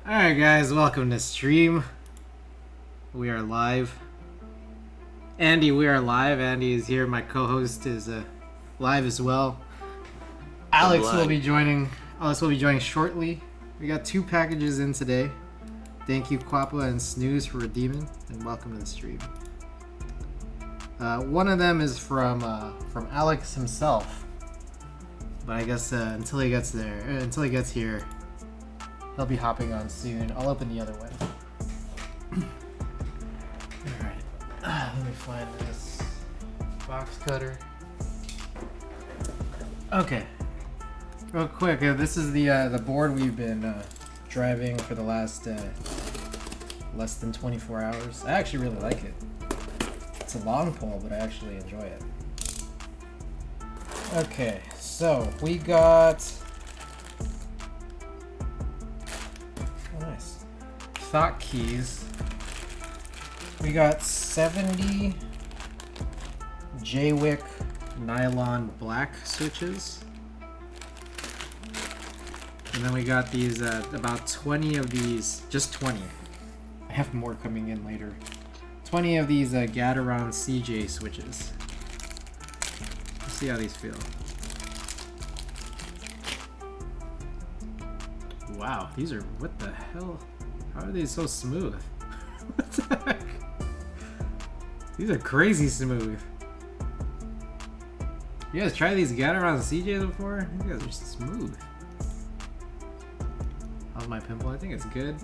Alright guys, welcome to stream. We are live. Andy, we are live. Andy is here. My co-host is live as well. Alex will be joining shortly. We got 2 packages in today. Thank you Quappa and Snooze for redeeming, and welcome to the stream. One of them is from Alex himself. But I guess until he gets here, he'll be hopping on soon. I'll open the other one. Alright. Let me find this box cutter. Okay. Real quick, this is the board we've been driving for the last less than 24 hours. I actually really like it. It's a long pole, but I actually enjoy it. Okay, so we got... thought keys. We got 70 Jwick nylon black switches, and then we got these about 20 of these, just 20. I have more coming in later. 20 of these Gateron CJ switches. Let's see how these feel. Wow, these are, what the hell? How are they so smooth? What the heck? These are crazy smooth. You guys tried these Gateron CJs before? These guys are smooth. How's my pimple? I think it's good.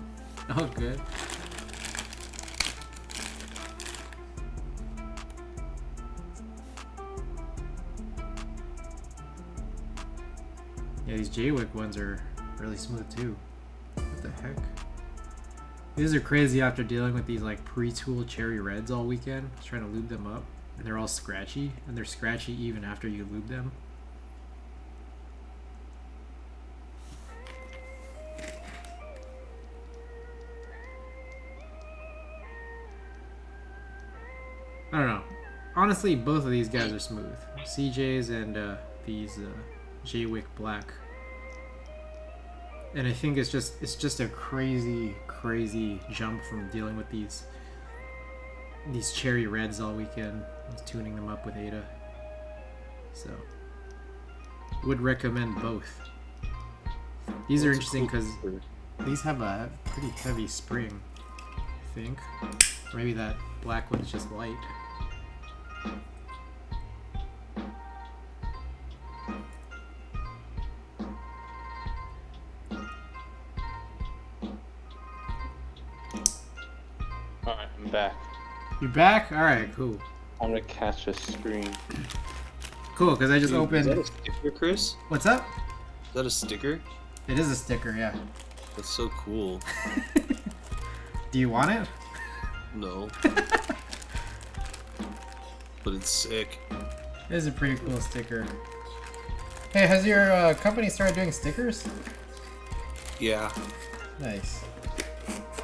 Oh, good. Yeah, these Jwick ones are really smooth too. What the heck? These are crazy after dealing with these like pre-tool cherry reds all weekend, trying to lube them up, and they're all scratchy, and they're scratchy even after you lube them. I don't know. Honestly, both of these guys are smooth. CJs and these Jwick black. And I think it's just a crazy jump from dealing with these cherry reds all weekend. I was tuning them up with Ada. So would recommend both. These are interesting because these have a pretty heavy spring, I think. Or maybe that black one is just light. Back. You back? Alright, cool. I'm gonna catch a screen. Cool, because I just opened... Is that a sticker, Chris? What's up? Is that a sticker? It is a sticker, yeah. That's so cool. Do you want it? No. But it's sick. It is a pretty cool sticker. Hey, has your company started doing stickers? Yeah. Nice.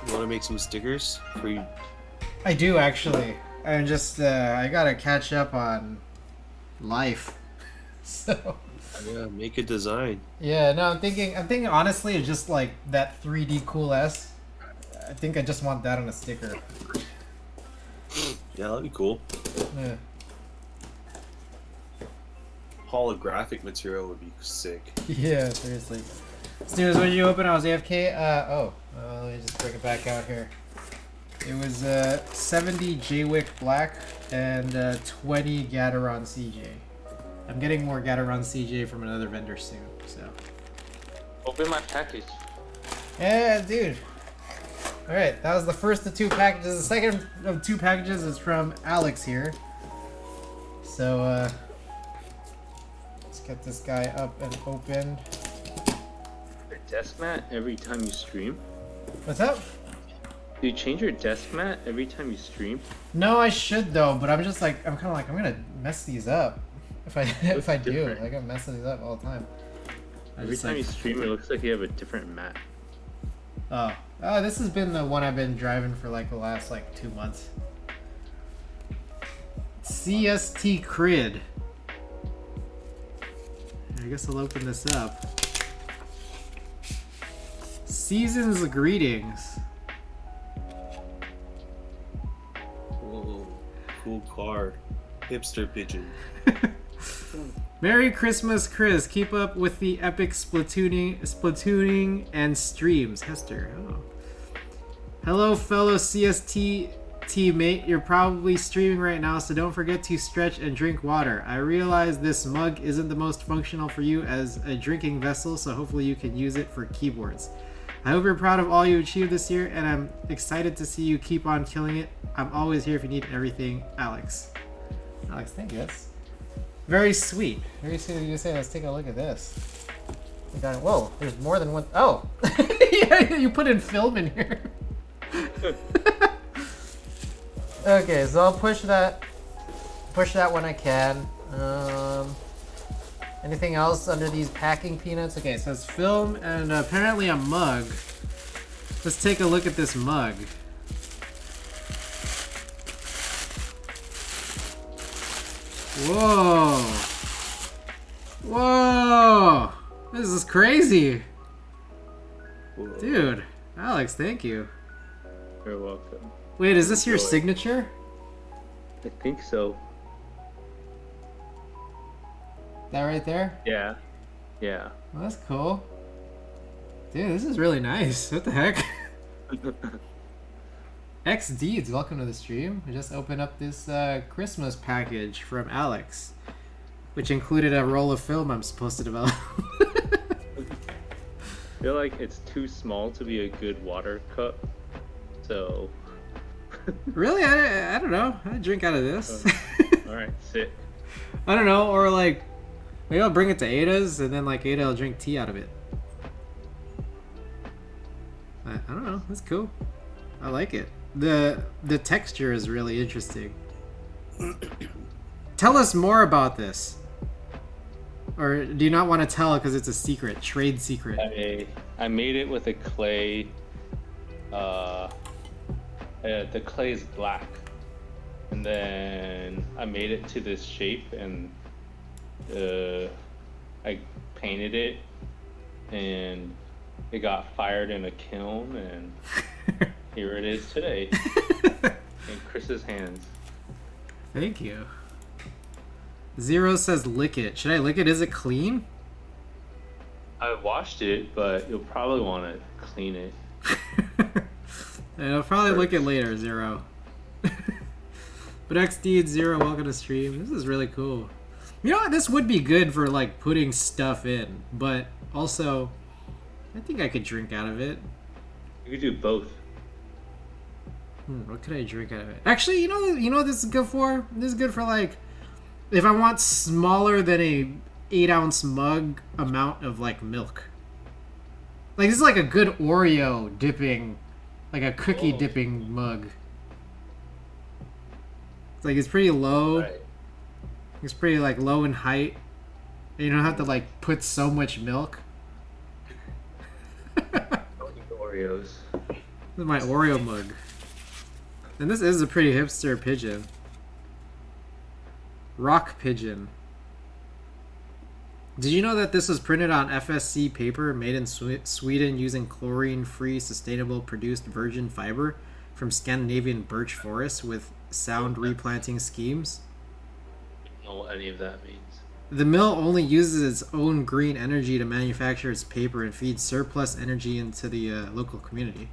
You want to make some stickers for you? I do actually. I'm just I gotta catch up on life. So Yeah, make a design. yeah, no, I'm thinking honestly it's just like that 3D Cool S. I think I just want that on a sticker. Yeah, that'd be cool. Yeah. Holographic material would be sick. Yeah, seriously. Snooze, when did you open? I was AFK. Let me just bring it back out here. It was 70 Jwick black and 20 Gateron CJ. I'm getting more Gateron CJ from another vendor soon, so. Open my package. Yeah, dude. Alright, that was the first of 2 packages. The second of 2 packages is from Alex here. So, let's get this guy up and open. Your desk mat every time you stream? What's up? Do you change your desk mat every time you stream? No, I should though, but I'm just like, I'm kind of like, I'm gonna mess these up. If I do, different. like I'm messing these up all the time. Every time you stream, it looks like you have a different mat. Oh, this has been the one I've been driving for like the last like 2 months. CST Crid. I guess I'll open this up. Season's greetings. Whoa, cool car. Hipster pigeon. Merry Christmas, Chris. Keep up with the epic splatooning and streams. Hester. Oh. Hello, fellow CST teammate. You're probably streaming right now, so don't forget to stretch and drink water. I realize this mug isn't the most functional for you as a drinking vessel, so hopefully you can use it for keyboards. I hope you're proud of all you achieved this year, and I'm excited to see you keep on killing it. I'm always here if you need everything, Alex. Alex, thank you. That's very sweet. Very sweet of you to say. Let's take a look at this. We got it. Whoa, there's more than one. Oh, yeah, you put in film in here. Okay, so I'll push that when I can. Anything else under these packing peanuts? Okay, so it's film and apparently a mug. Let's take a look at this mug. Whoa! Whoa! This is crazy! Whoa. Dude, Alex, thank you. You're welcome. Wait, is this your Enjoy. signature? I think so. That right there? Yeah. Yeah. Well, that's cool. Dude, this is really nice. What the heck? X Deeds, welcome to the stream. We just opened up this Christmas package from Alex, which included a roll of film I'm supposed to develop. I feel like it's too small to be a good water cup. So. Really? I don't know. I drink out of this. Alright, sit. I don't know, or like, maybe I'll bring it to Ada's and then like Ada will drink tea out of it. I don't know. That's cool. I like it. The texture is really interesting. Tell us more about this. Or do you not want to tell because it's a secret, trade secret? I made it with a clay. The clay is black, and then I made it to this shape, and I painted it, and it got fired in a kiln, and here it is today in Chris's hands. Thank you. Zero says lick it. Should I lick it? Is it clean? I washed it, but you'll probably want to clean it. And I'll probably lick it later, Zero. But XD Zero, welcome to stream. This is really cool. You know what? This would be good for like putting stuff in, but also I think I could drink out of it. You could do both. What could I drink out of it? Actually, you know what this is good for? This is good for like if I want smaller than a 8-ounce mug amount of like milk. Like this is like a good Oreo dipping, like a cookie dipping mug. It's like it's pretty low. Right. It's pretty like low in height. And you don't have to like put so much milk. Don't eat the Oreos. This is my Oreo mug. And this is a pretty hipster pigeon. Rock pigeon. Did you know that this was printed on FSC paper made in Sweden using chlorine-free, sustainable produced virgin fiber from Scandinavian birch forests with sound replanting schemes? I don't know what any of that means. The mill only uses its own green energy to manufacture its paper and feeds surplus energy into the local community.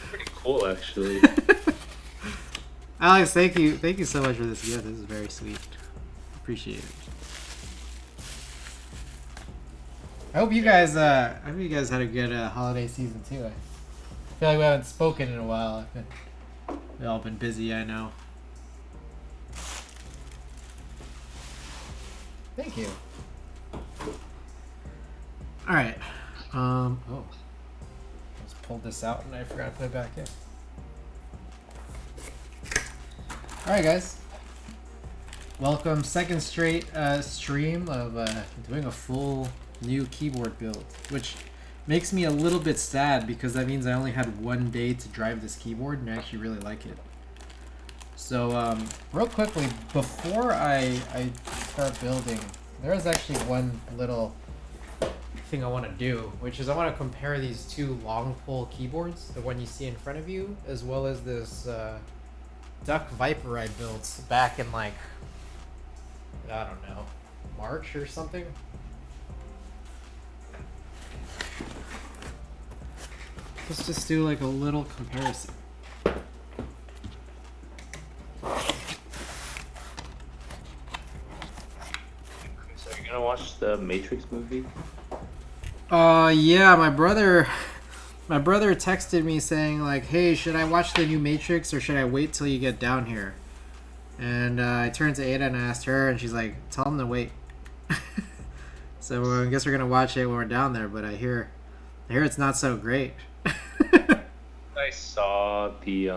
Pretty cool, actually. Alex, thank you so much for this gift. This is very sweet. Appreciate it. I hope you guys had a good holiday season too. I feel like we haven't spoken in a while. We've all been busy, I know. Thank you. All right. Just pulled this out and I forgot to put it back in. All right, guys. Welcome, second straight stream of doing a full new keyboard build, which makes me a little bit sad because that means I only had one day to drive this keyboard and I actually really like it. So, real quickly, before I start building, there is actually one little thing I want to do, which is I want to compare these two long pull keyboards, the one you see in front of you, as well as this Duck Viper I built back in like, I don't know, March or something. Let's just do like a little comparison. So you're gonna watch the Matrix movie? Yeah, my brother texted me saying like, "Hey, should I watch the new Matrix or should I wait till you get down here?" And I turned to Ada and asked her, and she's like, "Tell him to wait." So I guess we're gonna watch it when we're down there. But I hear it's not so great. I saw the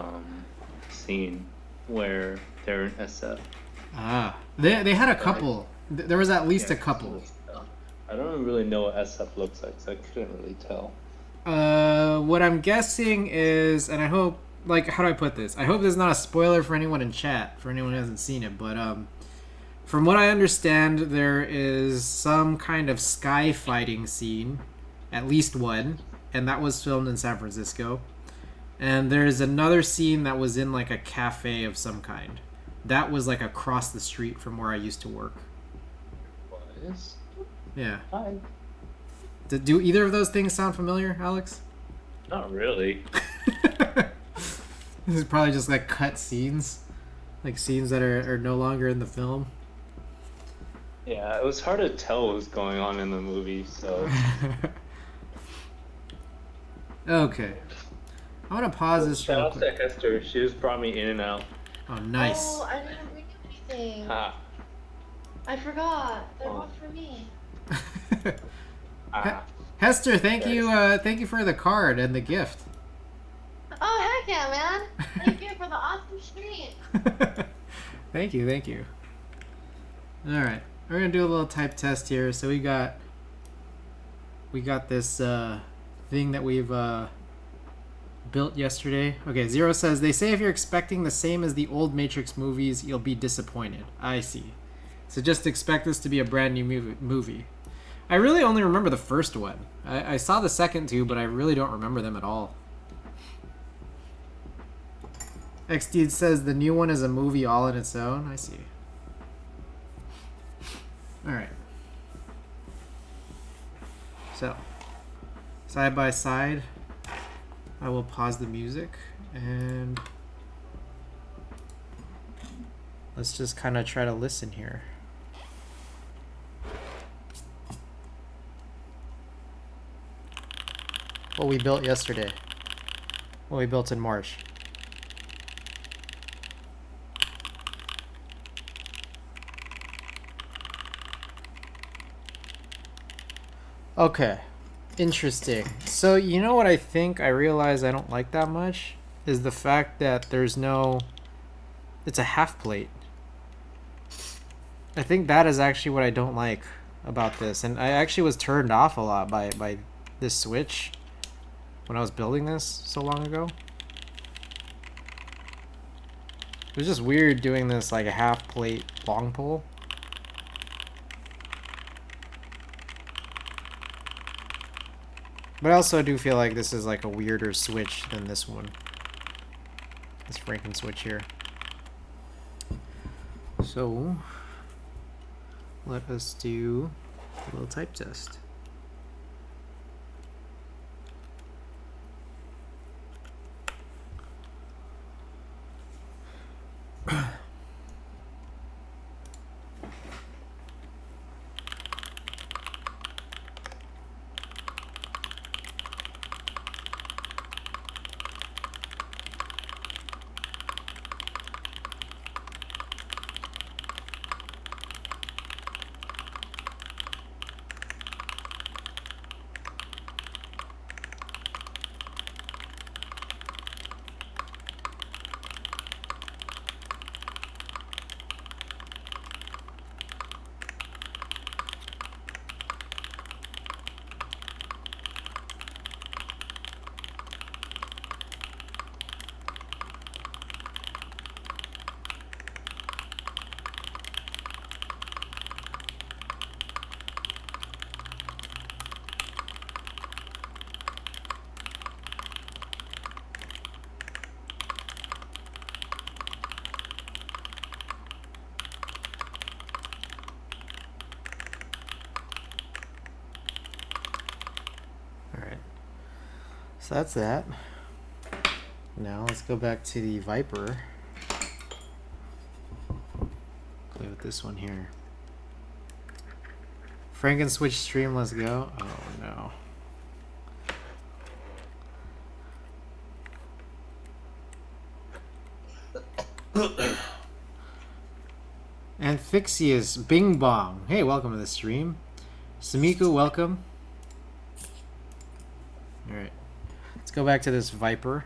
scene where they're in SF. Ah, they had a couple. There was at least a couple. I don't really know what SF looks like, so I couldn't really tell. What I'm guessing is, and I hope, like, how do I put this? I hope there's not a spoiler for anyone in chat, for anyone who hasn't seen it, but from what I understand, there is some kind of sky fighting scene, at least one, and that was filmed in San Francisco. And there's another scene that was in like a cafe of some kind. That was like across the street from where I used to work. What is? Yeah. Hi. Do either of those things sound familiar, Alex? Not really. This is probably just like cut scenes. Like scenes that are no longer in the film. Yeah, it was hard to tell what was going on in the movie, so... Okay. I'm gonna pause this Shout real out to quick. Hester, she just brought me in and out. Oh, nice. Oh, I didn't read anything. Ha. I forgot. They're all for me. Ah. Hester, thank you for the card and the gift. Oh, heck yeah, man. Thank you for the awesome stream. Thank you. Alright, we're gonna do a little type test here. So we got this thing that we've built yesterday. Okay, Zero says, they say if you're expecting the same as the old Matrix movies, you'll be disappointed. I see. So just expect this to be a brand new movie. I really only remember the first one. I saw the second two, but I really don't remember them at all. XD says the new one is a movie all on its own. I see. Alright. So, side by side, I will pause the music and let's just kind of try to listen here. What we built yesterday. What we built in March. Okay. Interesting. So, you know what I think I realize I don't like that much? Is the fact that there's no... It's a half plate. I think that is actually what I don't like about this. And I actually was turned off a lot by this switch when I was building this so long ago. It was just weird doing this like a half plate long pull. But I also do feel like this is like a weirder switch than this one. This Franken switch here. So, let us do a little type test. So that's that. Now let's go back to the Viper. Play with this one here. Franken switch stream, let's go. Oh no. Amphixious Bing Bong. Hey, welcome to the stream. Samiku, welcome. Alright. Let's go back to this Viper.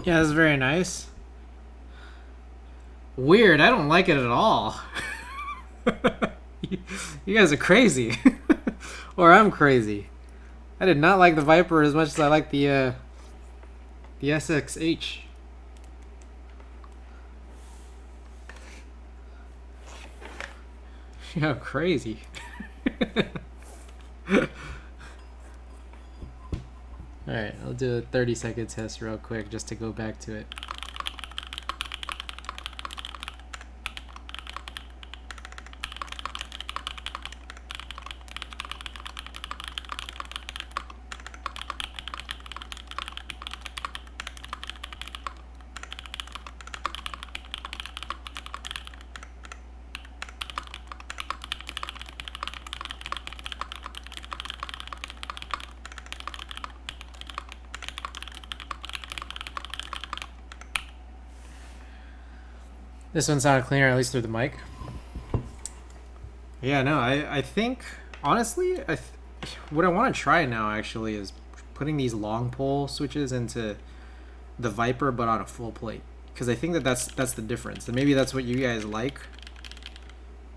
Yeah, that's very nice. Weird, I don't like it at all. You guys are crazy. Or I'm crazy. I did not like the Viper as much as I like the SXH. Yeah, crazy. Alright, I'll do a 30-second test real quick just to go back to it. This one sounded cleaner, at least through the mic. Yeah, no, I think, honestly, what I want to try now, actually, is putting these long pole switches into the Viper, but on a full plate. Because I think that's the difference. And maybe that's what you guys like.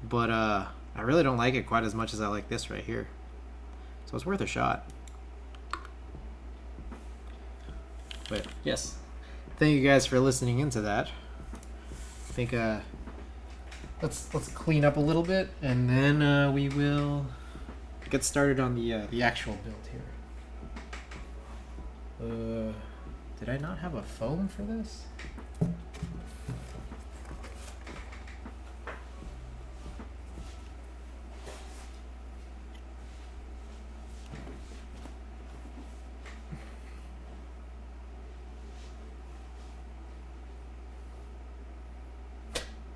But I really don't like it quite as much as I like this right here. So it's worth a shot. But, yes. Thank you guys for listening into that. I think let's clean up a little bit, and then we will get started on the actual build here. Did I not have a foam for this?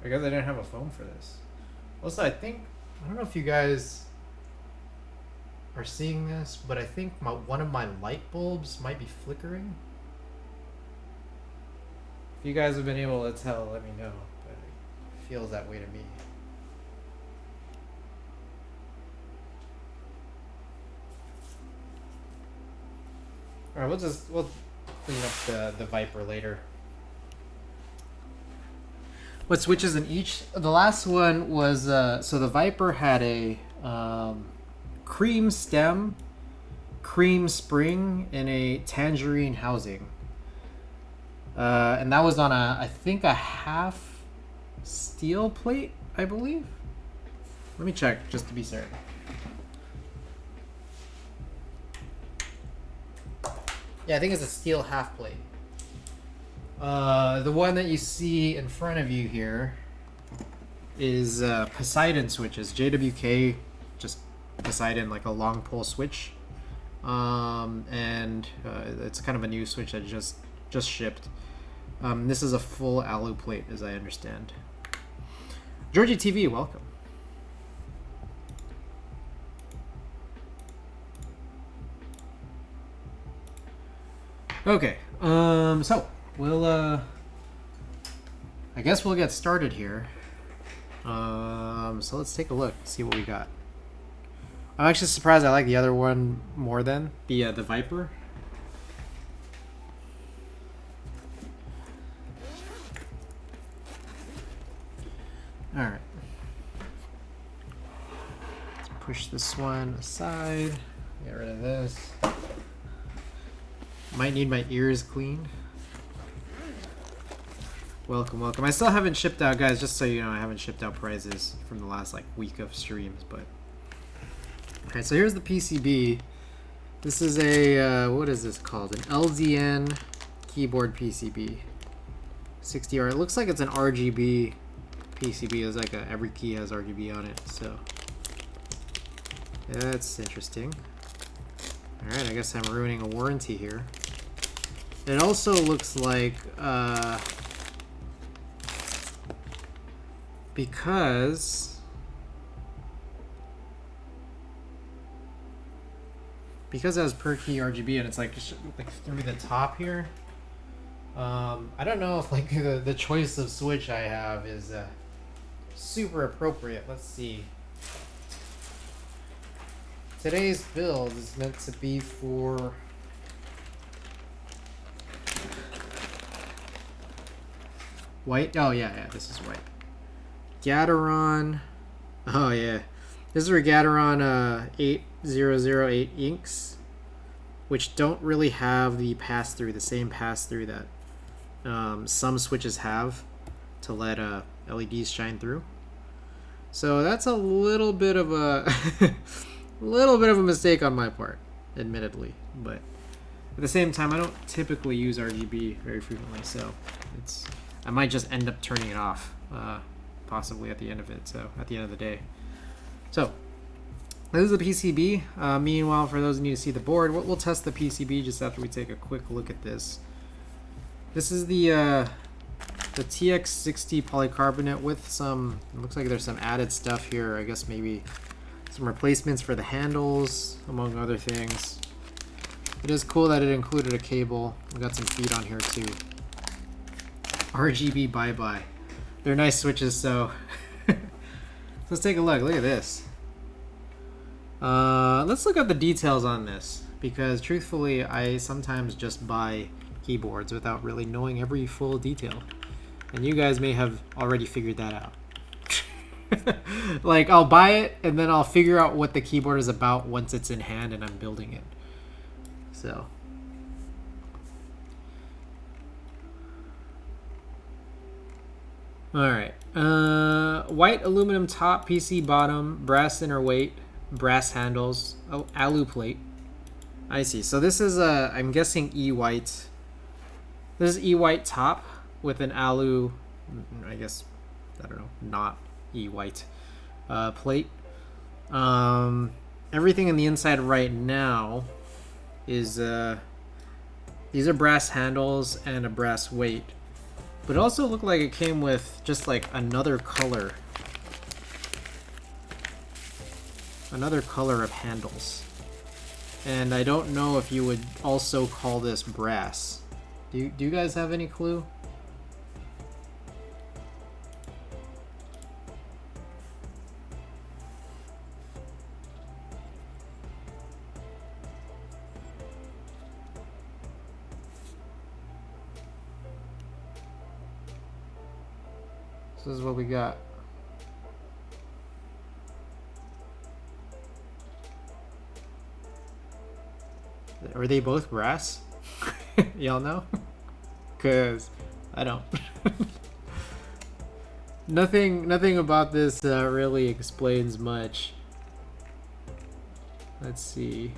I guess I didn't have a foam for this. Also, I don't know if you guys are seeing this, but I think one of my light bulbs might be flickering. If you guys have been able to tell, let me know. But it feels that way to me. Alright, we'll clean up the Viper later. What switches in each? The last one was so the Viper had a cream stem, cream spring, and a tangerine housing, and that was on I think a half steel plate, I believe. Let me check just to be certain. Yeah, I think it's a steel half plate. The one that you see in front of you here is Poseidon switches. JWK, just Poseidon, like a long pole switch. And it's kind of a new switch that just shipped. This is a full alu plate, as I understand. Georgie TV, welcome. Okay, so we'll I guess we'll get started here. So let's take a look, see what we got. I'm actually surprised I like the other one more than the Viper. All right. Let's push this one aside. Get rid of this. Might need my ears cleaned. Welcome, welcome. I still haven't shipped out, guys, just so you know, I haven't shipped out prizes from the last, like, week of streams, but... Okay, so here's the PCB. This is a, what is this called? An LDN keyboard PCB. 60R. It looks like it's an RGB PCB. It's like every key has RGB on it, so... That's interesting. Alright, I guess I'm ruining a warranty here. It also looks like, because it has per key RGB and it's like through the top here. I don't know if like the choice of switch I have is super appropriate. Let's see. Today's build is meant to be for white. Oh yeah, this is white. Gateron. Oh yeah, this is for Gateron 8008 inks, which don't really have the pass-through, the same pass-through that some switches have to let LEDs shine through. So that's a little bit of a mistake on my part, admittedly, but at the same time, I don't typically use RGB very frequently, so I might just end up turning it off, possibly at the end of it. So at the end of the day, so this is the PCB. Meanwhile, for those who need to see the board, we'll test the PCB just after we take a quick look at this. This is the tx-60 polycarbonate with some. It looks like there's some added stuff here. I guess maybe some replacements for the handles, among other things. It is cool that it included a cable. We got some feet on here too. RGB bye-bye. They're nice switches, so let's take a look. Look at this. Let's look at the details on this, because truthfully, I sometimes just buy keyboards without really knowing every full detail. And you guys may have already figured that out. Like, I'll buy it, and then I'll figure out what the keyboard is about once it's in hand and I'm building it. So... Alright, white aluminum top, PC bottom, brass inner weight, brass handles, oh, alu plate. I see. So this is I'm guessing E-white. This is E-white top with an alu, I guess, I don't know, not E-white plate. Everything in the inside right now is, these are brass handles and a brass weight. But it also looked like it came with just like another color of handles. And I don't know if you would also call this brass. Do you guys have any clue? This is what we got. Are they both brass? Y'all know? Cause I don't. Nothing about this really explains much. Let's see.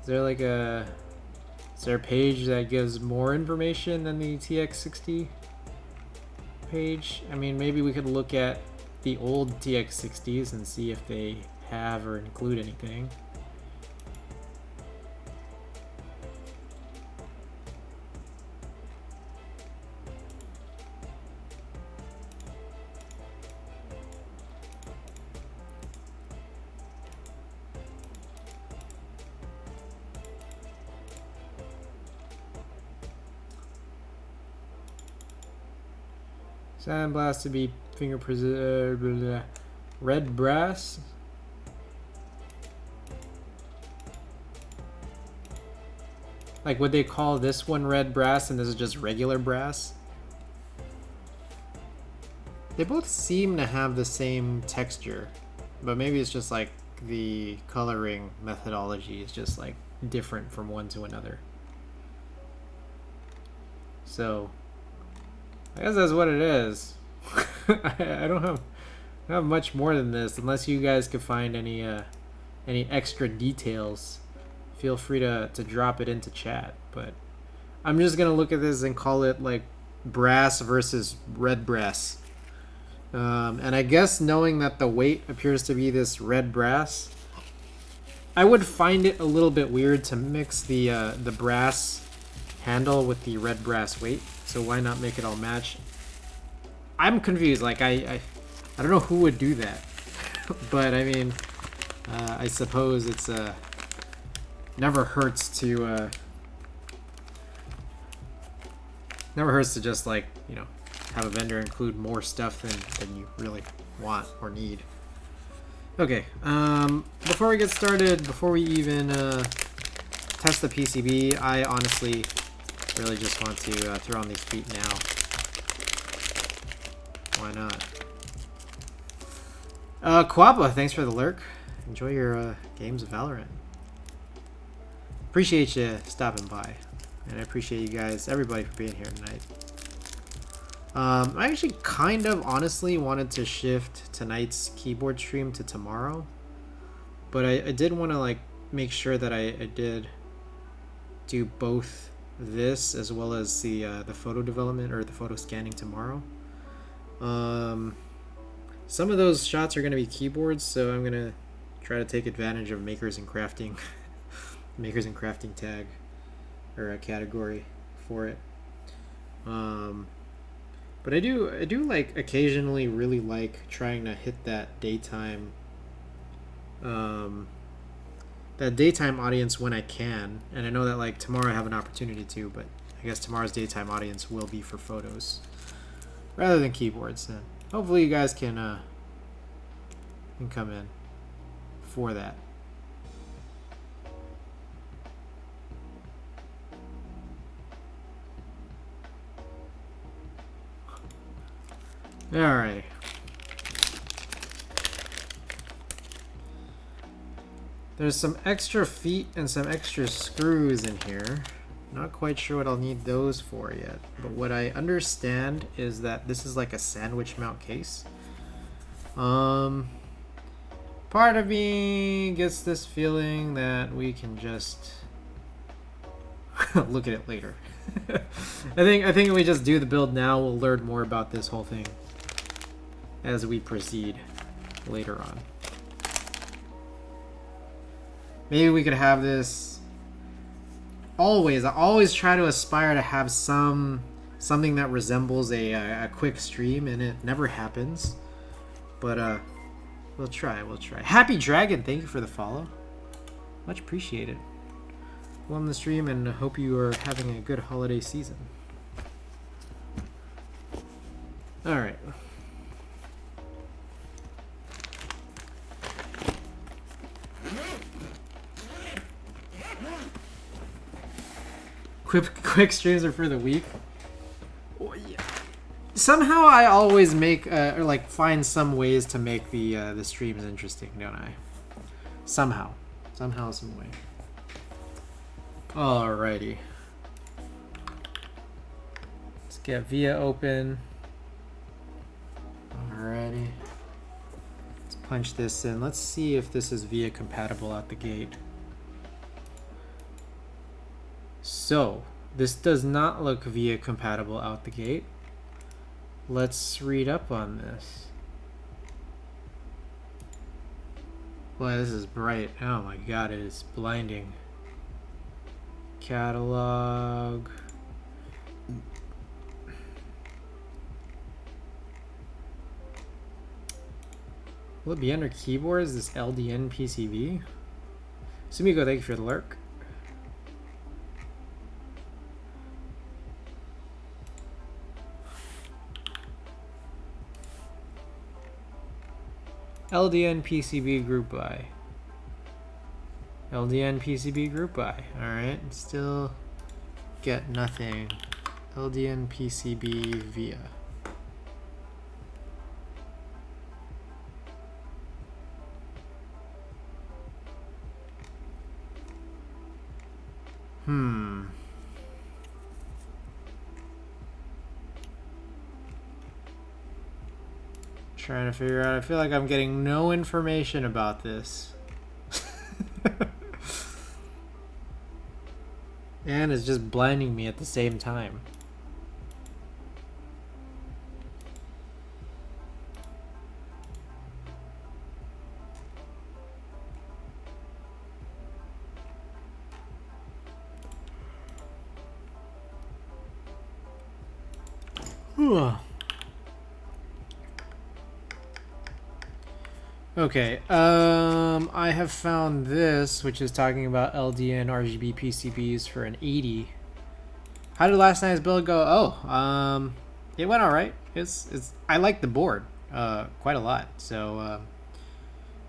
Is there a page that gives more information than the tx-60 page? I mean, maybe we could look at the old tx-60s and see if they have or include anything. Sandblast to be fingerprint. Red brass. Like, would they call this one red brass and this is just regular brass? They both seem to have the same texture, but maybe it's just like the coloring methodology is just like different from one to another. So I guess that's what it is. I don't have much more than this, unless you guys could find any extra details. Feel free to drop it into chat, but I'm just gonna look at this and call it like brass versus red brass. And I guess knowing that the weight appears to be this red brass, I would find it a little bit weird to mix the brass handle with the red brass weight. So why not make it all match? I'm confused. Like I don't know who would do that, but I mean, I suppose it's never hurts to just, like, you know, have a vendor include more stuff than you really want or need. Okay, before we get started, before we even test the PCB, I honestly really just want to throw on these feet now. Why not? Quabba, thanks for the lurk. Enjoy your games of Valorant. Appreciate you stopping by, and I appreciate you guys, everybody, for being here tonight. I actually kind of honestly wanted to shift tonight's keyboard stream to tomorrow, but I did want to like make sure that I did do both this as well as the photo development or the photo scanning tomorrow. Some of those shots are going to be keyboards, so I'm going to try to take advantage of makers and crafting tag or a category for it. But I do like occasionally really like trying to hit that daytime audience when I can, and I know that like tomorrow I have an opportunity to, but I guess tomorrow's daytime audience will be for photos rather than keyboards. And hopefully you guys can come in for that. Alright. There's some extra feet and some extra screws in here. Not quite sure what I'll need those for yet. But what I understand is that this is like a sandwich mount case. Part of me gets this feeling that we can just look at it later. I think if we just do the build now, we'll learn more about this whole thing as we proceed later on. Maybe we could have this I always try to aspire to have something that resembles a quick stream, and it never happens, but we'll try. Happy Dragon, thank you for the follow, much appreciated. Welcome to the stream, and hope you are having a good holiday season. All right. Quick streams are for the weak. Oh, yeah. Somehow I always make or like find some ways to make the streams interesting, don't I? Somehow, some way. Alrighty. Let's get VIA open. Alrighty. Let's punch this in. Let's see if this is VIA compatible out the gate. So, this does not look VIA compatible out the gate. Let's read up on this. Boy, this is bright. Oh my god, it is blinding. Catalog. Will it be under keyboards, this LDN PCB? Sumiko, thank you for the lurk. LDN PCB group by. LDN PCB group by. Alright, still get nothing. LDN PCB via. Trying to figure out. I feel like I'm getting no information about this. And it's just blinding me at the same time. Okay, I have found this, which is talking about LDN RGB PCBs for an 80. How did last night's build go? Oh, it went all right. I like the board quite a lot. So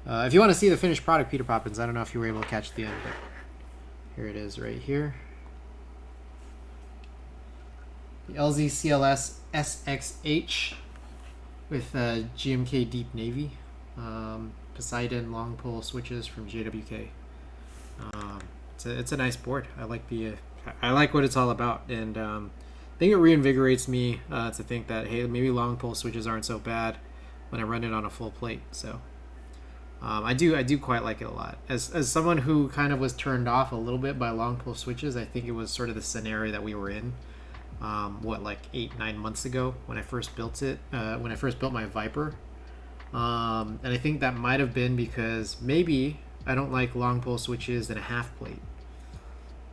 if you want to see the finished product, Peter Poppins, I don't know if you were able to catch the end, but here it is right here. The LZ CLS SXH with GMK Deep Navy. Poseidon long pole switches from JWK. It's a nice board. I like what it's all about, and I think it reinvigorates me to think that, hey, maybe long pole switches aren't so bad when I run it on a full plate. So I do quite like it a lot. As someone who kind of was turned off a little bit by long pole switches, I think it was sort of the scenario that we were in. Like 8-9 months ago when I first built it. When I first built my Viper. And I think that might have been because maybe I don't like long pole switches and a half plate.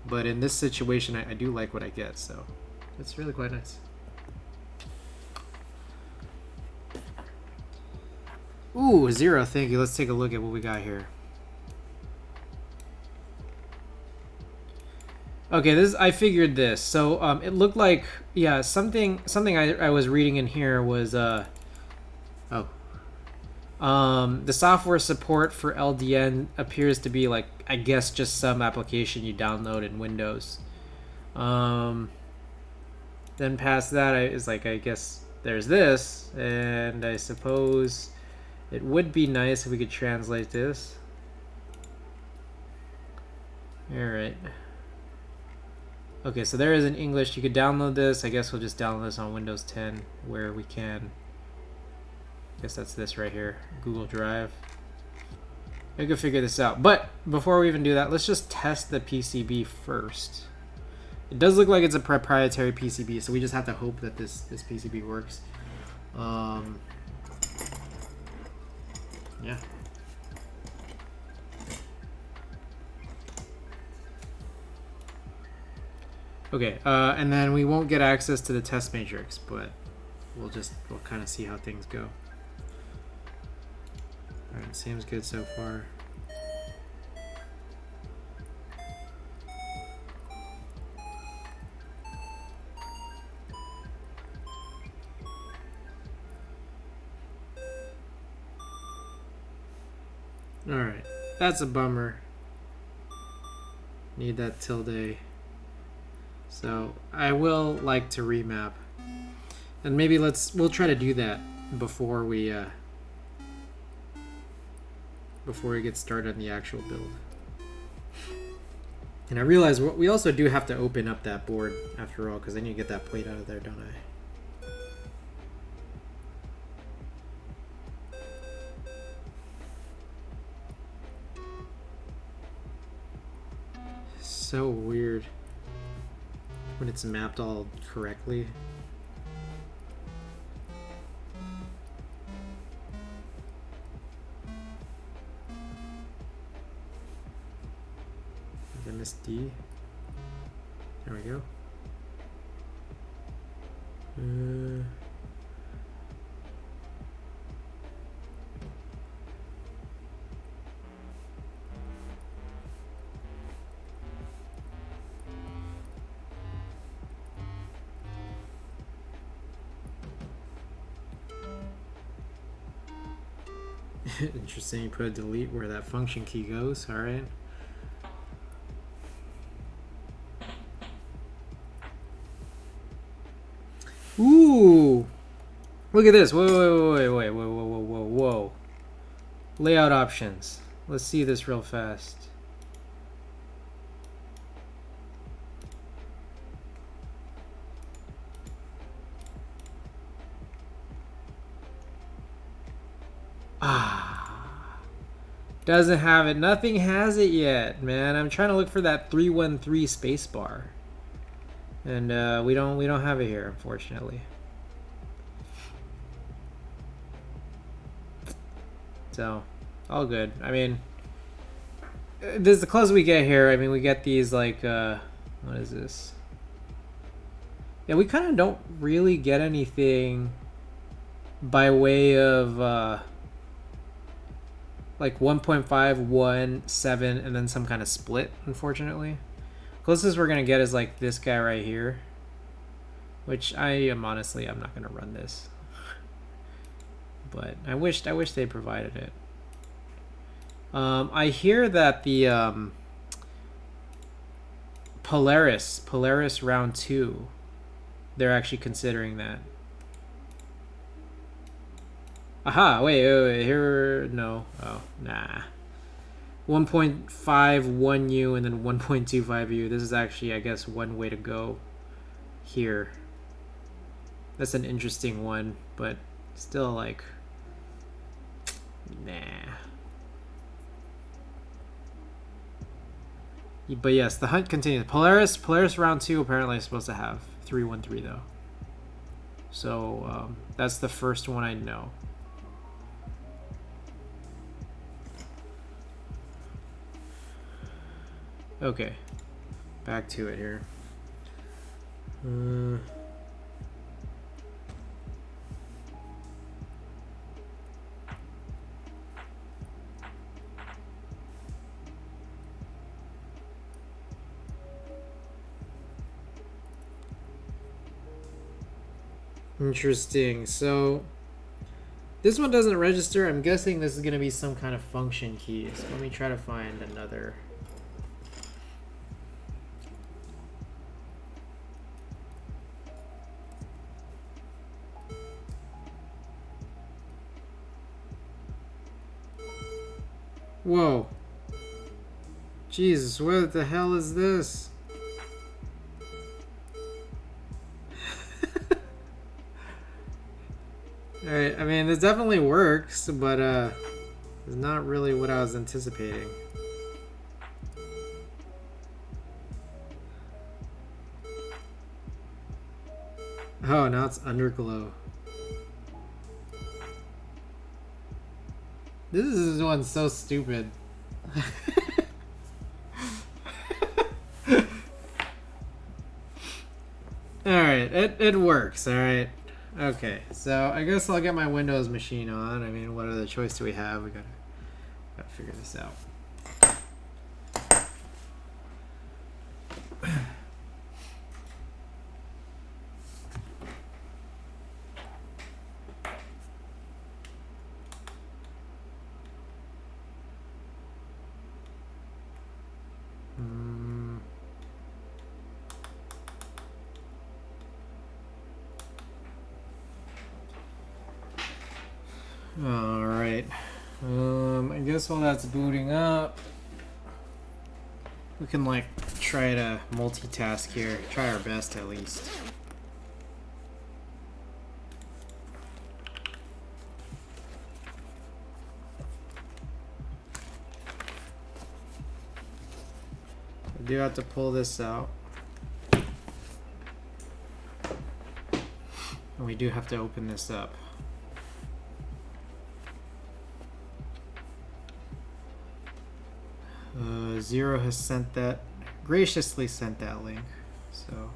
But in this situation, I do like what I get, so it's really quite nice. Ooh, 0, thank you. Let's take a look at what we got here. Okay, I figured this. So it looked like, yeah, something I was reading in here was the software support for LDN appears to be like, I guess, just some application you download in Windows. Then past that is like, I guess there's this, and I suppose it would be nice if we could translate this. Alright. Okay, so there is in English. You could download this. I guess we'll just download this on Windows 10 where we can. I guess that's this right here, Google Drive. We can figure this out. But before we even do that, let's just test the PCB first. It does look like it's a proprietary PCB, so we just have to hope that this PCB works. Yeah. Okay, and then we won't get access to the test matrix, but we'll kind of see how things go. Alright, seems good so far. Alright, that's a bummer. Need that tilde. So I will like to remap. And maybe we'll try to do that before we get started on the actual build. And I realize we also do have to open up that board after all, because I need to get that plate out of there, don't I? So weird when it's mapped all correctly. MSD. There we go. Interesting, you put a delete where that function key goes, alright. Ooh! Look at this. Whoa. Layout options. Let's see this real fast. Doesn't have it. Nothing has it yet, man. I'm trying to look for that 313 spacebar. And we don't have it here, unfortunately. So, all good. I mean, this is the closest we get here. I mean, we get these like what is this? Yeah, we kind of don't really get anything by way of like 1.5, 1, 7, and then some kind of split, unfortunately. Closest we're gonna get is like this guy right here, which I'm not gonna run this, but I wish they provided it. I hear that the Polaris round 2, they're actually considering that. Aha, wait, here, no, oh, nah. 1.51U and then 1.25U. This is actually, I guess, one way to go here. That's an interesting one, but still, like, nah. But yes, the hunt continues. Polaris round 2 apparently is supposed to have 313 though. So that's the first one I know. Okay, back to it here. Interesting. So this one doesn't register. I'm guessing this is going to be some kind of function key. So let me try to find another. Whoa. Jesus, what the hell is this? Alright, I mean, this definitely works, but it's not really what I was anticipating. Oh, now it's underglow. This one's so stupid. Alright, it works, alright. Okay, so I guess I'll get my Windows machine on. I mean, what other choice do we have? We gotta figure this out. Alright, I guess while that's booting up, we can like try to multitask here, try our best at least. I do have to pull this out. And we do have to open this up. Zero has sent that, graciously sent that link, so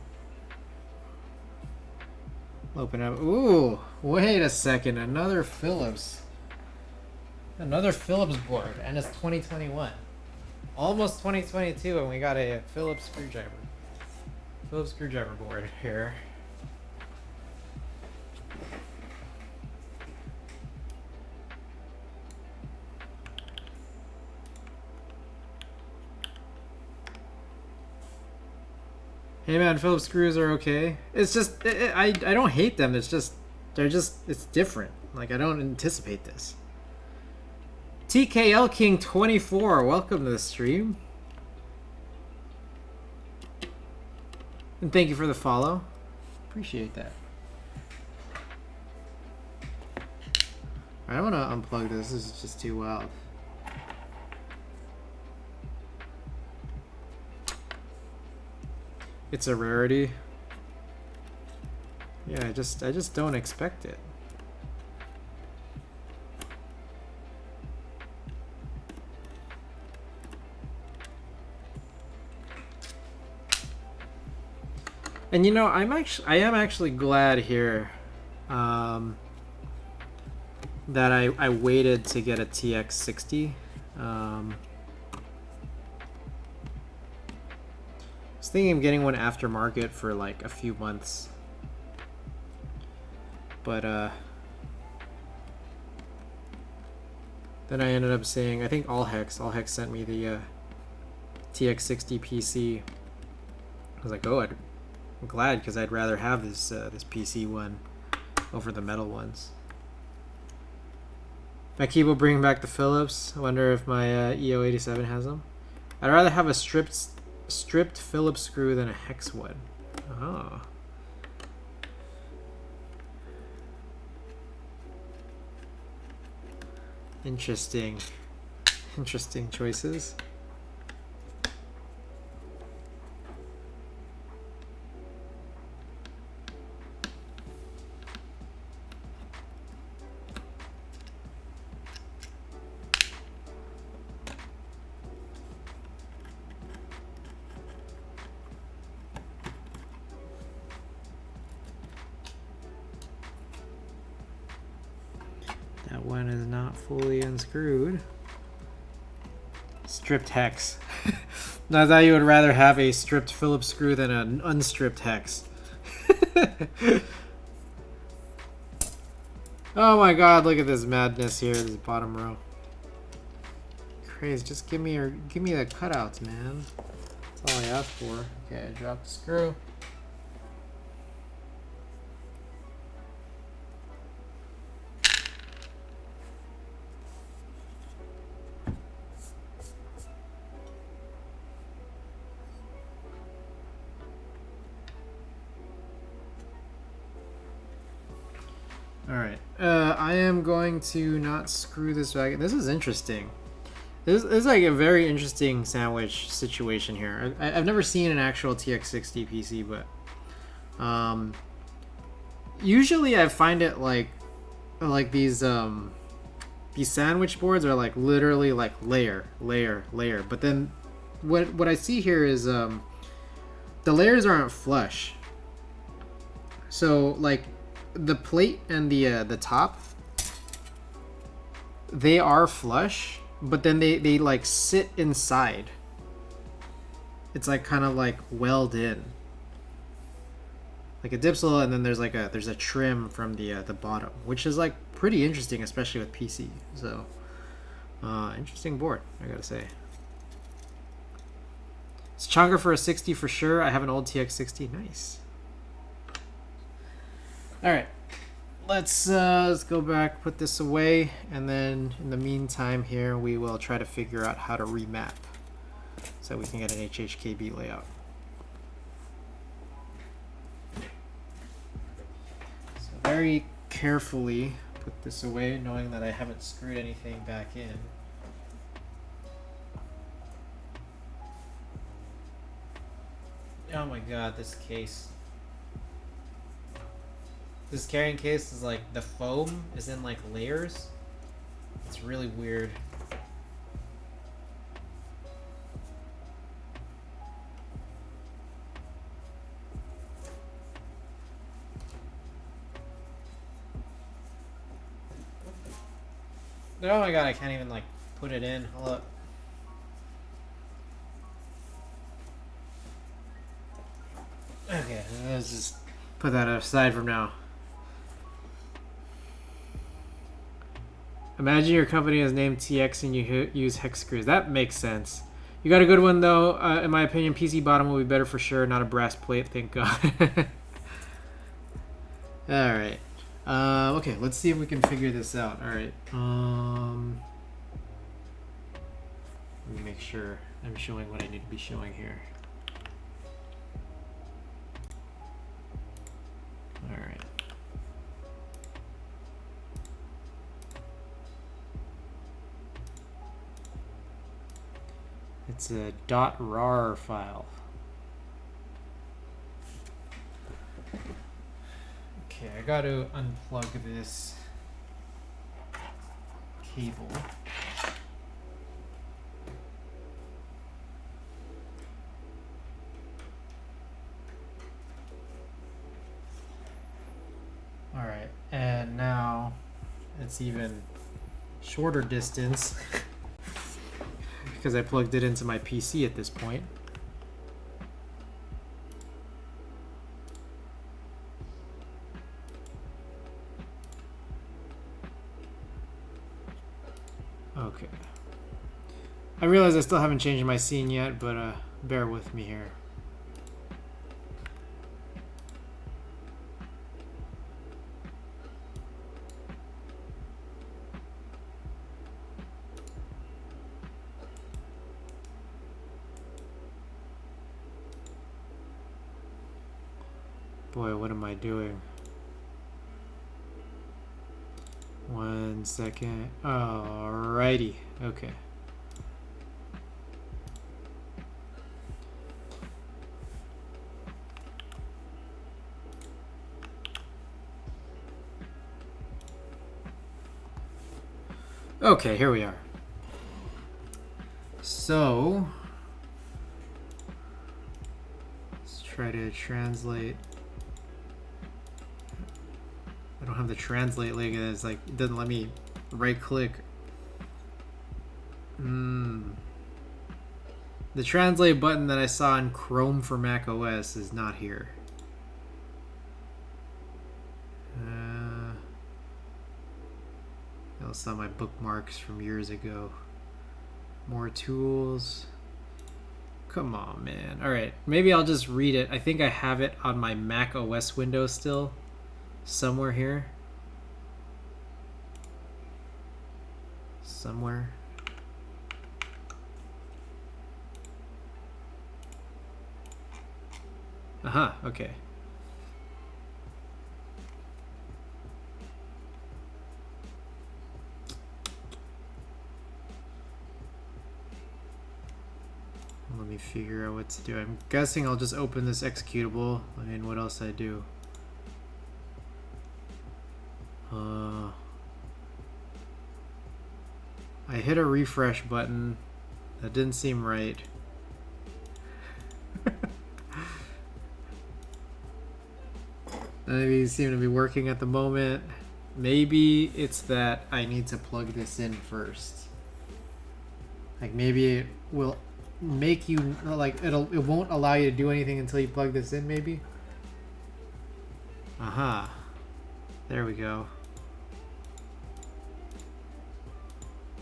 open up. Ooh, wait a second, another Philips board, and it's 2021, almost 2022, and we got a Philips screwdriver board here. Hey man, Phillips screws are okay. It's just I don't hate them. It's just it's different. Like I don't anticipate this. TKL King 24, welcome to the stream. And thank you for the follow. Appreciate that. I don't want to unplug this. This is just too wild. It's a rarity. Yeah, I just don't expect it. And you know, I am actually glad here that I waited to get a tx-60. I was thinking of getting one aftermarket for like a few months, but then I ended up saying, I think Allhex sent me the tx-60 PC. I was like, oh, I'm glad, because I'd rather have this this PC one over the metal ones. My keyboard bringing back the Philips. I wonder if my EO87 has them. I'd rather have a stripped Phillips screw than a hex one. Oh. Interesting. Interesting choices. That one is not fully unscrewed. Stripped hex. I thought you would rather have a stripped Phillips screw than an unstripped hex. Oh my god, look at this madness here, this bottom row. Crazy, just give me the cutouts, man. That's all I asked for. Okay, I dropped the screw. Alright, I am going to not screw this back. This is interesting. This is like a very interesting sandwich situation here. I've never seen an actual tx-60 PC, but usually I find it like these sandwich boards are like literally like layer, but then what I see here is the layers aren't flush. So like the plate and the top, they are flush, but then they like sit inside. It's like kind of like weld in, like a dipsel, and then there's a trim from the bottom, which is like pretty interesting, especially with PC. So interesting board, I gotta say. It's chunker for a 60 for sure. I have an old tx-60. Nice. All right, let's go back, put this away, and then in the meantime here we will try to figure out how to remap so we can get an HHKB layout. So very carefully put this away, knowing that I haven't screwed anything back in. Oh my god, this case. This carrying case is like, the foam is in like layers. It's really weird. Oh my god, I can't even like put it in. Hold up. Okay, let's just put that aside from now. Imagine your company is named TX and you use hex screws. That makes sense. You got a good one though. In my opinion, PC bottom will be better for sure. Not a brass plate, thank God. All right. Okay, let's see if we can figure this out. All right. Let me make sure I'm showing what I need to be showing here. All right. It's a .rar file. Okay, I got to unplug this cable. All right, and now it's even shorter distance because I plugged it into my PC at this point. Okay. I realize I still haven't changed my scene yet, but bear with me here. Boy, what am I doing? 1 second. Alrighty. Okay. Okay, here we are. So, let's try to translate. I don't have the translate link, and it's like, it doesn't let me right click. The translate button that I saw in Chrome for Mac OS is not here. I also saw my bookmarks from years ago. More tools. Come on, man. Alright, maybe I'll just read it. I think I have it on my Mac OS window still. Somewhere here. Somewhere. Aha, okay. Let me figure out what to do. I'm guessing I'll just open this executable. I mean, what else I do? I hit a refresh button. That didn't seem right. None of these seem to be working at the moment. Maybe it's that I need to plug this in first. Like maybe it will make you like it won't allow you to do anything until you plug this in, maybe. Aha. There we go.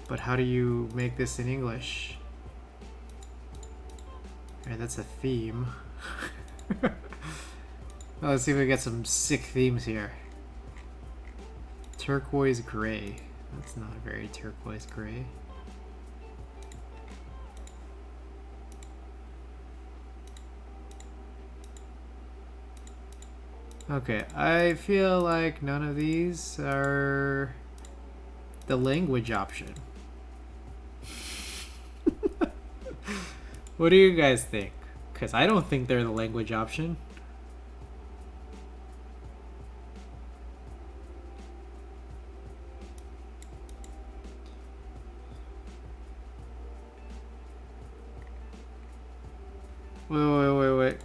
But how do you make this in English? Alright, that's a theme. Well, let's see if we get some sick themes here. Turquoise gray. That's not a very turquoise gray. Okay, I feel like none of these are the language option. What do you guys think? Because I don't think they're the language option. Wait.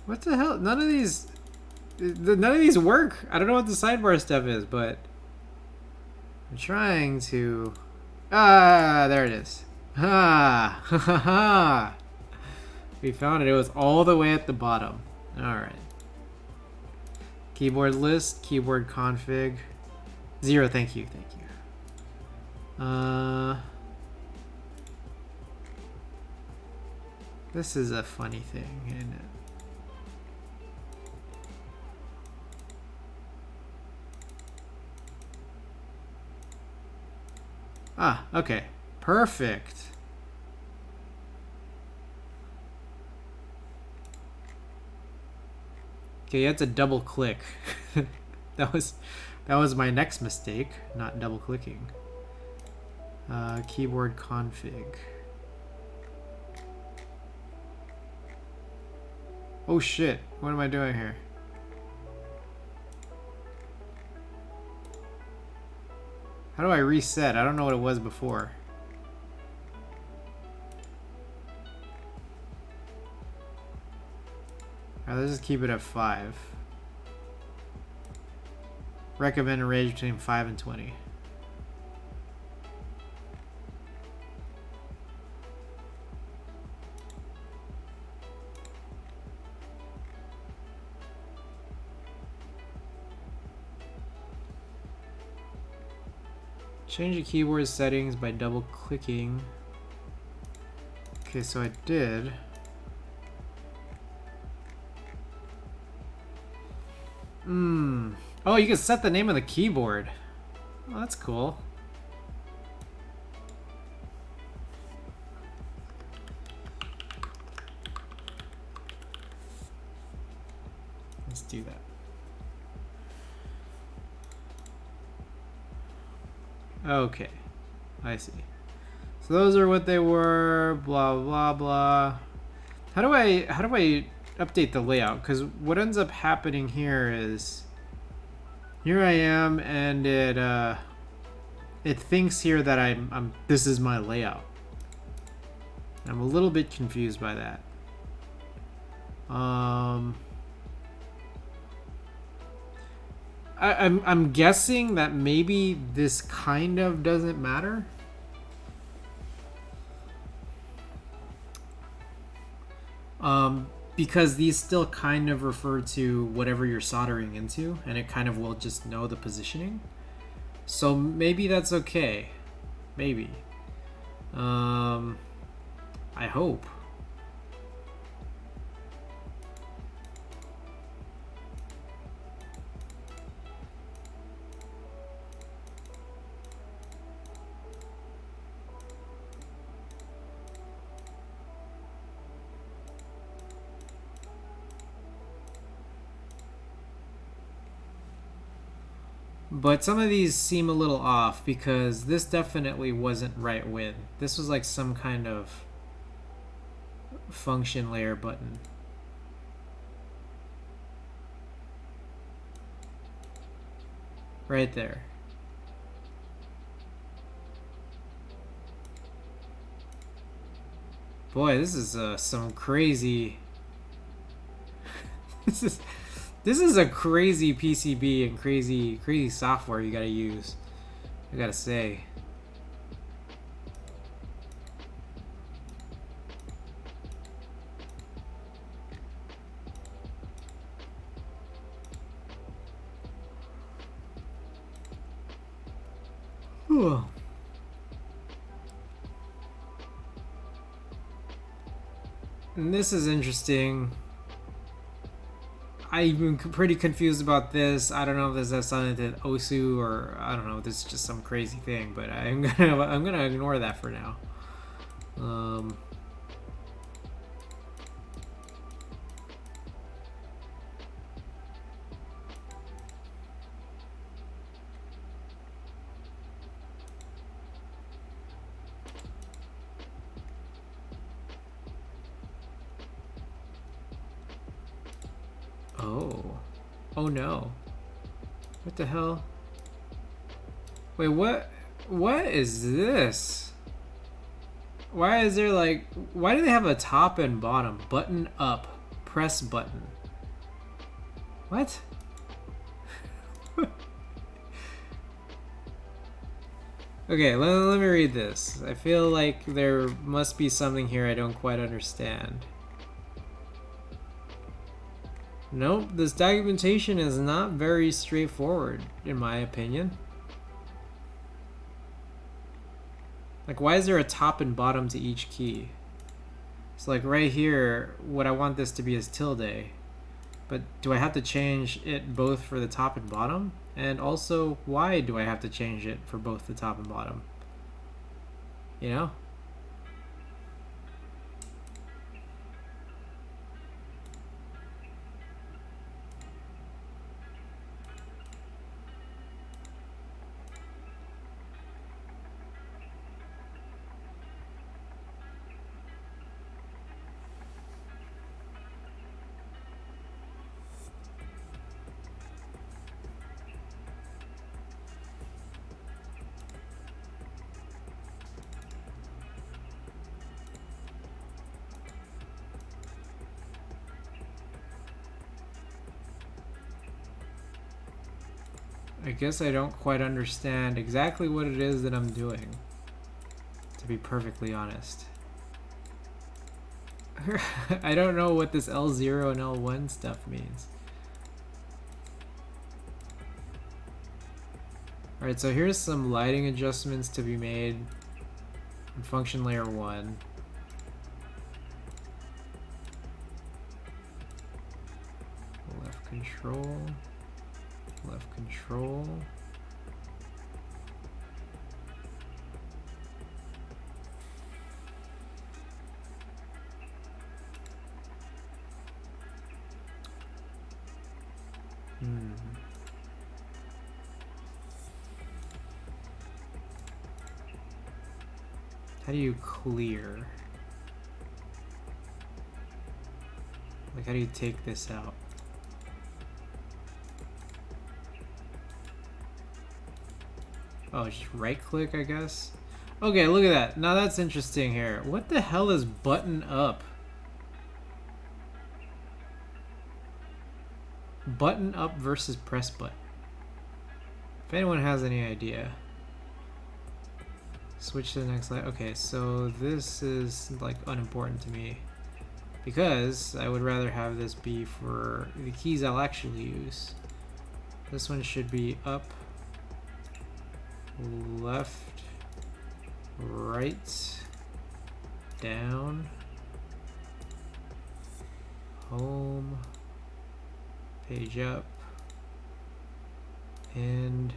What the hell? None of these work. I don't know what the sidebar stuff is, but I'm trying to... Ah, there it is. Ha ha ha. We found it. It was all the way at the bottom. Alright. Keyboard list, keyboard config. 0, thank you. This is a funny thing, isn't it? Ah, okay. Perfect. Okay, you have to double click. that was my next mistake, not double clicking. Keyboard config. Oh shit, what am I doing here? How do I reset? I don't know what it was before. Alright, let's just keep it at 5. Recommend a range between 5 and 20. Change the keyboard settings by double clicking. Okay, so I did. Oh, you can set the name of the keyboard. Oh, that's cool. Let's do that. Okay, I see. So those are what they were, blah blah blah. How do I update the layout? Because what ends up happening here is, here I am, and it thinks here that I'm this is my layout. I'm a little bit confused by that. I'm guessing that maybe this kind of doesn't matter. Because these still kind of refer to whatever you're soldering into, and it kind of will just know the positioning. So maybe that's okay. Maybe. I hope. But some of these seem a little off because this definitely wasn't right width. This was like some kind of function layer button. Right there. Boy, this is some crazy... This is a crazy PCB and crazy software you gotta use. I gotta say. Whew. And this is interesting. I'm pretty confused about this. I don't know if this has something to OSU or I don't know. This is just some crazy thing, but I'm gonna ignore that for now. Oh no. What the hell? Wait, what is this? Why is there like, why do they have a top and bottom? Button up, press button. What? Okay, let me read this. I feel like there must be something here I don't quite understand. Nope, this documentation is not very straightforward, in my opinion. Like, why is there a top and bottom to each key? So like right here, what I want this to be is tilde. But do I have to change it both for the top and bottom? And also, why do I have to change it for both the top and bottom? You know? I guess I don't quite understand exactly what it is that I'm doing, to be perfectly honest. I don't know what this L0 and L1 stuff means. Alright, so here's some lighting adjustments to be made in function layer 1. Left control. Left control. How do you clear? Like, how do you take this out? Oh, just right click, I guess. Okay, look at that. Now that's interesting here. What the hell is button up? Button up versus press button. If anyone has any idea. Switch to the next slide. Okay, so this is like unimportant to me because I would rather have this be for the keys I'll actually use. This one should be up, left, right, down, home, page up, and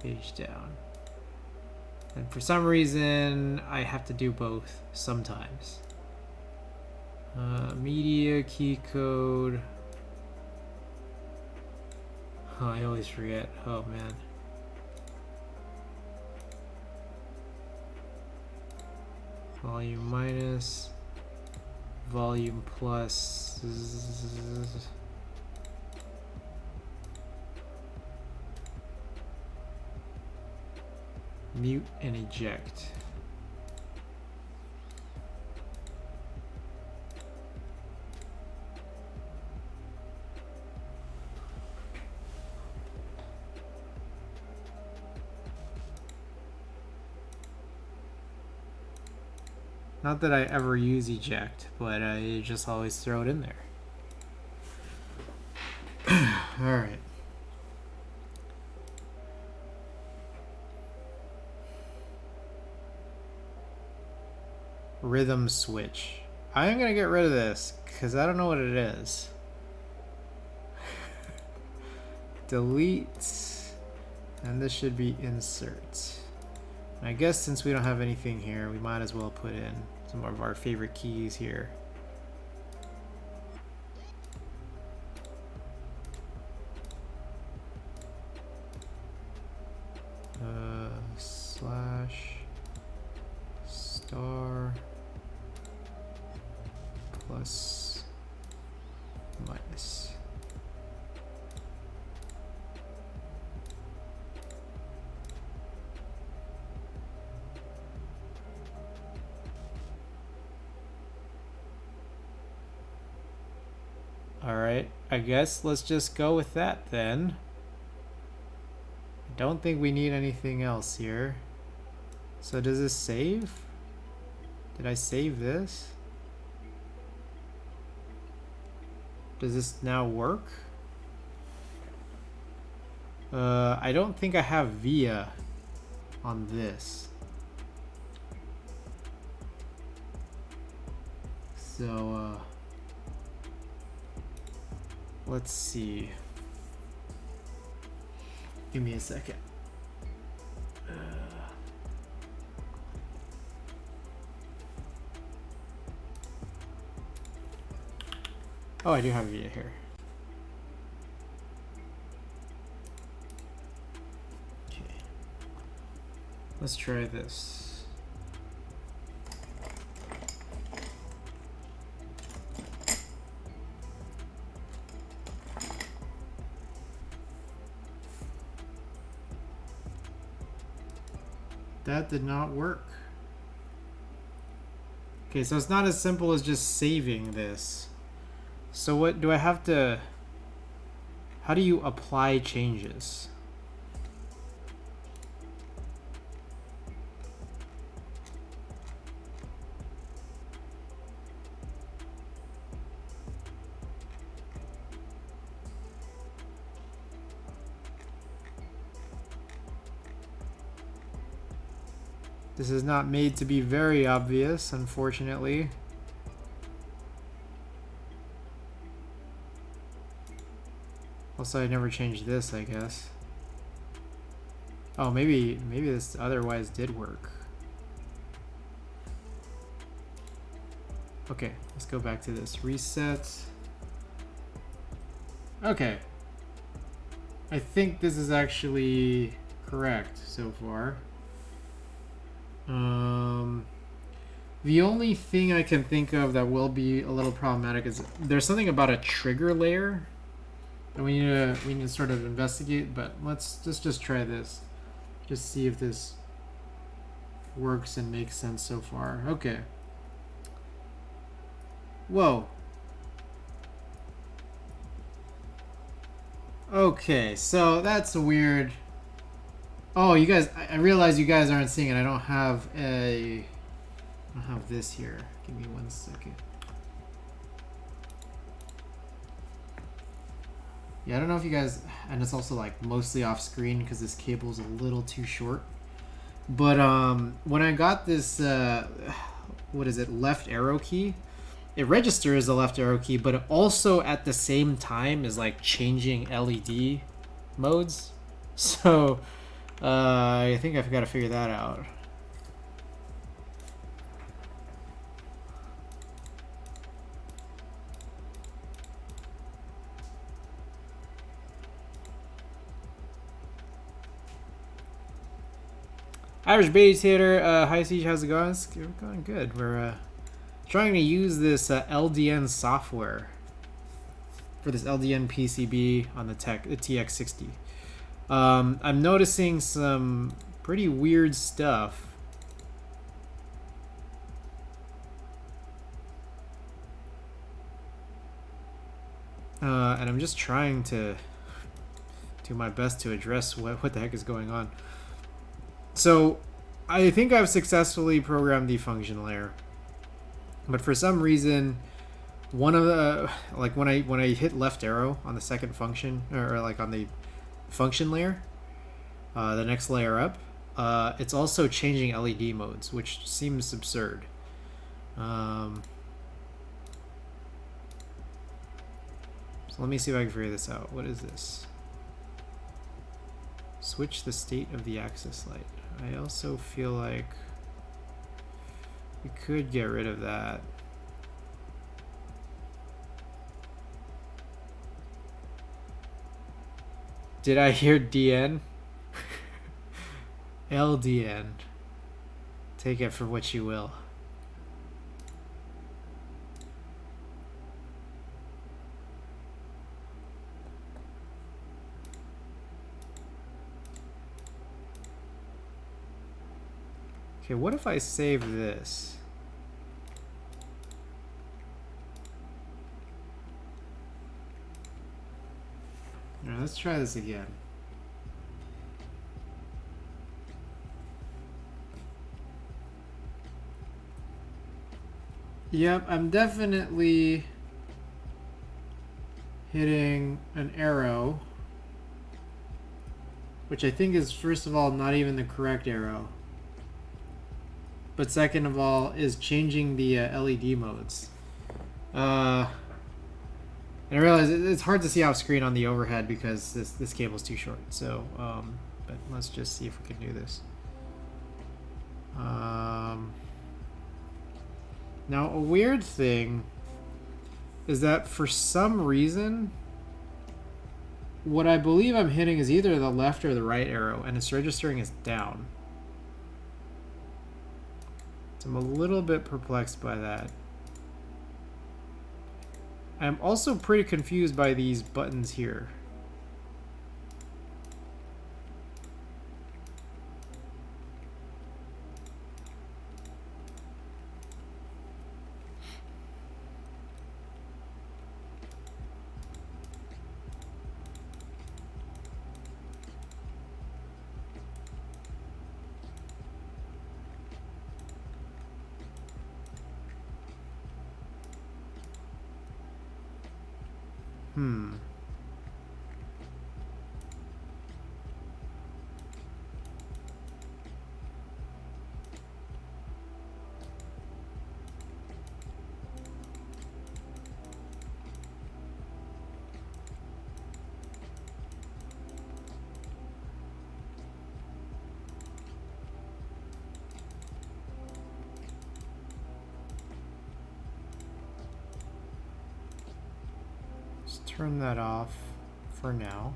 page down. And for some reason I have to do both sometimes. Media key code. Oh, I always forget. Oh man. Volume minus, volume plus. Mute and eject. Not that I ever use eject, but I just always throw it in there. Alright. Rhythm switch. I'm gonna get rid of this because I don't know what it is. Delete, and this should be insert. And I guess since we don't have anything here, we might as well put in some of our favorite keys here. Slash star plus minus. Alright, I guess let's just go with that then. I don't think we need anything else here. So does this save? Did I save this? Does this now work? I don't think I have via on this. So, let's see. Give me a second. Oh, I do have VIA here. Okay. Let's try this. That did not work. Okay, so it's not as simple as just saving this. So what do I have to... How do you apply changes? This is not made to be very obvious, unfortunately. Also, I never changed this, I guess. Oh, maybe this otherwise did work. Okay, let's go back to this. Reset. Okay. I think this is actually correct so far. The only thing I can think of that will be a little problematic is there's something about a trigger layer and we need to sort of investigate, but let's just try this. Just see if this works and makes sense so far. Okay. Whoa. Okay, so that's weird. Oh, you guys, I realize you guys aren't seeing it. I don't have this here. Give me 1 second. Yeah, I don't know if you guys, and it's also like mostly off screen because this cable is a little too short. But when I got this, what is it, left arrow key, it registers the left arrow key, but it also at the same time is like changing LED modes. So I think I've got to figure that out. Irish Meditator, hi Siege, how's it going? It's going good. We're trying to use this LDN software for this LDN PCB on the tx-60. I'm noticing some pretty weird stuff. And I'm just trying to do my best to address what the heck is going on. So I think I've successfully programmed the function layer, but for some reason one of the, like when I hit left arrow on the second function, or like on the function layer, the next layer up, it's also changing LED modes, which seems absurd. So let me see if I can figure this out. What is this? Switch the state of the axis light. I also feel like we could get rid of that. Did I hear DN? LDN. Take it for what you will. Okay, what if I save this? All right, let's try this again. Yep, I'm definitely hitting an arrow, which I think is, first of all, not even the correct arrow. But second of all, is changing the LED modes. And I realize it's hard to see off screen on the overhead because this cable's too short. So, but let's just see if we can do this. Now, a weird thing is that for some reason, what I believe I'm hitting is either the left or the right arrow, and it's registering as down. So I'm a little bit perplexed by that. I'm also pretty confused by these buttons here. Turn that off for now.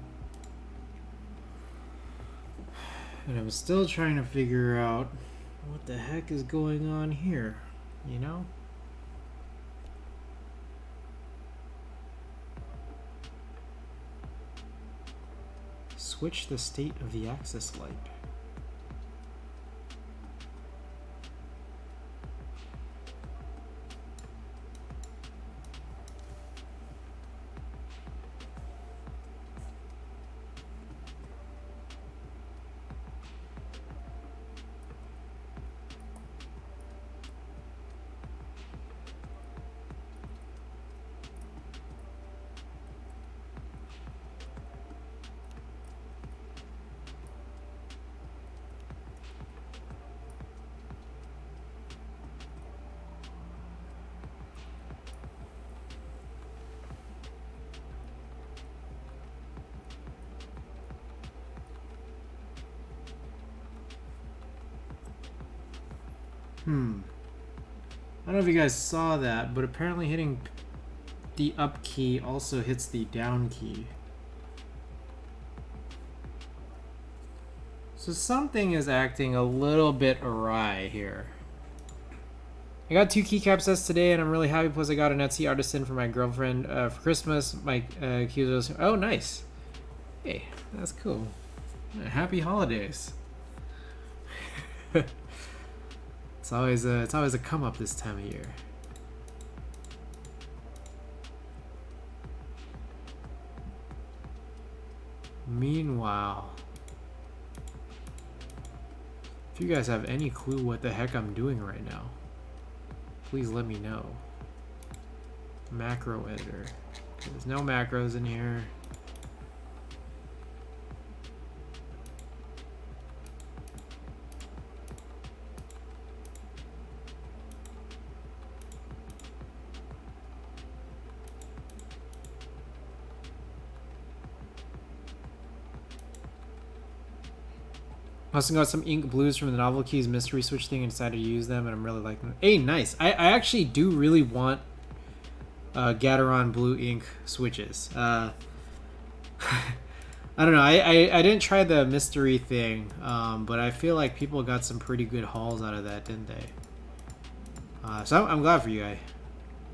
And I'm still trying to figure out what the heck is going on here, you know? Switch the state of the axis light. I don't know if you guys saw that, but apparently hitting the up key also hits the down key. So something is acting a little bit awry here. I got 2 keycaps sets today, and I'm really happy because I got an Etsy artisan for my girlfriend for Christmas. My accusers. Oh, nice. Hey, that's cool. Happy holidays. It's always a come up this time of year. Meanwhile, if you guys have any clue what the heck I'm doing right now, please let me know. Macro editor. There's no macros in here. Also got some ink blues from the Novel Keys mystery switch thing and decided to use them, and I'm really liking them. Hey, nice. I actually do really want Gateron blue ink switches. I don't know. I didn't try the mystery thing, but I feel like people got some pretty good hauls out of that, didn't they? So I'm glad for you. I'm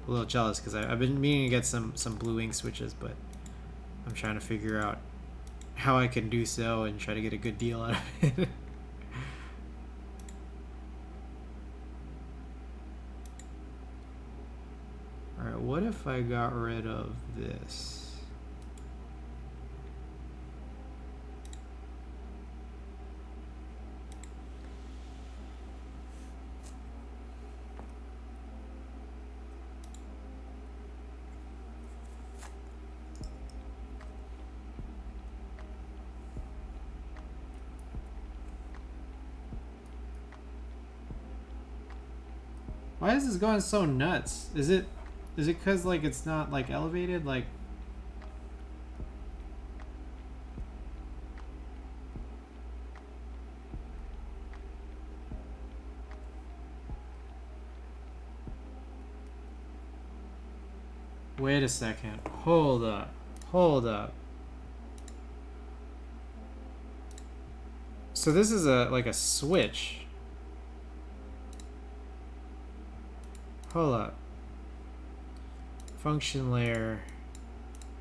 a little jealous because I've been meaning to get some blue ink switches, but I'm trying to figure out how I can do so and try to get a good deal out of it. Alright, what if I got rid of this? Why is this going so nuts? Is it Is it because like it's not like elevated? Like, wait a second. Hold up. Hold up. So this is a like a switch. Hold up. Function layer.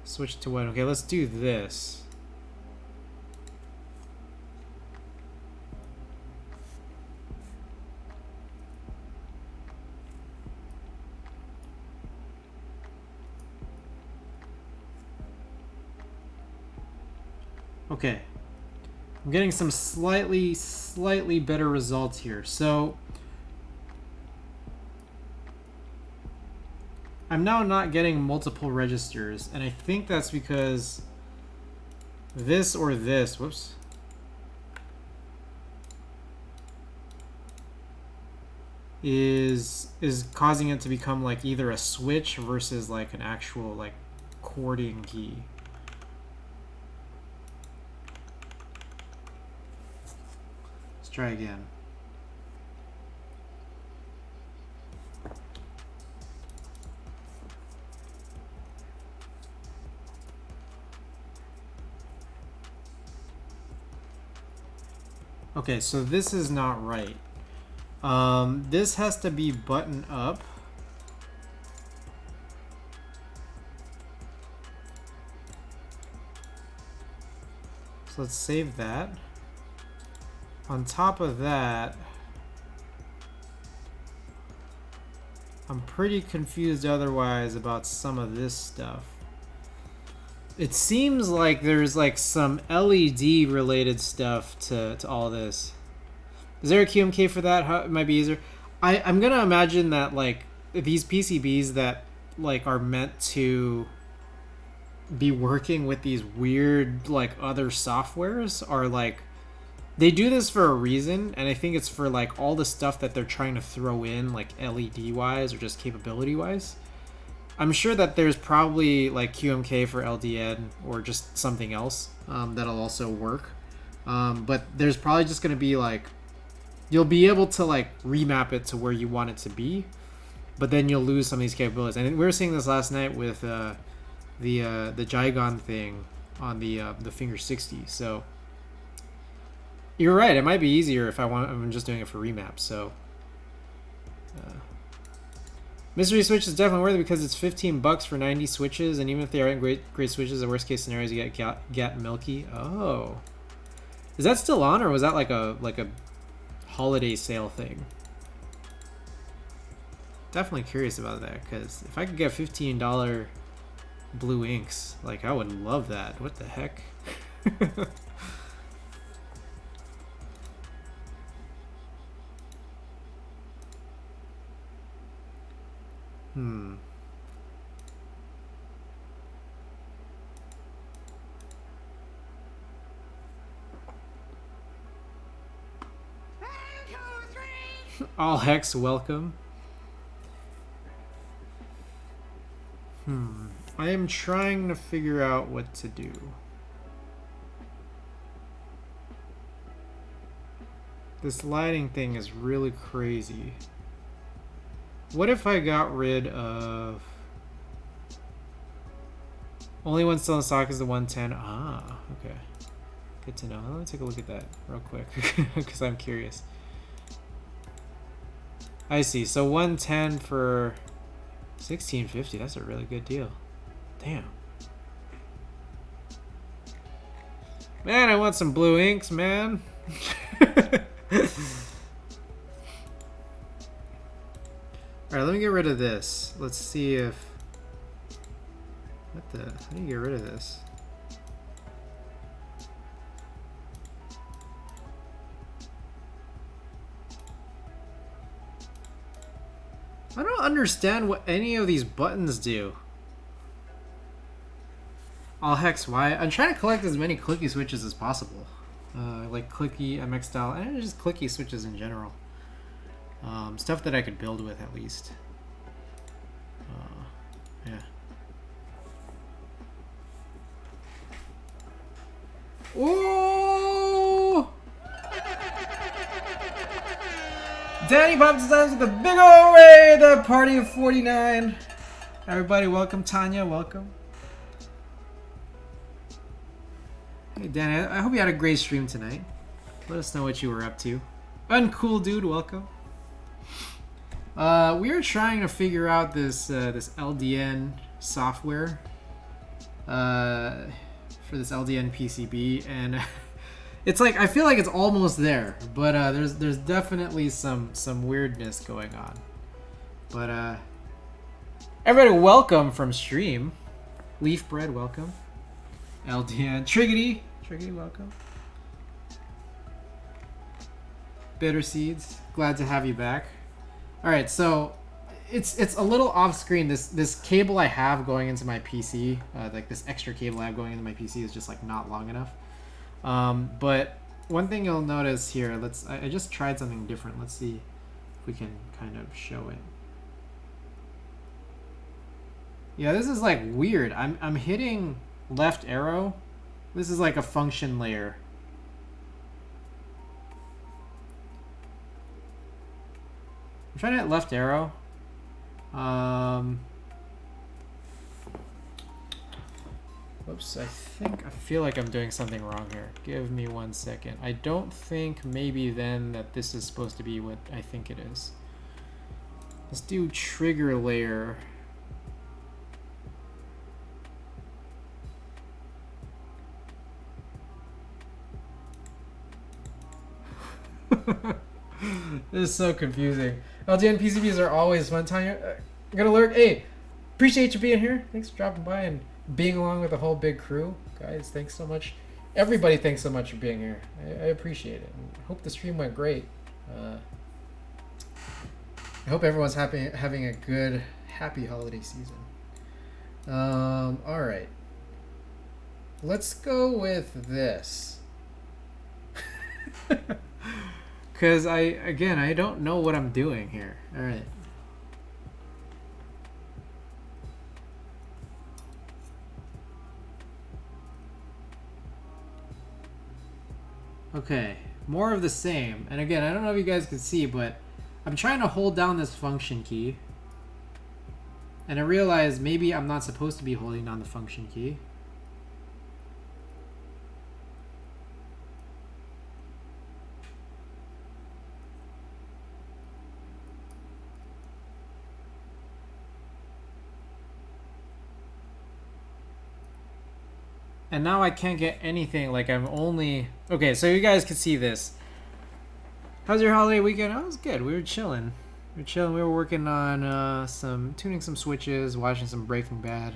Switch to what? Okay, let's do this. Okay. I'm getting some slightly better results here. So I'm now not getting multiple registers, and I think that's because this or this, whoops, is causing it to become like either a switch versus like an actual like chording key. Let's try again. Okay, so this is not right. This has to be button up. So let's save that. On top of that, I'm pretty confused otherwise about some of this stuff. It seems like there's like some LED related stuff to all this. Is there a QMK for that? How, it might be easier. I'm gonna imagine that like these PCBs that like are meant to be working with these weird like other softwares are like, they do this for a reason, and I think it's for like all the stuff that they're trying to throw in like LED wise or just capability wise. I'm sure that there's probably like QMK for LDN or just something else that'll also work. But there's probably just going to be like, you'll be able to like remap it to where you want it to be, but then you'll lose some of these capabilities. And we were seeing this last night with the Gigon thing on the Finger 60. So you're right. It might be easier if I'm just doing it for remap. So. Mystery switch is definitely worth it because it's $15 for 90 switches, and even if they aren't great switches, the worst case scenario is you get milky. Oh, is that still on, or was that like a holiday sale thing? Definitely curious about that, because if I could get $15 blue inks, like I would love that. What the heck? All hex welcome. I am trying to figure out what to do. This lighting thing is really crazy. What if I got rid of... Only one still in stock is the 110. Ah, okay. Good to know. Let me take a look at that real quick, because I'm curious. I see. So 110 for 1650. That's a really good deal. Damn. Man, I want some blue inks, man. Alright, let me get rid of this. Let's see if... What the... How do you get rid of this? I don't understand what any of these buttons do. All hex Y. I'm trying to collect as many clicky switches as possible. Like clicky, MX style, and just clicky switches in general. Stuff that I could build with at least. Yeah. Ooh! Danny pops his eyes with a big old raid, the party of 49. Everybody, welcome. Tanya, welcome. Hey, Danny, I hope you had a great stream tonight. Let us know what you were up to. Uncool dude, welcome. We are trying to figure out this this LDN software for this LDN PCB, and it's like I feel like it's almost there, but there's definitely some weirdness going on. But everybody, welcome from stream. Leaf Bread, welcome. LDN Triggity, welcome. Bitter Seeds, glad to have you back. All right, so it's a little off screen. This cable I have going into my PC, like this extra cable I have going into my PC, is just like not long enough. But one thing you'll notice here, I just tried something different. Let's see if we can kind of show it. Yeah, this is like weird. I'm hitting left arrow. This is like a function layer. I'm trying to hit left arrow. Whoops, I feel like I'm doing something wrong here. Give me 1 second. I don't think maybe then that this is supposed to be what I think it is. Let's do trigger layer. This is so confusing. LGN PCBs are always fun. Tanya, I'm gonna lurk. Hey, appreciate you being here. Thanks for dropping by and being along with the whole big crew. Guys, thanks so much. Everybody, thanks so much for being here. I appreciate it. I hope the stream went great. I hope everyone's having a good, happy holiday season. All right. Let's go with this. Because I don't know what I'm doing here. All right. Okay, more of the same. And again, I don't know if you guys can see, but I'm trying to hold down this function key. And I realize maybe I'm not supposed to be holding down the function key. And now I can't get anything, like I'm only... Okay, so you guys can see this. How's your holiday weekend? Oh, it was good. We were chilling. We were working on tuning some switches, watching some Breaking Bad.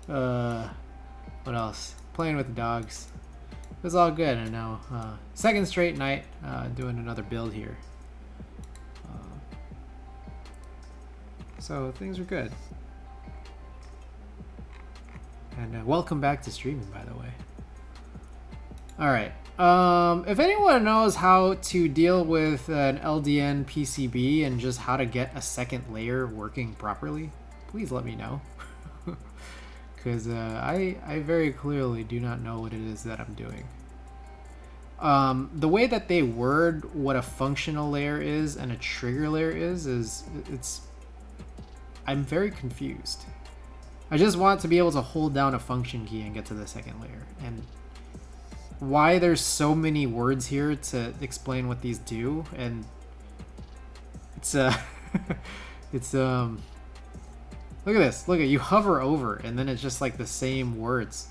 What else? Playing with the dogs. It was all good. And now, second straight night, doing another build here. So things are good. And welcome back to streaming, by the way. All right. If anyone knows how to deal with an LDN PCB and just how to get a second layer working properly, please let me know. Because I very clearly do not know what it is that I'm doing. The way that they word what a functional layer is and a trigger layer is I'm very confused. I just want to be able to hold down a function key and get to the second layer. And why there's so many words here to explain what these do, and it's it's look at this. Look at, you hover over and then it's just like the same words.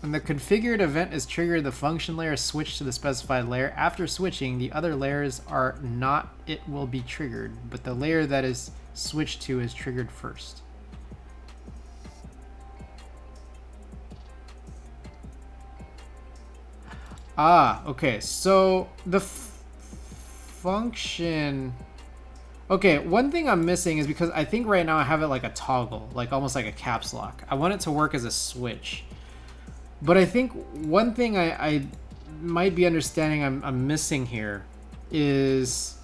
When the configured event is triggered, the function layer is switched to the specified layer. After switching, the other layers are not, it will be triggered, but the layer that is switched to is triggered first. Ah, okay, so the function... Okay, one thing I'm missing is because I think right now I have it like a toggle, like almost like a caps lock. I want it to work as a switch. But I think one thing I might be understanding I'm missing here is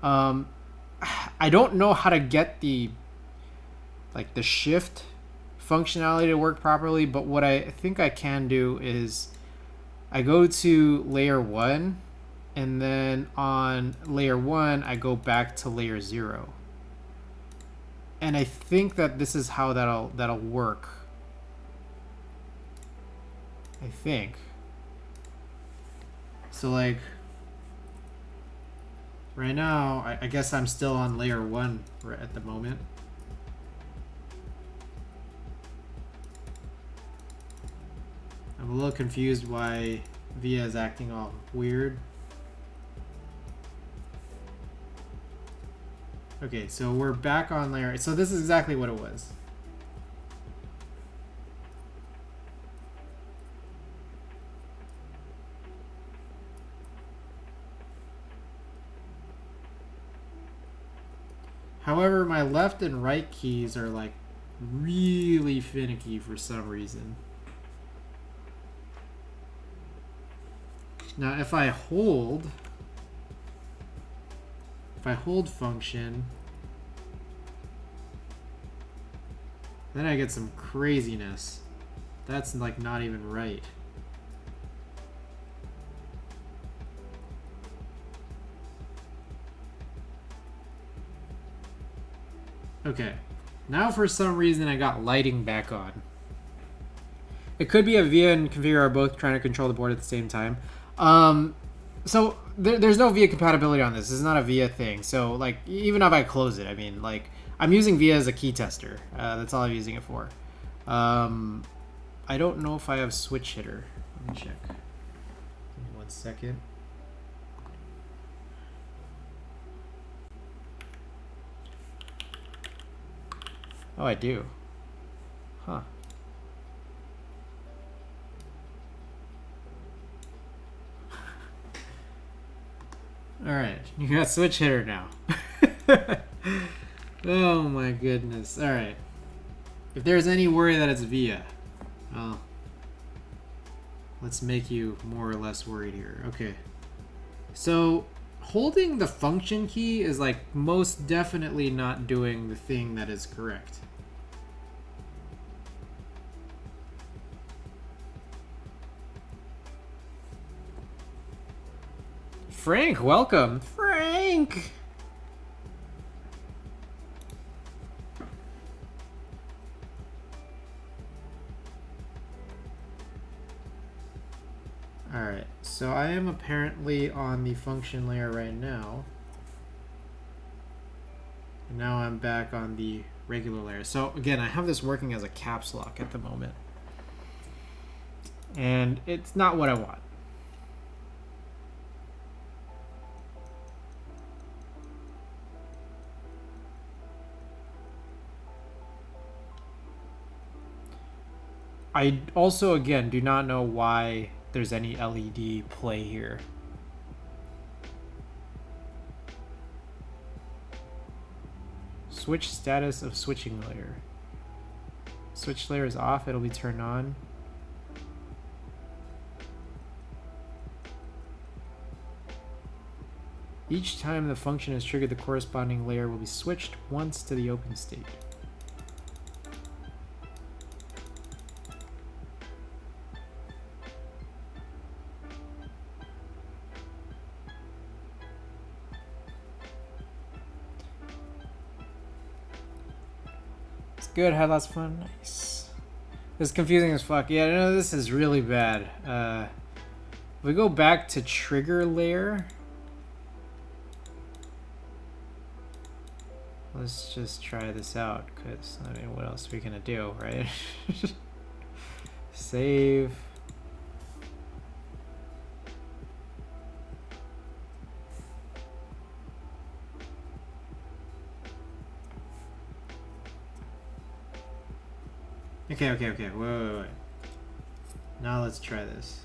I don't know how to get the shift functionality to work properly, but what I think I can do is I go to layer 1, and then on layer 1 I go back to layer 0. And I think that this is how that'll work. I think. So like right now, I guess I'm still on layer 1 at the moment. I'm a little confused why Via is acting all weird. Okay, so we're back on layer. So this is exactly what it was. However, my left and right keys are like really finicky for some reason. Now, if I hold function, then I get some craziness. That's like not even right. Okay, now for some reason I got lighting back on. It could be a VIA and configure are both trying to control the board at the same time. So there's no VIA compatibility on this. This is not a VIA thing. So like even if I close it, I mean like I'm using VIA as a key tester. That's all I'm using it for. I don't know if I have switch hitter. Let me check. Give me 1 second. Oh, I do. Huh. Alright, you got switch hitter now. Oh my goodness. Alright. If there's any worry that it's VIA, well, let's make you more or less worried here. Okay. So, holding the function key is like most definitely not doing the thing that is correct. Frank, welcome. Frank! Alright, so I am apparently on the function layer right now. And now I'm back on the regular layer. So again, I have this working as a caps lock at the moment. And it's not what I want. I also, again, do not know why there's any LED play here. Switch status of switching layer. Switch layer is off, it'll be turned on. Each time the function is triggered, the corresponding layer will be switched once to the open state. Good, had lots of fun. Nice. This is confusing as fuck. Yeah, no, this is really bad. We go back to trigger layer. Let's just try this out, because, I mean, what else are we gonna do, right? Save. Okay, wait. Now let's try this.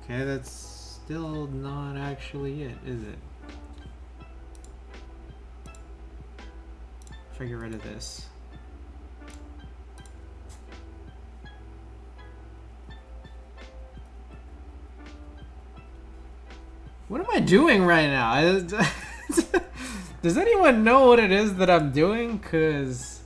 Okay, that's still not actually it, is it? If I get rid of this. What am I doing right now? Does anyone know what it is that I'm doing? Cause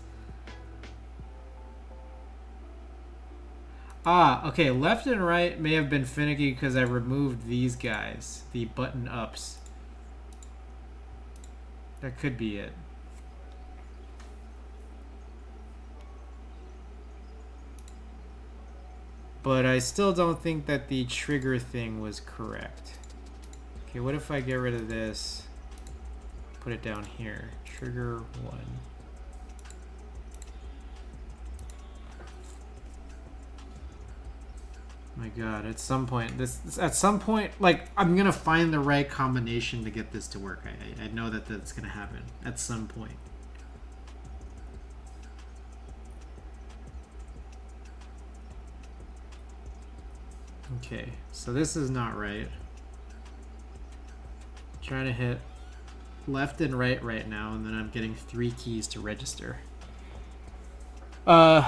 okay, left and right may have been finicky because I removed these guys, the button ups. That could be it. But I still don't think that the trigger thing was correct. Okay, what if I get rid of this? Put it down here. Trigger 1. My god, at some point, like, I'm gonna find the right combination to get this to work. I know that that's gonna happen at some point. Okay, so this is not right. Trying to hit left and right now, and then I'm getting 3 keys to register. From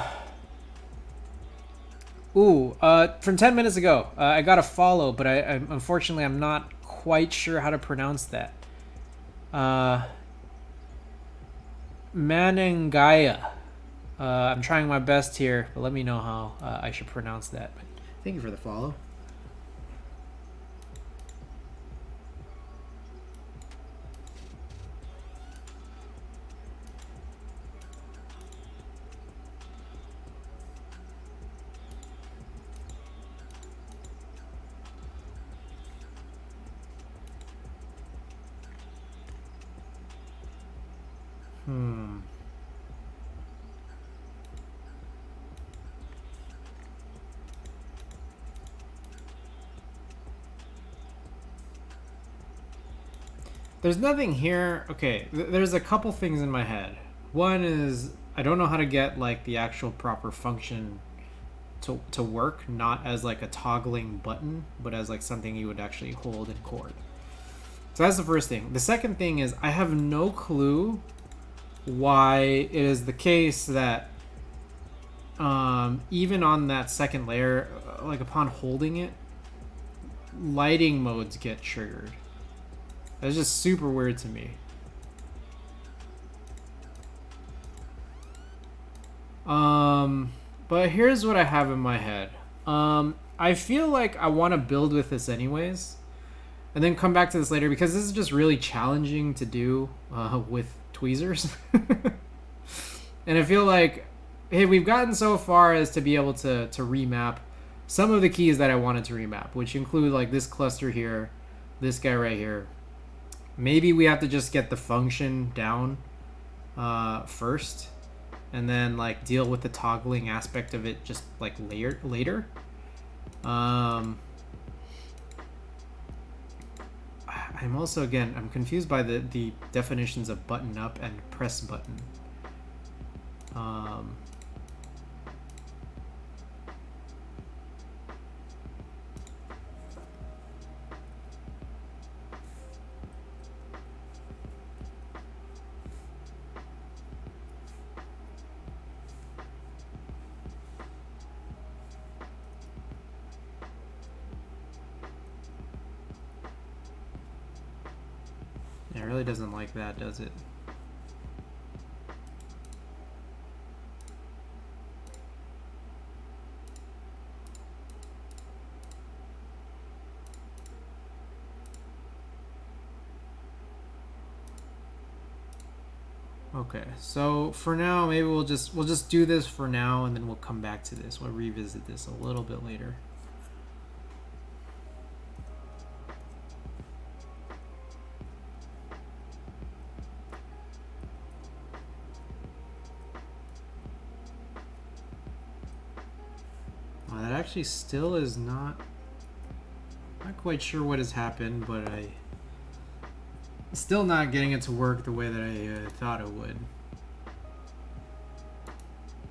10 minutes ago, I got a follow, but unfortunately I'm not quite sure how to pronounce that. Manangaya. I'm trying my best here, but let me know how I should pronounce that. But thank you for the follow. There's nothing here. Okay, there's a couple things in my head. One is I don't know how to get like the actual proper function to work, not as like a toggling button, but as like something you would actually hold and cord. So that's the first thing. The second thing is I have no clue why it is the case that even on that second layer, like upon holding it, lighting modes get triggered. That's just super weird to me. But here's what I have in my head. I feel like I want to build with this anyways, and then come back to this later because this is just really challenging to do with tweezers. And I feel like, hey, we've gotten so far as to be able to remap some of the keys that I wanted to remap, which include like this cluster here, this guy right here. Maybe we have to just get the function down first, and then like deal with the toggling aspect of it just like later. I'm also, again, I'm confused by the definitions of button up and press button. It really doesn't like that, does it? Okay, so for now, maybe we'll just do this for now, and then we'll come back to this. We'll revisit this a little bit later. Well, that actually still is not quite sure what has happened, but still not getting it to work the way that I thought it would.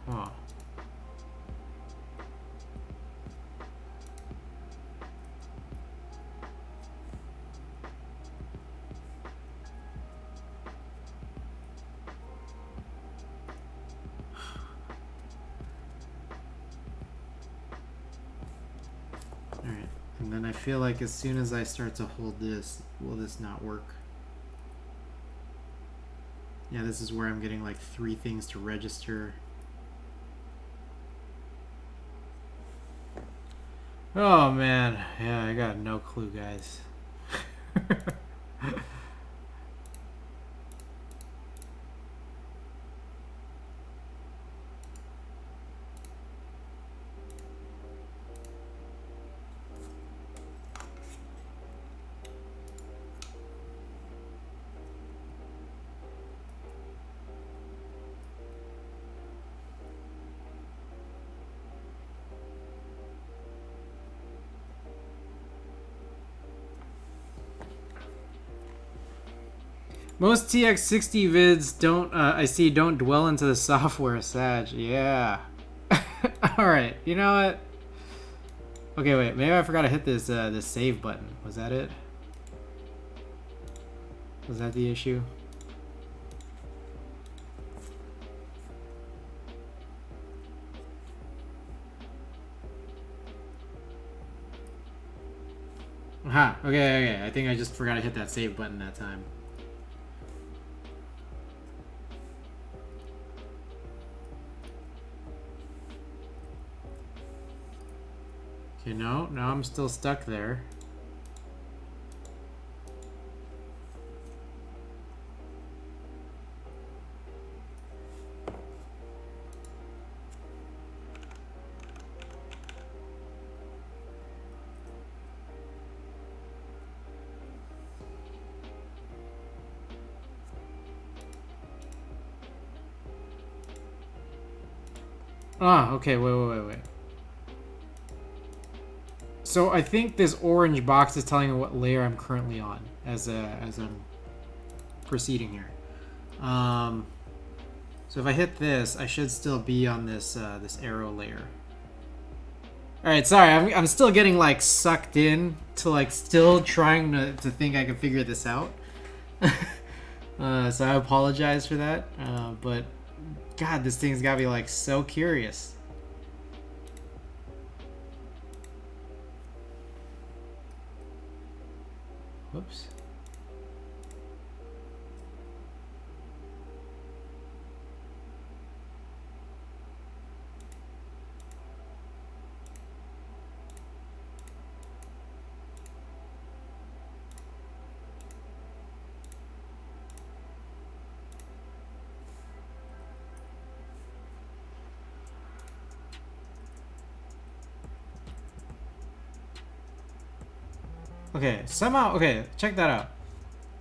Huh. Alright, I'm then I feel like as soon as I start to hold this, will this not work? Yeah, this is where I'm getting like 3 things to register. Oh man, yeah, I got no clue, guys. Most tx-60 vids I see don't dwell into the software, Sag. Yeah. Alright, you know what? Okay, wait, maybe I forgot to hit this save button. Was that it? Was that the issue? Aha, okay, I think I just forgot to hit that save button that time. Okay, no, I'm still stuck there. Ah, okay, wait. So I think this orange box is telling me what layer I'm currently on as I'm proceeding here. So if I hit this, I should still be on this this arrow layer. All right, sorry, I'm still getting like sucked in to like still trying to think I can figure this out. So I apologize for that, but God, this thing's got me like so curious. Whoops. Okay, somehow, okay, check that out.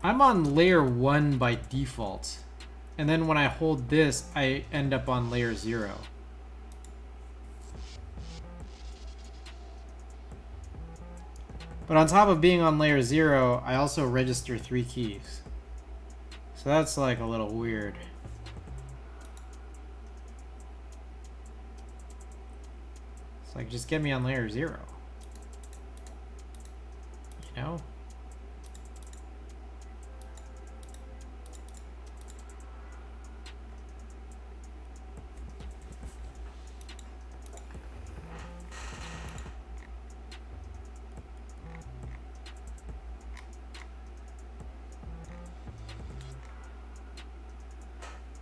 I'm on layer 1 by default. And then when I hold this, I end up on layer 0. But on top of being on layer 0, I also register 3 keys. So that's like a little weird. It's like, just get me on layer 0. You know?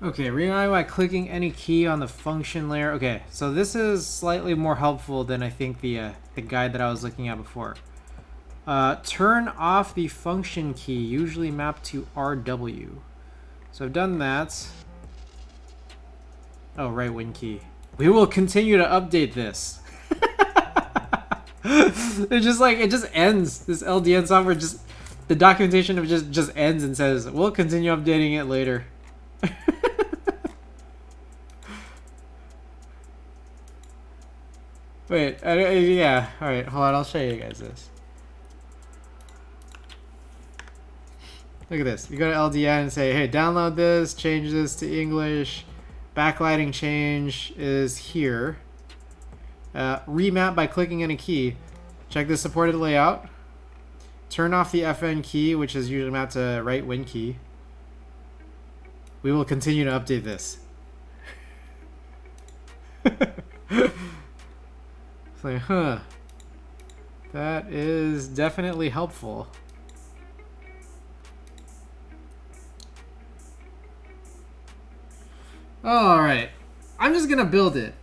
Okay, rewind by clicking any key on the function layer. Okay, so this is slightly more helpful than I think the guide that I was looking at before. Turn off the function key, usually mapped to RW. So I've done that. Oh, right win key. We will continue to update this. It just ends. This LDN software the documentation of just ends and says we'll continue updating it later. Wait, yeah. All right, hold on. I'll show you guys this. Look at this. You go to LDN and say, hey, download this, change this to English. Backlighting change is here. Remap by clicking any key. Check the supported layout. Turn off the FN key, which is usually mapped to right win key. We will continue to update this. It's like, huh. That is definitely helpful. Alright. I'm just gonna build it.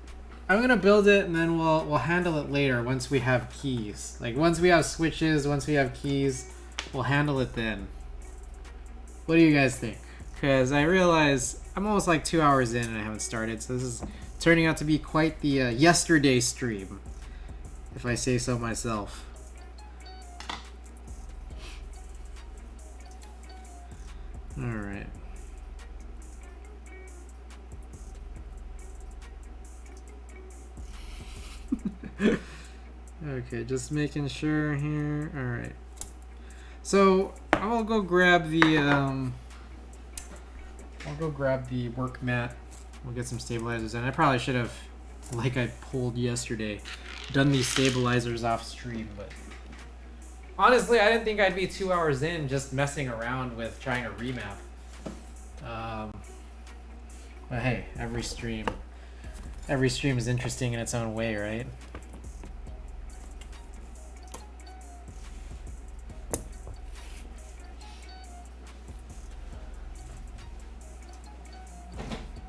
I'm gonna build it and then we'll handle it later once we have keys. Like once we have switches, once we have keys, we'll handle it then. What do you guys think? Because I realize I'm almost like 2 hours in and I haven't started, so this is turning out to be quite the yesterday stream, if I say so myself. Alright. Okay, just making sure here. Alright. So I'll go grab the work mat. We'll get some stabilizers, and I probably should have, like I pulled yesterday, done these stabilizers off stream, but honestly I didn't think I'd be 2 hours in just messing around with trying to remap. But hey, every stream is interesting in its own way, right?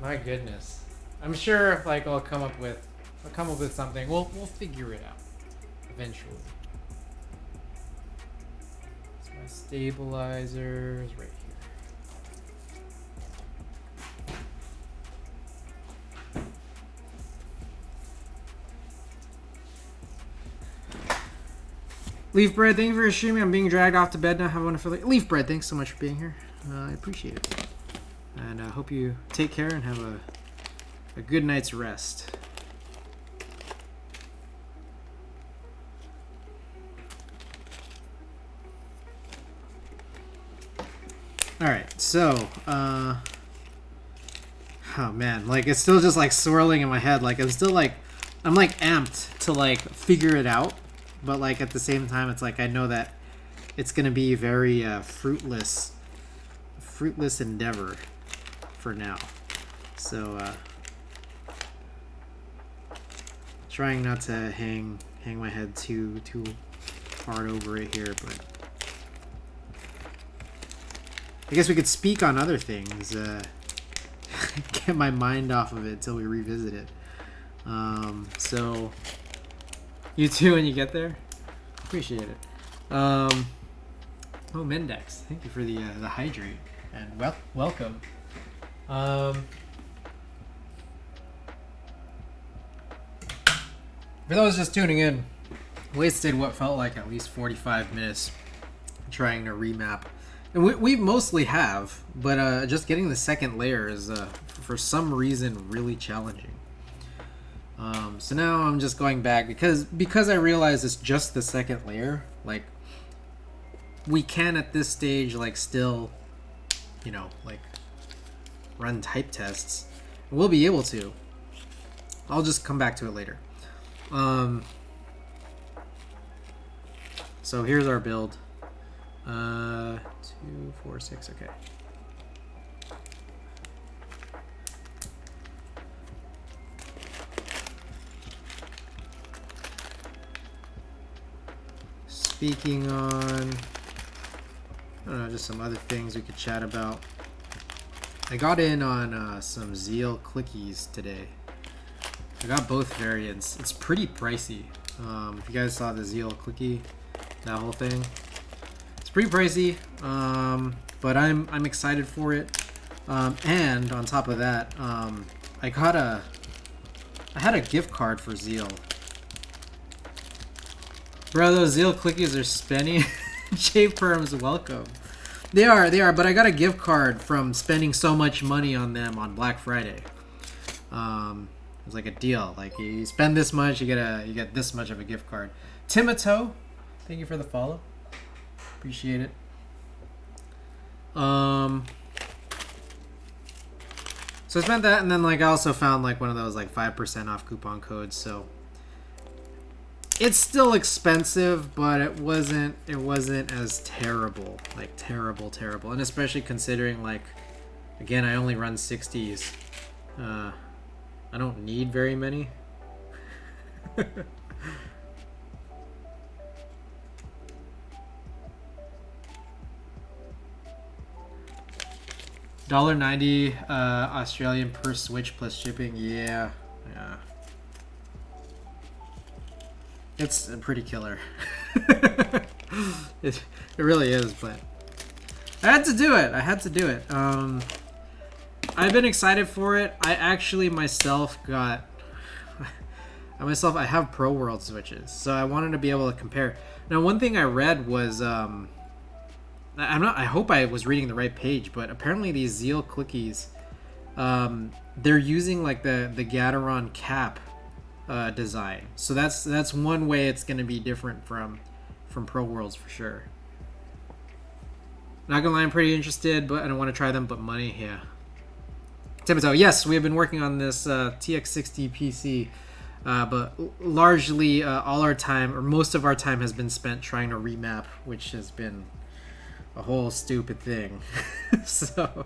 My goodness, I'm sure like I'll come up with something. We'll figure it out eventually. So my stabilizers right here. Leaf Bread, thank you for streaming. I'm being dragged off to bed now. Have a wonderful day. Leaf Bread, thanks so much for being here. I appreciate it. And I hope you take care and have a good night's rest. Alright, so, oh man, like, it's still just, like, swirling in my head. Like, I'm, like, amped to, like, figure it out. But, like, at the same time, it's like, I know that it's gonna be very, fruitless endeavor for now. So, trying not to hang my head too hard over it here, but I guess we could speak on other things, get my mind off of it until we revisit it. So you too when you get there. Appreciate it. Oh, Mendex, thank you for the hydrate and welcome. For those just tuning in, wasted what felt like at least 45 minutes trying to remap. And we mostly have, but just getting the second layer is, for some reason, really challenging. So now I'm just going back, because I realize it's just the second layer, like, we can at this stage, like, still, you know, like, run type tests. We'll be able to. I'll just come back to it later. So here's our build. 2, 4, 6, okay. Speaking on, I don't know, just some other things we could chat about. I got in on some Zeal clickies today. I got both variants. It's pretty pricey. If you guys saw the Zeal clicky, that whole thing, it's pretty pricey. But I'm excited for it. And on top of that, I had a gift card for Zeal. Bro, those Zeal clickies are spinning. J-Perms, welcome. They are, but I got a gift card from spending so much money on them on Black Friday. It was like a deal. Like, you spend this much, you get this much of a gift card. Timoto, thank you for the follow. Appreciate it. So I spent that, and then like I also found like one of those like 5% off coupon codes. So it's still expensive, but it wasn't as terrible, like terrible, and especially considering, like, again, I only run 60s. I don't need very many. $1.90 Australian per Switch plus shipping. Yeah. It's pretty killer. it really is, but I had to do it. I've been excited for it. I actually myself got I have Pro World Switches, so I wanted to be able to compare. Now, one thing I read was I hope I was reading the right page, but apparently these Zeal clickies, they're using like the Gateron cap design. So that's one way it's going to be different from Pro Worlds for sure. Not gonna lie, I'm pretty interested, but I don't want to try them. But money, yeah. Timoteo, yes, we have been working on this tx-60 PC, but largely all our time, or most of our time, has been spent trying to remap, which has been a whole stupid thing. so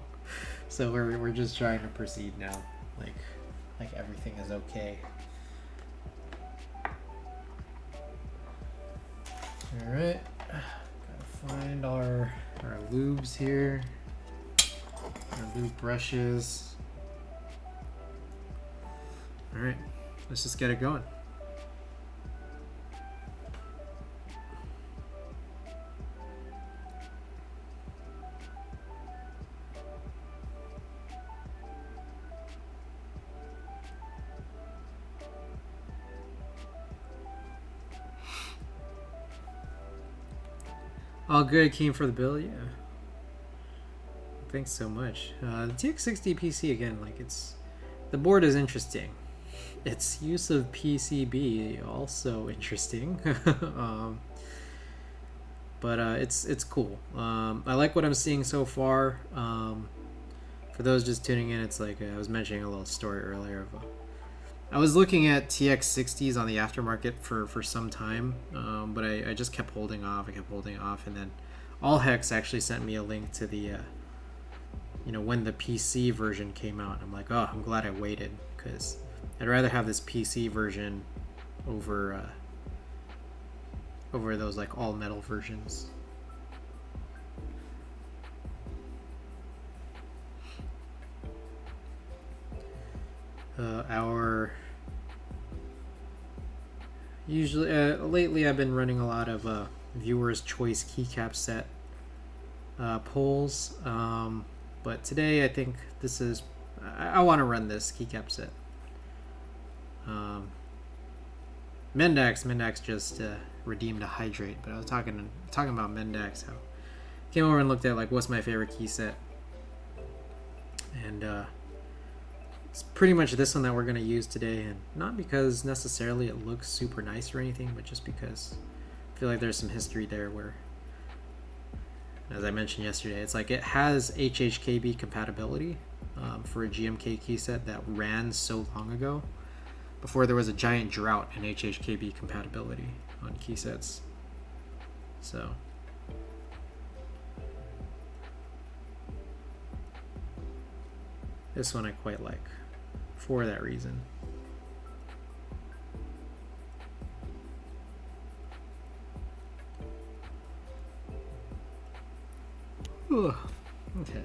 we're just trying to proceed now, like everything is okay. All right, gotta find our lubes here, our lube brushes. All right, let's just get it going. All good, keen for the build, yeah. Thanks so much. The tx-60 PC again, like the board is interesting. Its use of PCB also interesting, but it's cool. I like what I'm seeing so far. For those just tuning in, it's like I was mentioning a little story earlier of I was looking at tx-60s on the aftermarket for some time, but I just kept holding off. And then All Hex actually sent me a link to the when the PC version came out. I'm like, oh, I'm glad I waited, because I'd rather have this PC version over those like all metal versions. Lately I've been running a lot of viewers choice keycap set polls, but today I think this is I want to run this keycap set. Mendax just redeemed a hydrate, but I was talking about Mendax, how came over and looked at like what's my favorite key set, and it's pretty much this one that we're going to use today, and not because necessarily it looks super nice or anything, but just because I feel like there's some history there where, as I mentioned yesterday, it's like it has HHKB compatibility for a GMK key set that ran so long ago, before there was a giant drought in HHKB compatibility on key sets. So this one I quite like for that reason. Ugh. Okay.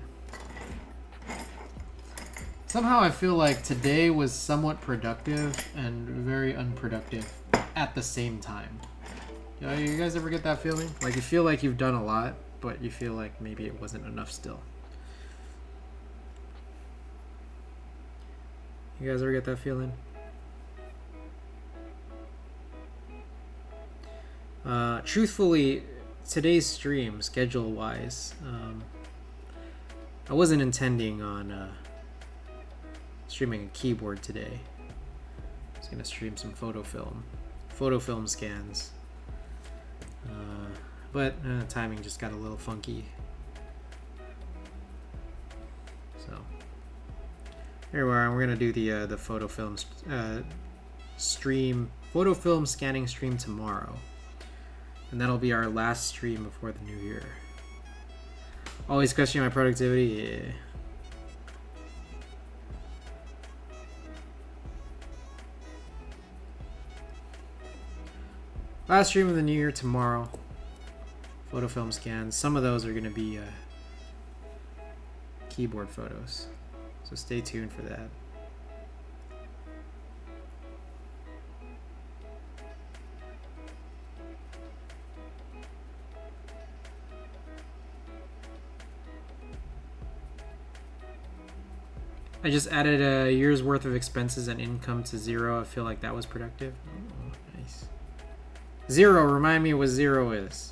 Somehow I feel like today was somewhat productive and very unproductive at the same time. You guys ever get that feeling? Like you feel like you've done a lot, but you feel like maybe it wasn't enough still. You guys ever get that feeling? Truthfully, today's stream, schedule-wise, I wasn't intending on streaming a keyboard today. I was gonna stream some photo film scans, but timing just got a little funky. So here we are, and we're gonna do the photo film scanning stream tomorrow, and that'll be our last stream before the new year. Always questioning my productivity. Yeah. Last stream of the new year tomorrow. Photo film scans. Some of those are going to be keyboard photos. So stay tuned for that. I just added a year's worth of expenses and income to 0. I feel like that was productive. Oh, nice. 0, remind me what 0 is.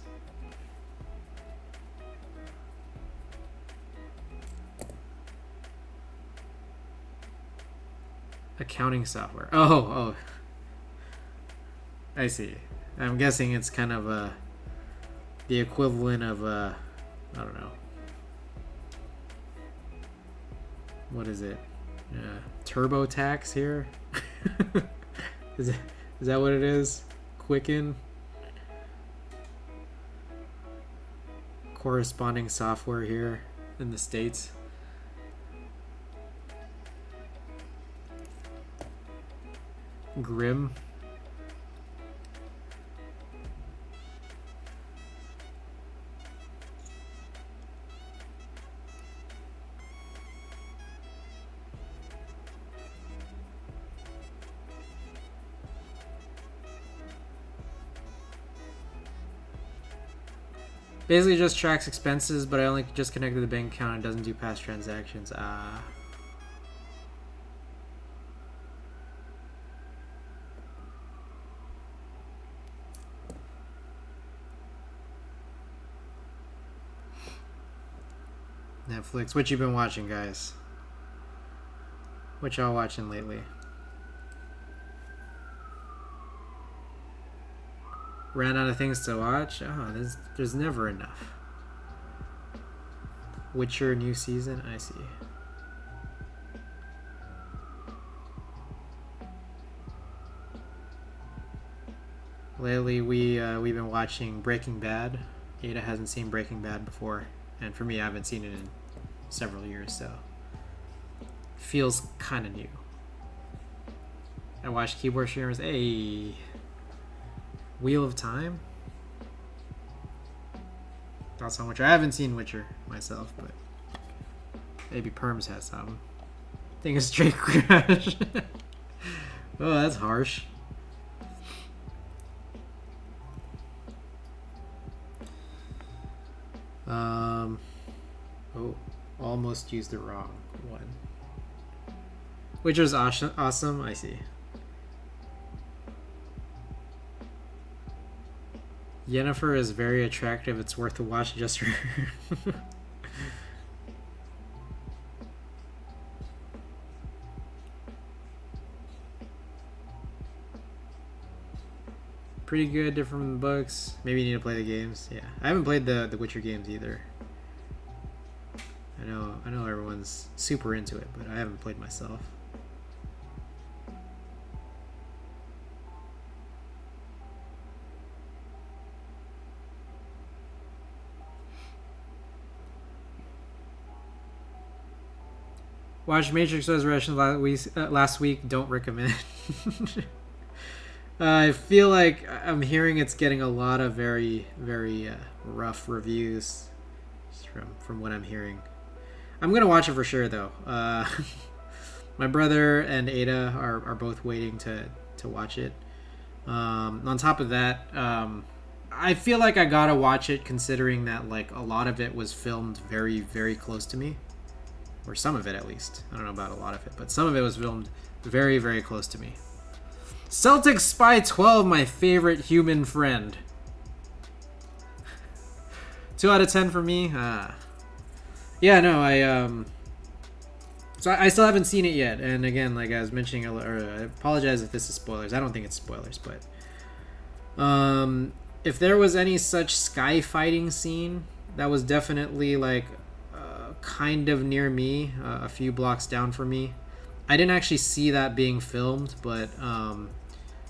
Accounting software. Oh. I see. I'm guessing it's kind of the equivalent of I don't know. What is it? TurboTax here? Is that what it is? Quicken? Corresponding software here in the States. Grim. Basically just tracks expenses, but I only just connected the bank account and doesn't do past transactions. Netflix. What you been watching, guys? What y'all watching lately? Ran out of things to watch? Oh, there's never enough. Witcher new season? I see. Lately, we've been watching Breaking Bad. Ada hasn't seen Breaking Bad before, and for me, I haven't seen it in several years, so feels kind of new. I watched Keyboard Streamers. Hey, Wheel of Time. Thoughts on Witcher? I haven't seen Witcher myself, but maybe Perms has some. I think it's straight crash. Oh, that's harsh. Oh, almost used the wrong one. Witcher's awesome. I see. Yennefer is very attractive. It's worth a watch just for her. Pretty good, different from the books. Maybe you need to play the games. Yeah, I haven't played the Witcher games either. I know everyone's super into it, but I haven't played myself. Watched Matrix Resurrection last week. Don't recommend. I feel like I'm hearing it's getting a lot of very, very rough reviews from what I'm hearing. I'm gonna watch it for sure, though. My brother and Ada are both waiting to watch it. On top of that, I feel like I gotta watch it, considering that like a lot of it was filmed very, very close to me, or some of it at least. I don't know about a lot of it, but some of it was filmed very, very close to me. Celtic Spy 12, my favorite human friend. 2 out of 10 for me. Yeah, no, so I still haven't seen it yet, and again, like I was mentioning, I apologize if this is spoilers. I don't think it's spoilers, but if there was any such sky fighting scene, that was definitely like kind of near me, a few blocks down from me. I didn't actually see that being filmed, but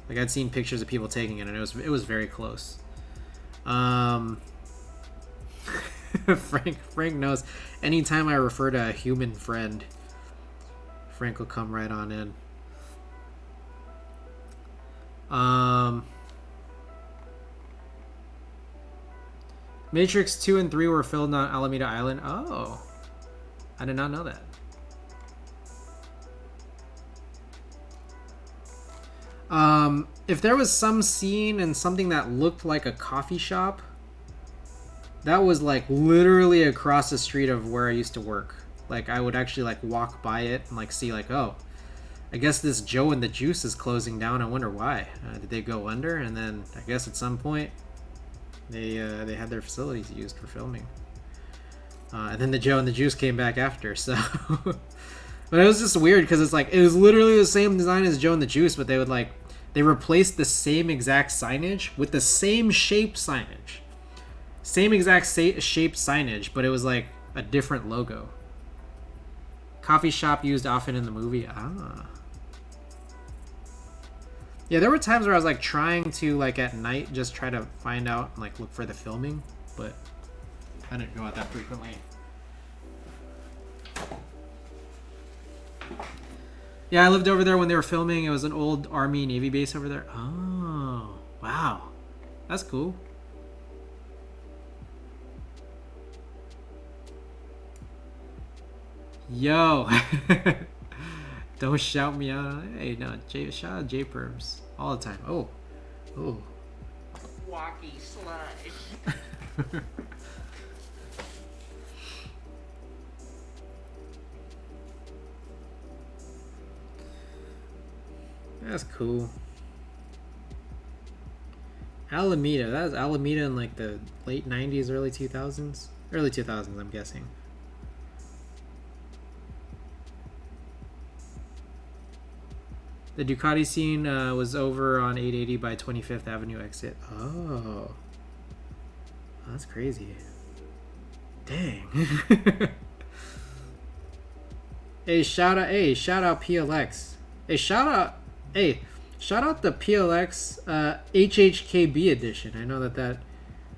like I'd seen pictures of people taking it, and it was very close. Frank knows. Anytime I refer to a human friend, Frank will come right on in. Matrix 2 and 3 were filmed on Alameda Island. Oh. I did not know that. If there was some scene in something that looked like a coffee shop, that was like literally across the street of where I used to work. Like I would actually like walk by it and like see like, oh, I guess this Joe and the Juice is closing down. I wonder why. Did they go under? And then I guess at some point they had their facilities used for filming. And then the Joe and the Juice came back after. So, but it was just weird because it's like it was literally the same design as Joe and the Juice, but they would like they replaced the same exact signage with the same shape signage, same exact shape signage, but it was like a different logo. Coffee shop used often in the movie. Ah. Yeah, there were times where I was like trying to like at night just try to find out and like look for the filming, but I didn't go out that frequently. Yeah, I lived over there when they were filming. It was an old Army Navy base over there. Oh, wow. That's cool. Yo. Don't shout me out. Hey, no, shout out J-Perms all the time. Oh, oh. Walkie slush. That's cool. Alameda. That was Alameda in like the late 90s, early 2000s? Early 2000s, I'm guessing. The Ducati scene was over on 880 by 25th Avenue exit. Oh. That's crazy. Dang. Hey, shout out PLX. Hey, shout out the PLX HHKB edition. I know that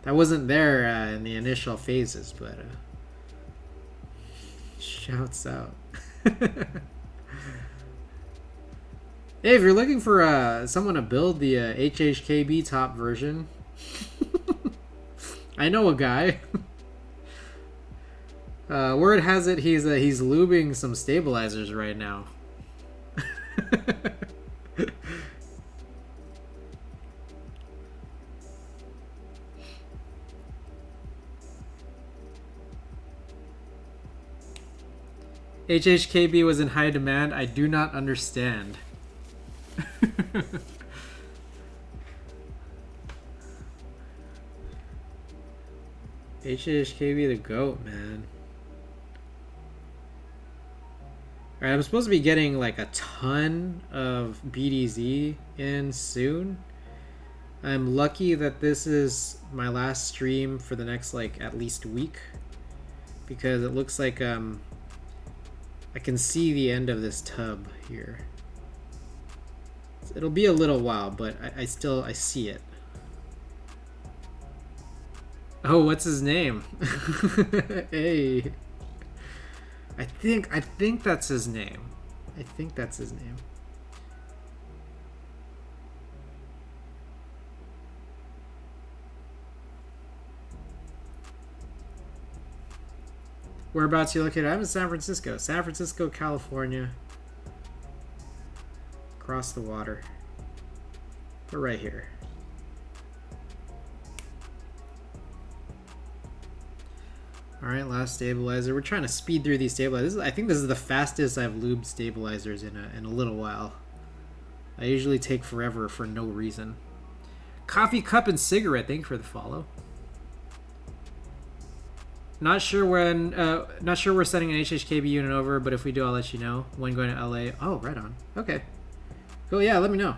wasn't there in the initial phases, but shouts out. Hey, if you're looking for someone to build the HHKB top version, I know a guy. Word has it he's lubing some stabilizers right now. HHKB was in high demand. I do not understand. HHKB the GOAT, man. Alright, I'm supposed to be getting like a ton of BDZ in soon. I'm lucky that this is my last stream for the next like at least week, because it looks like I can see the end of this tub here. It'll be a little while, but I see it. Oh, what's his name? Hey. I think that's his name. I think that's his name. Whereabouts you located? I'm in San Francisco. San Francisco, California. Across the water. But right here. Alright, last stabilizer. We're trying to speed through these stabilizers. I think this is the fastest I've lubed stabilizers in a little while. I usually take forever for no reason. Coffee cup and cigarette. Thank you for the follow. Not sure when. Not sure we're sending an HHKB unit over, but if we do, I'll let you know. When going to LA. Oh, right on. Okay. Cool. Yeah, let me know.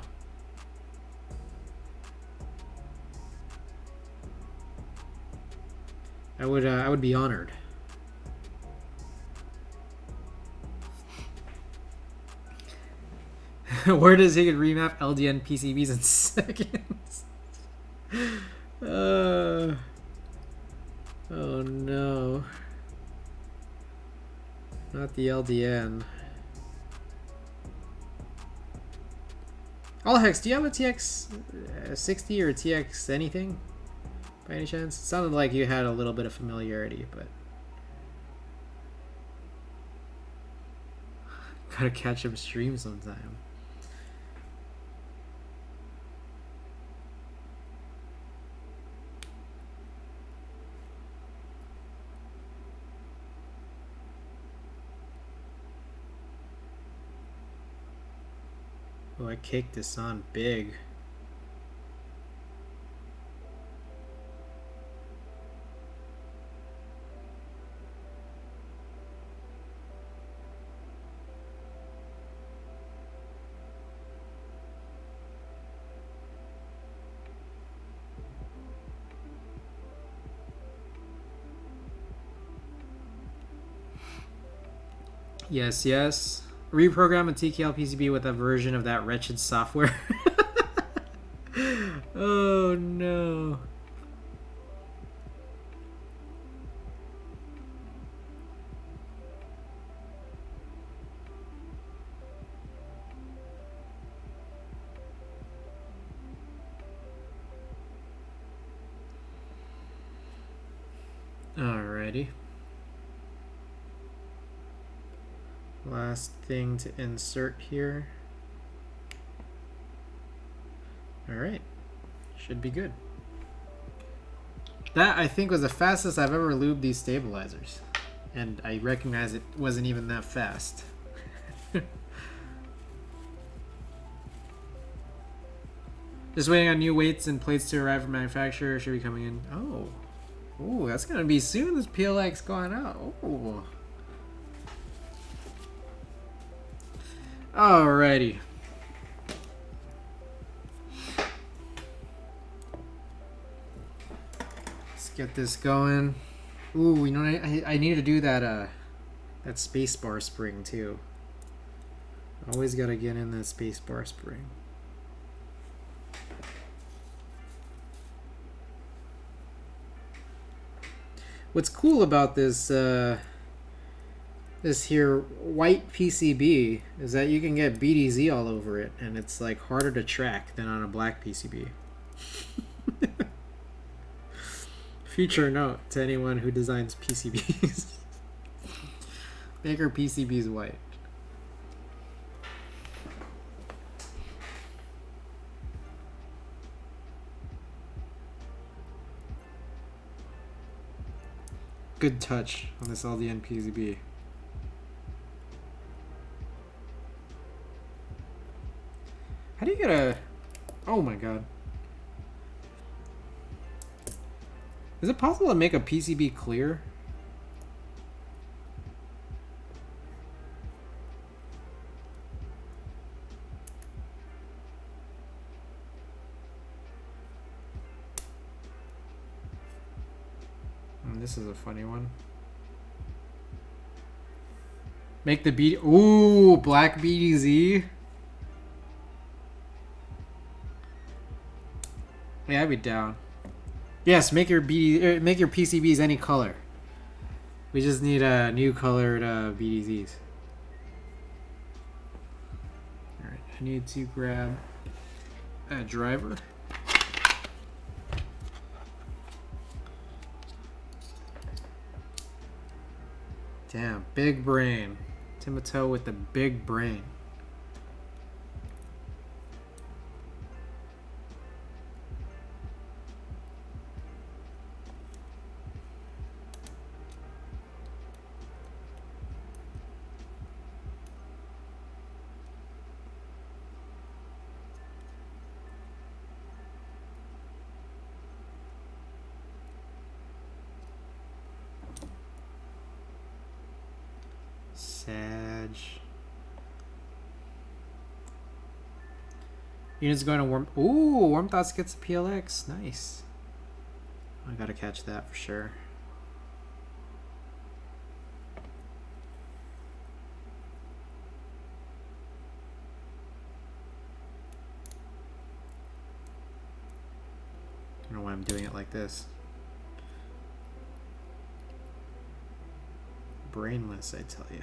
I would be honored. Where does he get remap LDN PCBs in seconds? Oh no. Not the LDN. Oh hex, do you have a tx-60 or tx anything? By any chance? It sounded like you had a little bit of familiarity, but... Gotta catch him stream sometime. Oh, I caked this on big. Yes, yes. Reprogram a TKL PCB with a version of that wretched software. Oh no. Alrighty. Last thing to insert here. Alright. Should be good. That, I think, was the fastest I've ever lubed these stabilizers. And I recognize it wasn't even that fast. Just waiting on new weights and plates to arrive from manufacturer. Should be coming in. Oh. Ooh, that's gonna be soon. This PLX going out. Ooh. Alrighty. Let's get this going. Ooh, you know what? I need to do that that spacebar spring too. Always gotta get in that spacebar spring. What's cool about this this here white PCB is that you can get BDZ all over it, and it's like harder to track than on a black PCB. Future note to anyone who designs PCBs. Make your PCBs white. Good touch on this LDN PCB. How do you get a... Oh my god. Is it possible to make a PCB clear? This is a funny one. Make the BD... Ooh, black BDZ. Yeah, I'd be down. Yes, make your make your PCBs any color. We just need new colored BDZs. All right, I need to grab a driver. Damn, big brain. Timoto with the big brain. Sag. Unit's going to warm. Ooh, Warm Thoughts gets a PLX. Nice. I gotta catch that for sure. I don't know why I'm doing it like this. Brainless, I tell you.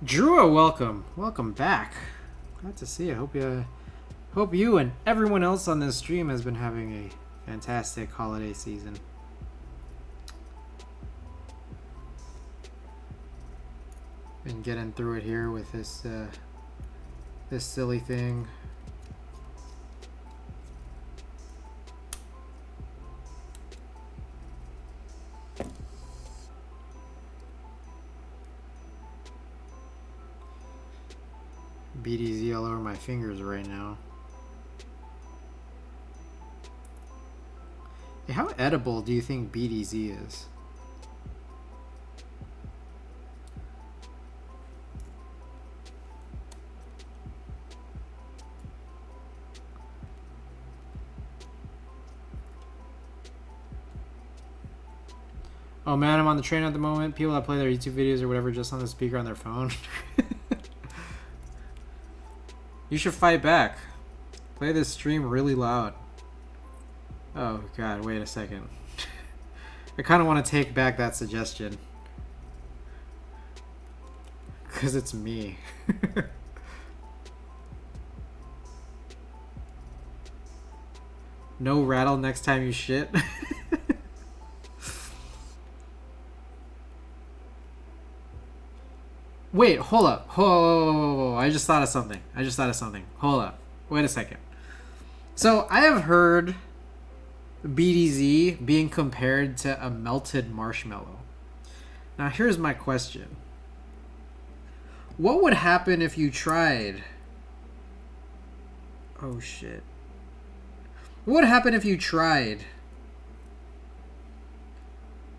Drew, welcome back. Glad to see you. Hope you and everyone else on this stream has been having a fantastic holiday season. Been getting through it here with this this silly thing. BDZ all over my fingers right now. Hey, how edible do you think BDZ is? Oh man, I'm on the train at the moment. People that play their YouTube videos or whatever just on the speaker on their phone. You should fight back. Play this stream really loud. Oh god, wait a second. I kind of want to take back that suggestion. Because it's me. No rattle next time you shit. Wait, hold up. Whoa, I just thought of something. Hold up. Wait a second. So, I have heard BDZ being compared to a melted marshmallow. Now, here's my question. What would happen if you tried... Oh, shit. What would happen if you tried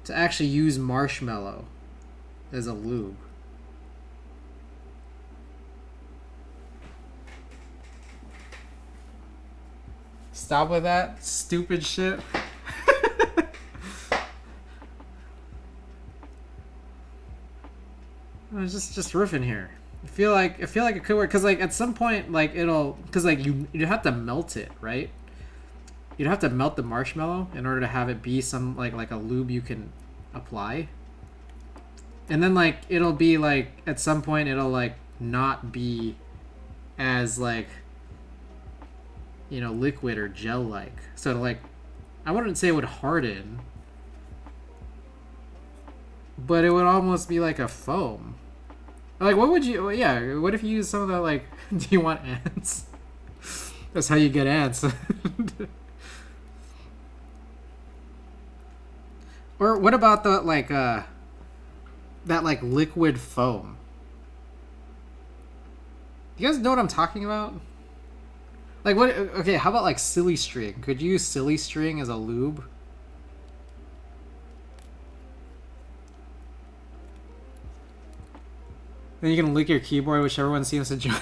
to actually use marshmallow as a lube? Stop with that stupid shit. I was just riffing here. I feel like it could work because like at some point like it'll because like you have to melt it, right? You'd have to melt the marshmallow in order to have it be some like a lube you can apply. And then like it'll be like at some point it'll like not be as like, you know, liquid or gel like. So like I wouldn't say it would harden, but it would almost be like a foam. Like what would you what if you use some of that like do you want ants? That's how you get ants. Or what about the like that like liquid foam? You guys know what I'm talking about? Like what? Okay, how about like silly string? Could you use silly string as a lube? Then you can lick your keyboard, which everyone seems to enjoy.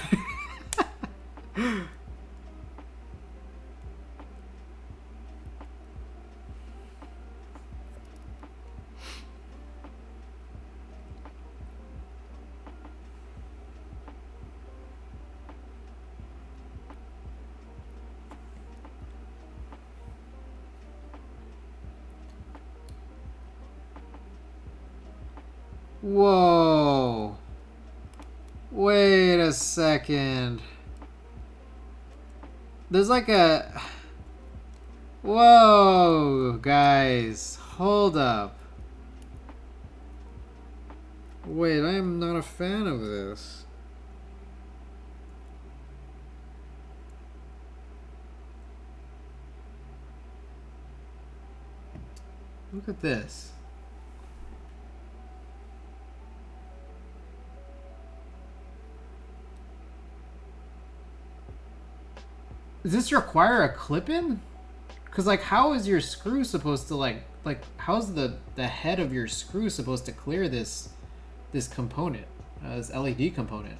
Whoa. Wait a second. There's like a... Whoa, guys. Hold up. Wait, I am not a fan of this. Look at this. Does this require a clip-in? Because like how is your screw supposed to like how's the head of your screw supposed to clear this component, this LED component?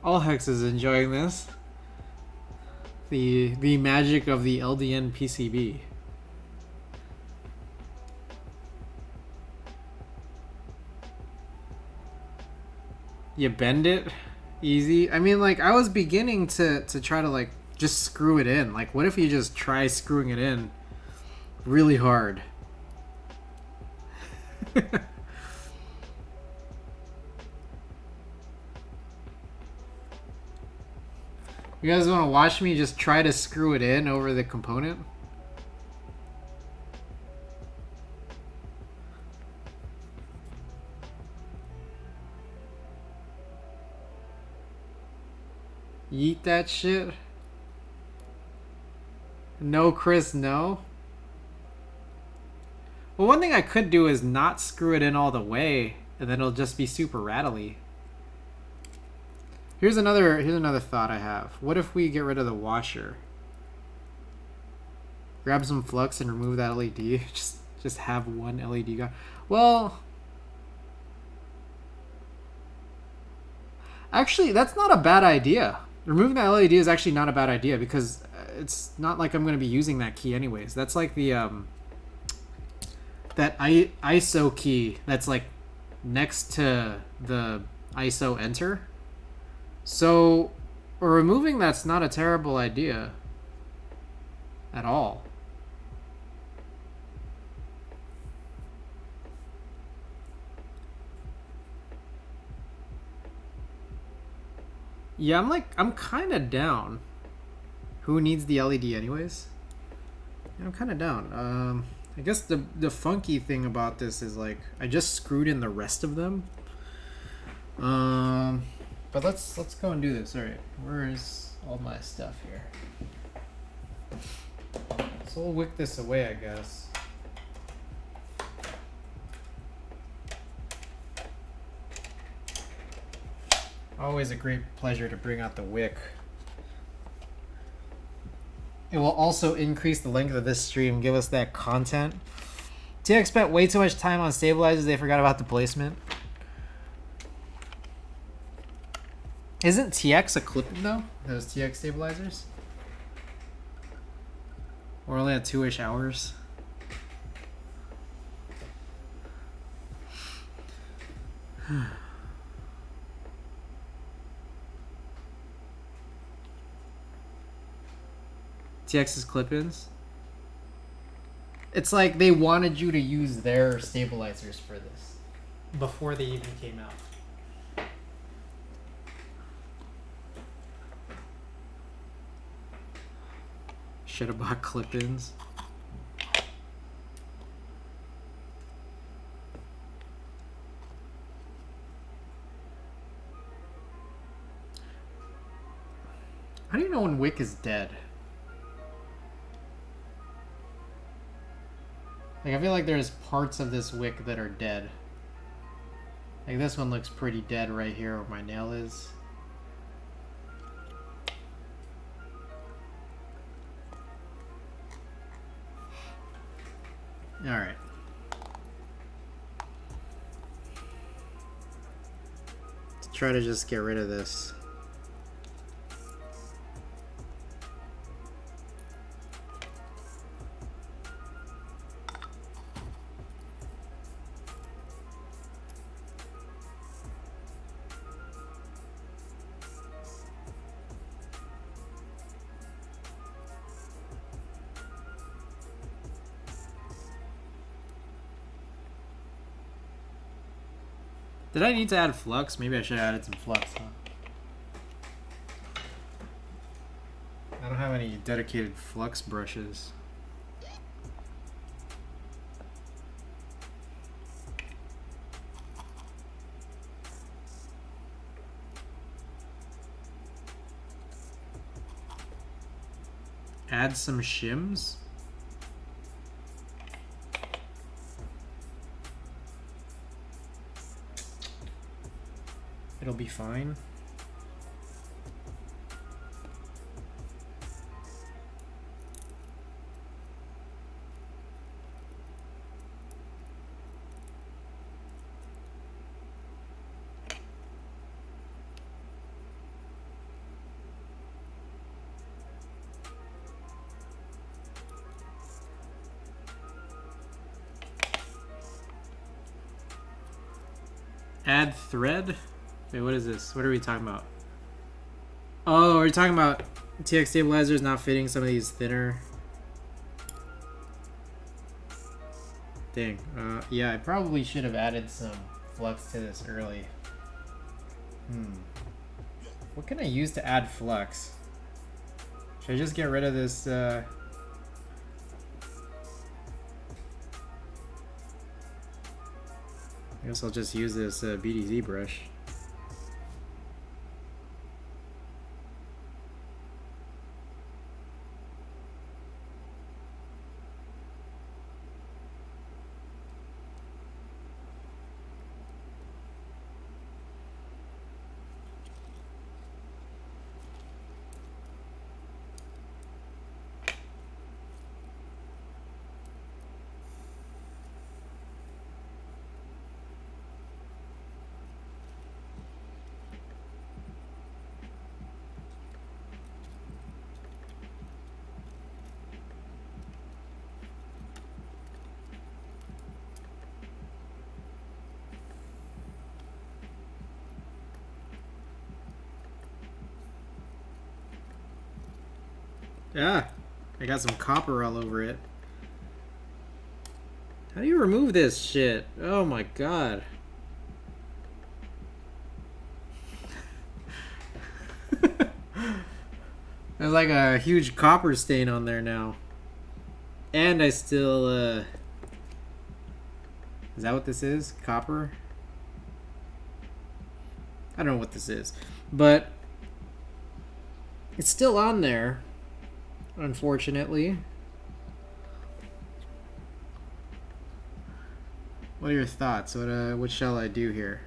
All Hex is enjoying this. The magic of the LDN PCB. You bend it easy. I mean, like I was beginning to try to like just screw it in. Like, what if you just try screwing it in really hard? You guys want to watch me just try to screw it in over the component? Yeet that shit. No, Chris, no. Well, one thing I could do is not screw it in all the way, and then it'll just be super rattly. Here's another thought I have. What if we get rid of the washer? Grab some flux and remove that LED. Just have one LED go. Well, actually, that's not a bad idea. Removing that LED is actually not a bad idea because it's not like I'm going to be using that key anyways. That's like the that ISO key that's like next to the ISO enter. So removing that's not a terrible idea at all. Yeah, I'm kind of down. Who needs the LED anyways? Yeah, I'm kind of down. I guess the funky thing about this is like I just screwed in the rest of them. But let's go and do this. All right, where is all my stuff here? So we'll wick this away, I guess. Always a great pleasure to bring out the wick. It will also increase the length of this stream, give us that content. TX spent way too much time on stabilizers, they forgot about the placement. Isn't TX a clip-in though? Those TX stabilizers? We're only at 2-ish hours. TX's clip-ins. It's like they wanted you to use their stabilizers for this before they even came out. Should have bought clip-ins. How do you know when wick is dead? Like, I feel like there's parts of this wick that are dead. Like, this one looks pretty dead right here where my nail is. Alright. Let's try to just get rid of this. Did I need to add flux? Maybe I should have added some flux, huh? I don't have any dedicated flux brushes. Add some shims? It'll be fine. Add thread? Wait, what is this? What are we talking about? Oh, we're talking about TX stabilizer is not fitting some of these thinner. Dang. Yeah, I probably should have added some flux to this early. What can I use to add flux? Should I just get rid of this? I guess I'll just use this BDZ brush. Ah, I got some copper all over it. How do you remove this shit? Oh my god. There's like a huge copper stain on there now. And I still, is that what this is? Copper? I don't know what this is. But it's still on there, unfortunately. What are your thoughts? What shall I do here?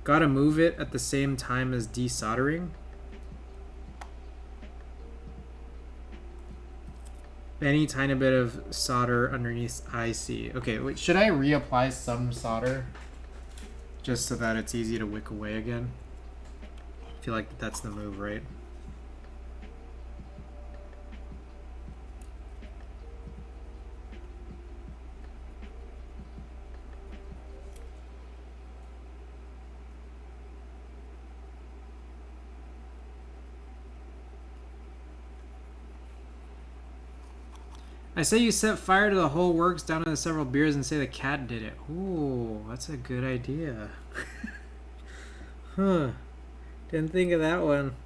Gotta move it at the same time as desoldering. Any tiny bit of solder underneath IC. Okay, wait, should I reapply some solder? Just so that it's easy to wick away again? I feel like that's the move, right? I say you set fire to the whole works down to the several beers and say the cat did it. Ooh, that's a good idea. Huh. Didn't think of that one.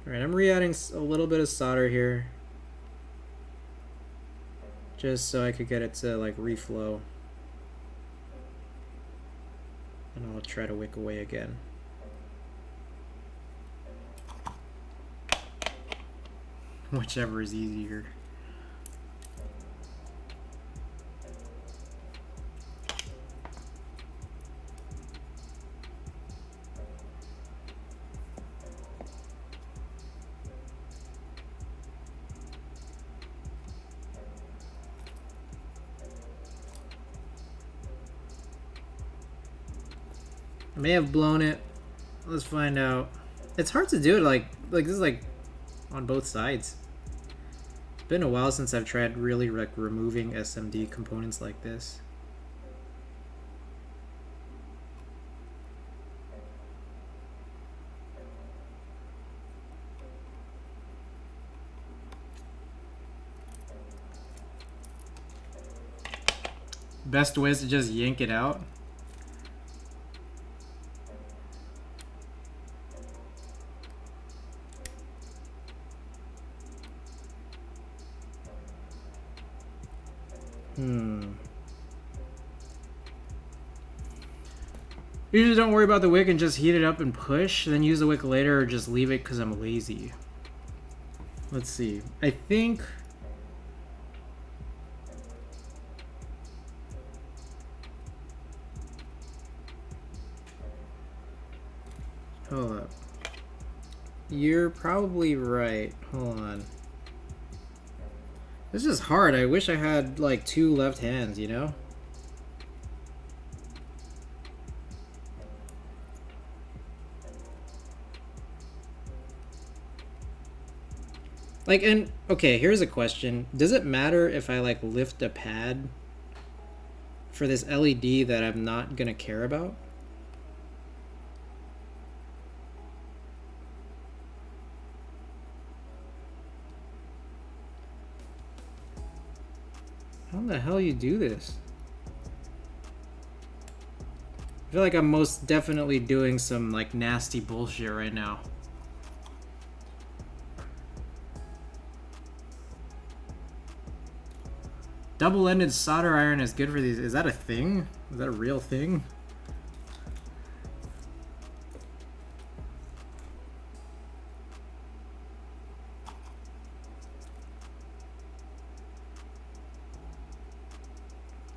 Alright, I'm re-adding a little bit of solder here. Just so I could get it to like reflow. And I'll try to wick away again. Whichever is easier. I may have blown it. Let's find out. It's hard to do it like this is like on both sides. It's been a while since I've tried really like removing SMD components like this. Best way is to just yank it out. Usually don't worry about the wick and just heat it up and push, then use the wick later or just leave it because I'm lazy. Let's see. I think... Hold up. You're probably right. Hold on. This is hard. I wish I had like two left hands, you know? Like, and okay, here's a question. Does it matter if I like lift a pad for this LED that I'm not gonna care about? How the hell you do this? I feel like I'm most definitely doing some like nasty bullshit right now. Double-ended solder iron is good for these. Is that a thing? Is that a real thing?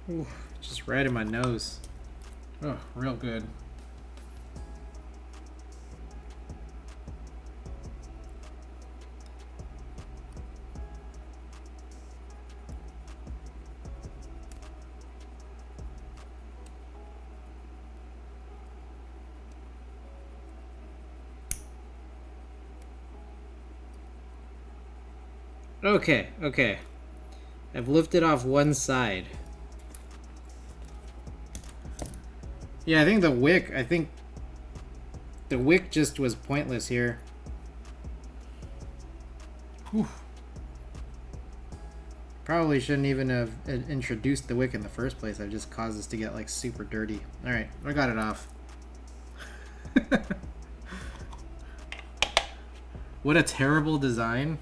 Ooh, just right in my nose. Oh, real good. Okay, okay. I've lifted off one side. Yeah, I think the wick just was pointless here. Whew. Probably shouldn't even have introduced the wick in the first place. I've just caused this to get like super dirty. Alright, I got it off. What a terrible design.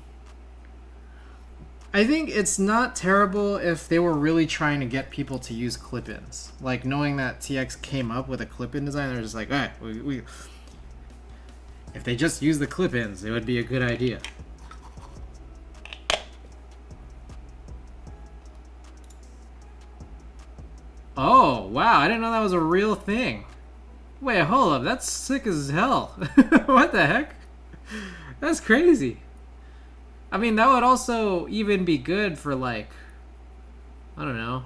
I think it's not terrible if they were really trying to get people to use clip-ins. Like, knowing that TX came up with a clip-in design, they're just like, alright, if they just use the clip-ins, it would be a good idea. Oh, wow, I didn't know that was a real thing. Wait, hold up, that's sick as hell. What the heck? That's crazy. I mean, that would also even be good for, like, I don't know,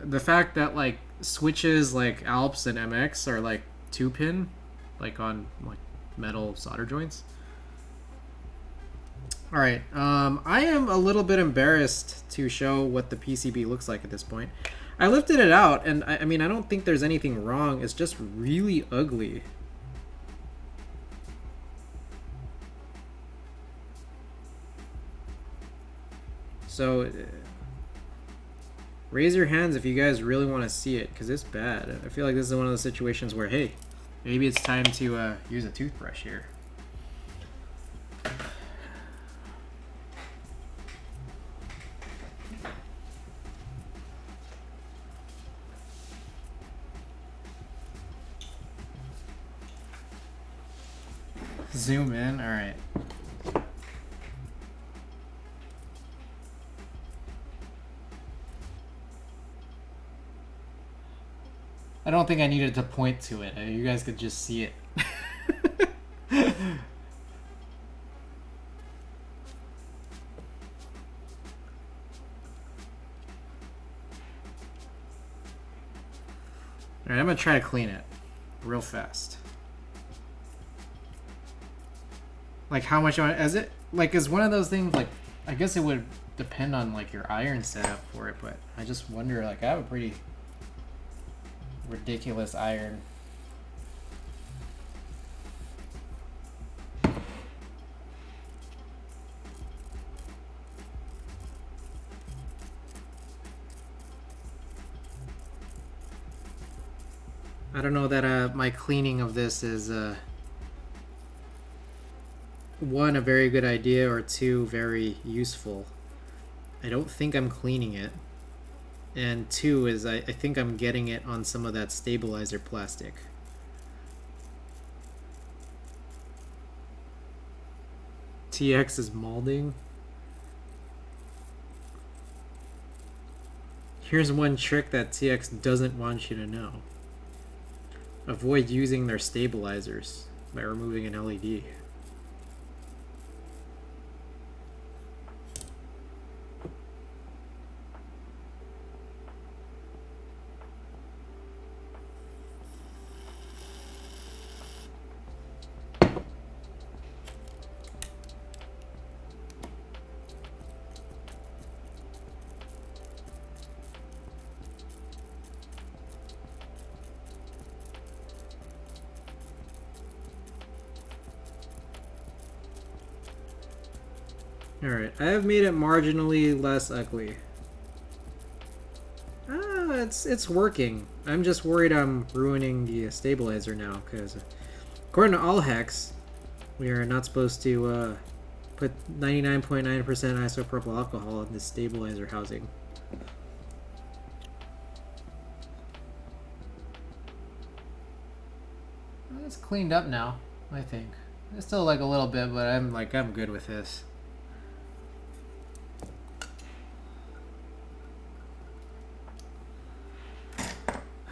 the fact that, like, switches like Alps and MX are, like, 2-pin, like, on, like, metal solder joints. Alright, I am a little bit embarrassed to show what the PCB looks like at this point. I lifted it out, and I mean, I don't think there's anything wrong, it's just really ugly. So, raise your hands if you guys really want to see it, because it's bad. I feel like this is one of those situations where, hey, maybe it's time to use a toothbrush here. Zoom in, alright. I don't think I needed to point to it. You guys could just see it. Alright, I'm gonna try to clean it real fast. Like, how much is it? Like, is one of those things, like, I guess it would depend on, like, your iron setup for it, but I just wonder, like, I have a pretty ridiculous iron. I don't know that my cleaning of this is one, a very good idea, or two, very useful. I don't think I'm cleaning it. And two is I think I'm getting it on some of that stabilizer plastic. TX is molding. Here's one trick that TX doesn't want you to know. Avoid using their stabilizers by removing an LED. Alright, I have made it marginally less ugly. Ah, it's working. I'm just worried I'm ruining the stabilizer now, because according to all hex, we are not supposed to put 99.9% isopropyl alcohol in this stabilizer housing. Well, it's cleaned up now, I think. It's still like a little bit, but I'm good with this.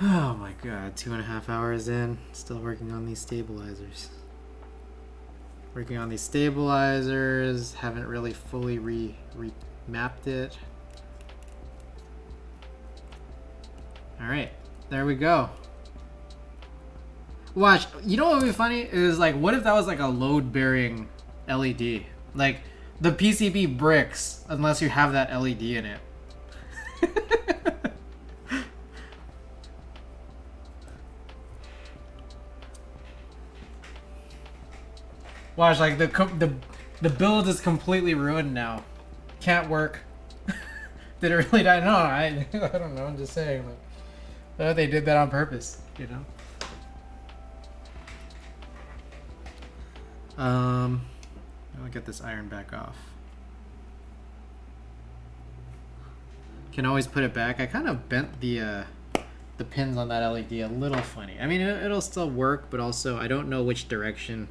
Oh my god, 2.5 hours in, still working on these stabilizers. Working on these stabilizers, haven't really fully remapped it. Alright, there we go. Watch, you know what would be funny? Is like, what if that was like a load-bearing LED? Like, the PCB bricks, unless you have that LED in it. Watch, like the build is completely ruined now. Can't work. Did it really die? No, I don't know. I'm just saying. Like, I thought they did that on purpose, you know. I'll get this iron back off. Can always put it back. I kind of bent the pins on that LED a little funny. I mean, it'll still work, but also I don't know which direction.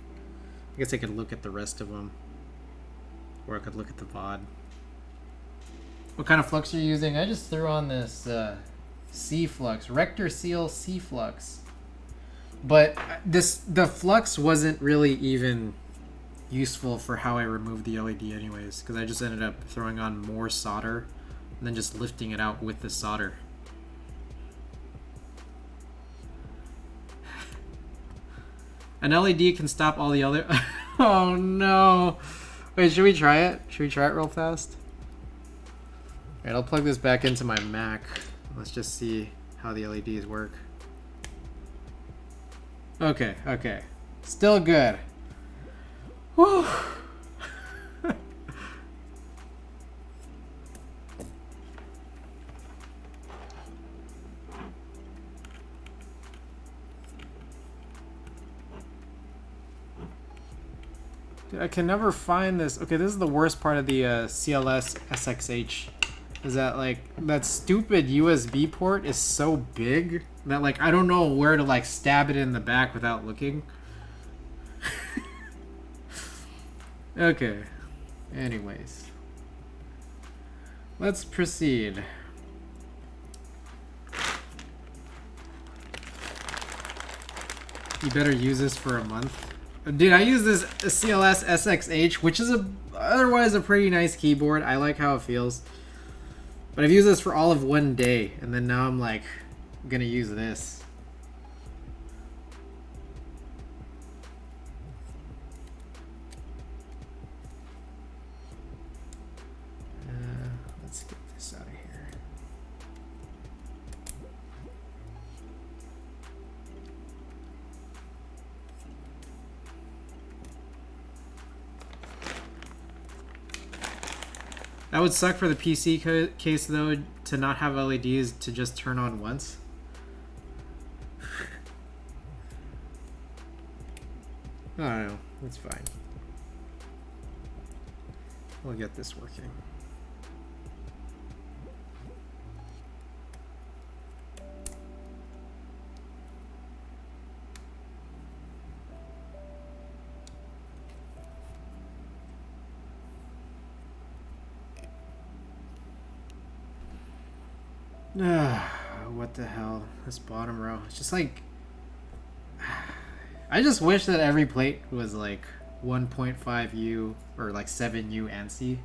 I guess I could look at the rest of them, or I could look at the VOD. What kind of flux are you using? I just threw on this C flux, Rector Seal C flux, but the flux wasn't really even useful for how I removed the LED anyways, because I just ended up throwing on more solder and then just lifting it out with the solder. An LED can stop all the other... Oh no! Wait, should we try it? Should we try it real fast? Alright, I'll plug this back into my Mac. Let's just see how the LEDs work. Okay, okay. Still good. Whew. Dude, I can never find this. Okay, this is the worst part of the CLS SXH. Is that like that stupid USB port is so big that like I don't know where to like stab it in the back without looking. Okay. Anyways. Let's proceed. You better use this for a month. Dude, I use this CLS SXH, which is otherwise a pretty nice keyboard. I like how it feels. But I've used this for all of one day, and then now I'm like, gonna use this. Let's get this out of here. That would suck for the PC case though, to not have LEDs to just turn on once. I don't know, it's fine. We'll get this working. What the hell? This bottom row. It's just like... I just wish that every plate was like 1.5U or like 7U ANSI.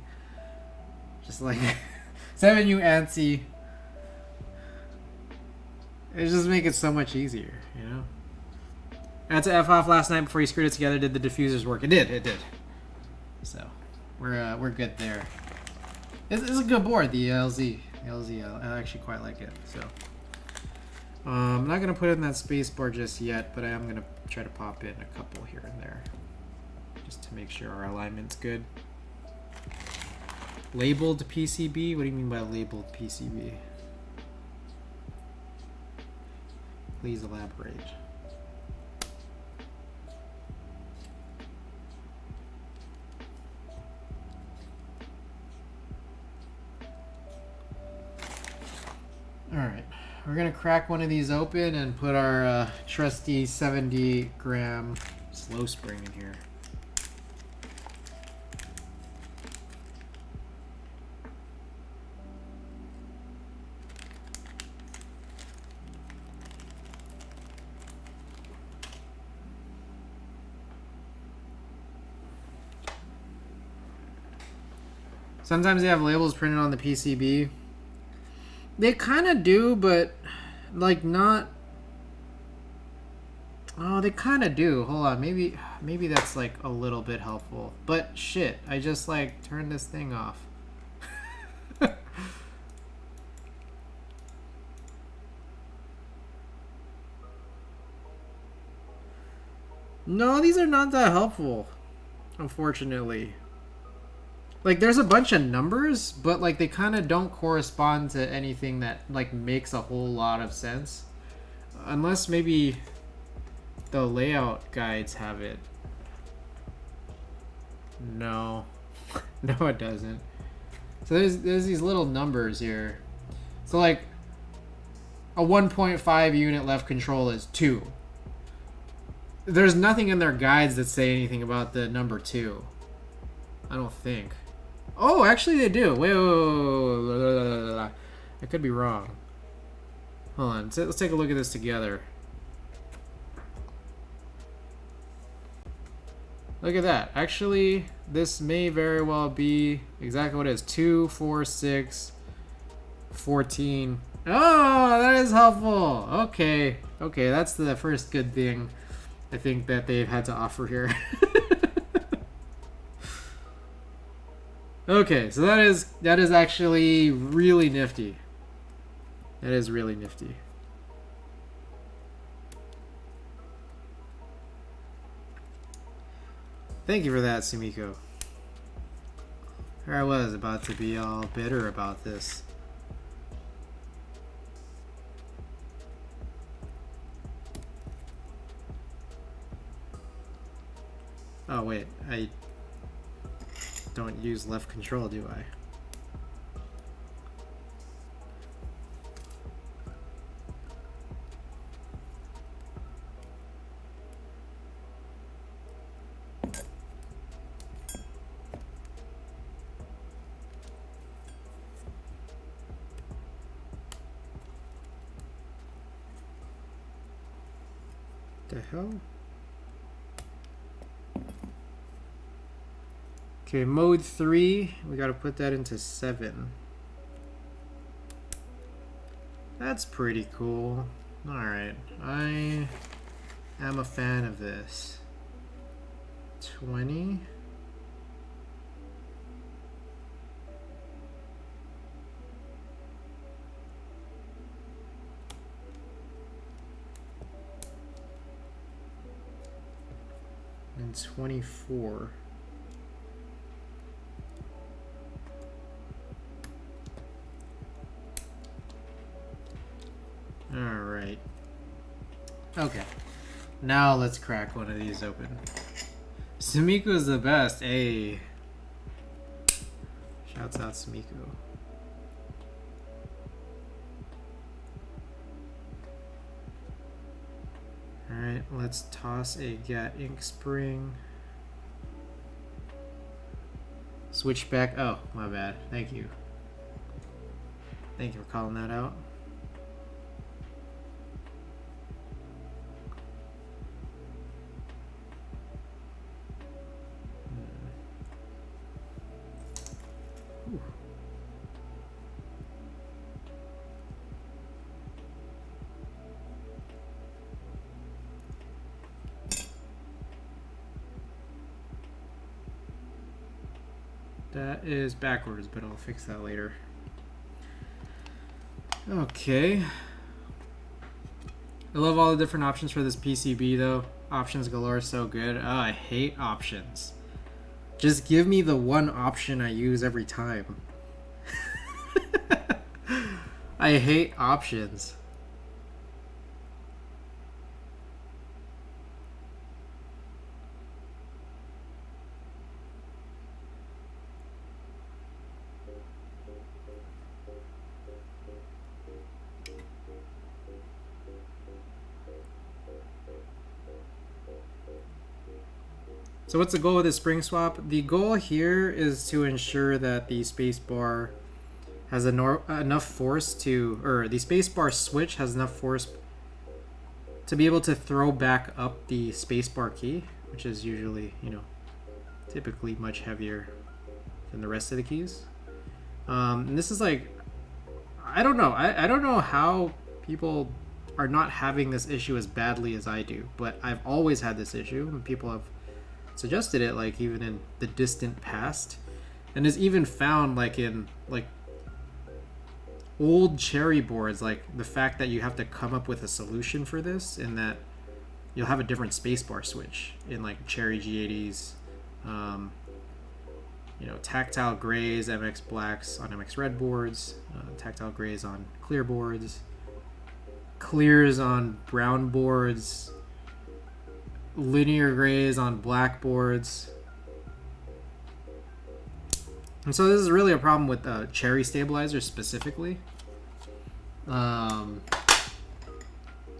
Just like 7U ANSI. It just make it so much easier, you know? I had to F off last night before you screwed it together. Did the diffusers work? It did. So we're good there. It's a good board, the LZ. I actually quite like it. So I'm not gonna put it in that space bar just yet, but I am gonna try to pop in a couple here and there, just to make sure our alignment's good. Labeled PCB? What do you mean by labeled PCB? Please elaborate. Alright, we're gonna crack one of these open and put our trusty 70-gram slow spring in here. Sometimes they have labels printed on the PCB. They kind of do, but like not. Oh, they kind of do. Hold on, maybe that's like a little bit helpful. But shit, I just like turned this thing off. No, these are not that helpful, unfortunately. Like, there's a bunch of numbers, but, like, they kind of don't correspond to anything that, like, makes a whole lot of sense. Unless maybe the layout guides have it. No. No, it doesn't. So there's these little numbers here. So, like, a 1.5 unit left control is 2. There's nothing in their guides that say anything about the number 2. I don't think. Oh, actually they do. Wait. I could be wrong. Hold on. Let's take a look at this together. Look at that. Actually, this may very well be exactly what it is. 2, 4, 6, 14. Oh, that is helpful. Okay. Okay, that's the first good thing I think that they've had to offer here. Okay, so that is actually really nifty. That is really nifty. Thank you for that, Sumiko. Here I was about to be all bitter about this. Oh wait, I don't use left control, do I? The hell? Okay, mode 3, we gotta put that into 7. That's pretty cool. Alright, I am a fan of this. 20. And 24. Alright. Okay. Now let's crack one of these open. Sumiko's the best. Hey. Shouts out Sumiko. Alright, let's toss a GAT ink spring. Switch back. Oh, my bad. Thank you. Thank you for calling that out. That is backwards, but I'll fix that later. Okay. I love all the different options for this PCB though. Options galore, so good. Oh, I hate options. Just give me the one option I use every time. I hate options. So what's the goal of this spring swap? The goal here is to ensure that the spacebar has enough force to, or the spacebar switch has enough force to be able to throw back up the spacebar key, which is usually, you know, typically much heavier than the rest of the keys. And this is like, I don't know. I don't know how people are not having this issue as badly as I do, but I've always had this issue, and people have suggested it, like even in the distant past, and is even found like in like old cherry boards, like the fact that you have to come up with a solution for this, in that you'll have a different spacebar switch in like cherry G80s, you know, tactile grays, MX blacks on MX red boards, tactile grays on clear boards, clears on brown boards, linear grays on black boards. And so this is really a problem with cherry stabilizers specifically.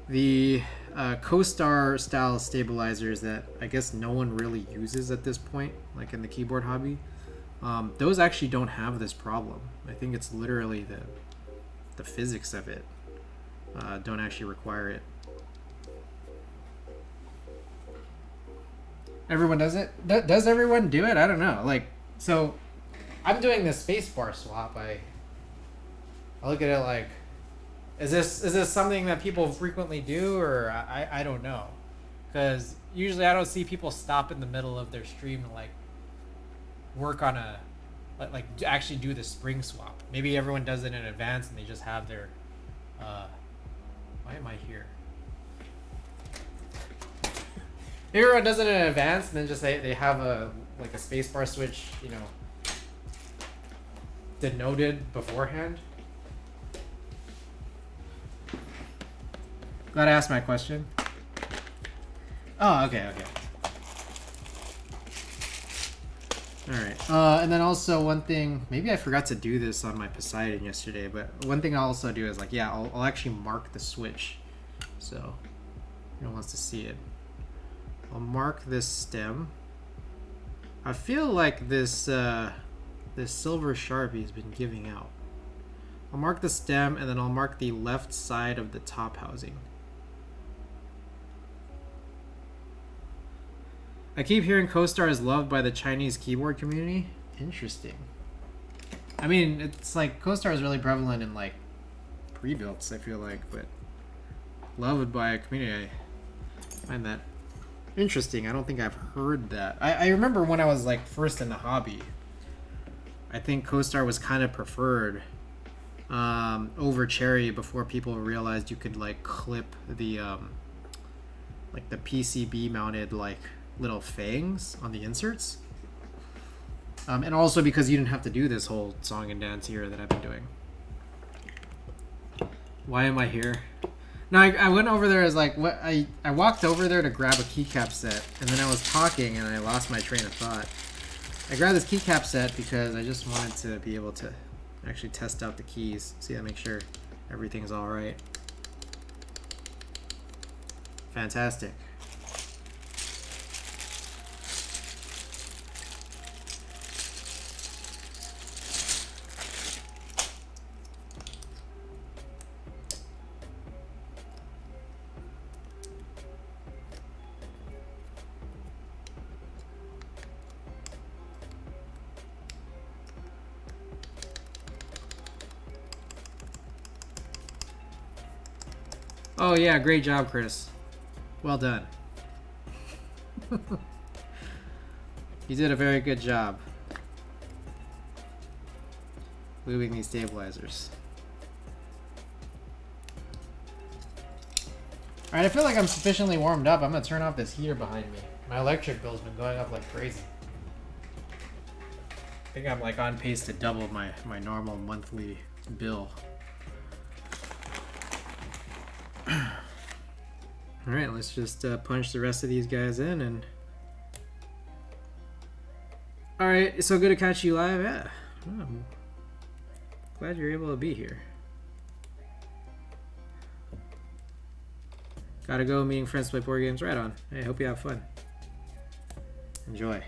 The Co-Star style stabilizers that I guess no one really uses at this point, like in the keyboard hobby, those actually don't have this problem. I think it's literally the physics of it don't actually require it. Everyone does it? Does everyone do it? I don't know. Like, so I'm doing this spacebar swap. I look at it like, is this something that people frequently do, or I don't know, because usually I don't see people stop in the middle of their stream to like work on a like actually do the spring swap. Maybe everyone does it in advance and they just have their why am I here? Everyone does it in advance and then just they have a like a spacebar switch, you know, denoted beforehand. Glad I asked my question. Oh, okay. Alright. And then also one thing, maybe I forgot to do this on my Poseidon yesterday, but one thing I'll also do is like, yeah, I'll actually mark the switch. So, anyone wants to see it. I'll mark this stem. I feel like this silver Sharpie has been giving out. I'll mark the stem and then I'll mark the left side of the top housing. I keep hearing Co-Star is loved by the Chinese keyboard community. Interesting. I mean, it's like Co-Star is really prevalent in like pre-builts, I feel like, but loved by a community. I find that interesting. I don't think I've heard that. I remember when I was like first in the hobby, I think Co-Star was kind of preferred over Cherry before people realized you could like clip the like the PCB mounted like little fangs on the inserts, and also because you didn't have to do this whole song and dance here that I've been doing. Why am I here? No, I went over there as like what I walked over there to grab a keycap set, and then I was talking and I lost my train of thought. I grabbed this keycap set because I just wanted to be able to actually test out the keys, see and make sure everything's all right. Fantastic. Oh yeah, great job, Chris. Well done. You did a very good job lubing these stabilizers. Alright, I feel like I'm sufficiently warmed up. I'm gonna turn off this heater behind me. My electric bill's been going up like crazy. I think I'm like on pace to double my normal monthly bill. Alright, let's just punch the rest of these guys in and... Alright, it's so good to catch you live. Yeah. Oh, I'm glad you're able to be here. Gotta go, meeting friends to play board games. Right on. Hey, hope you have fun. Enjoy.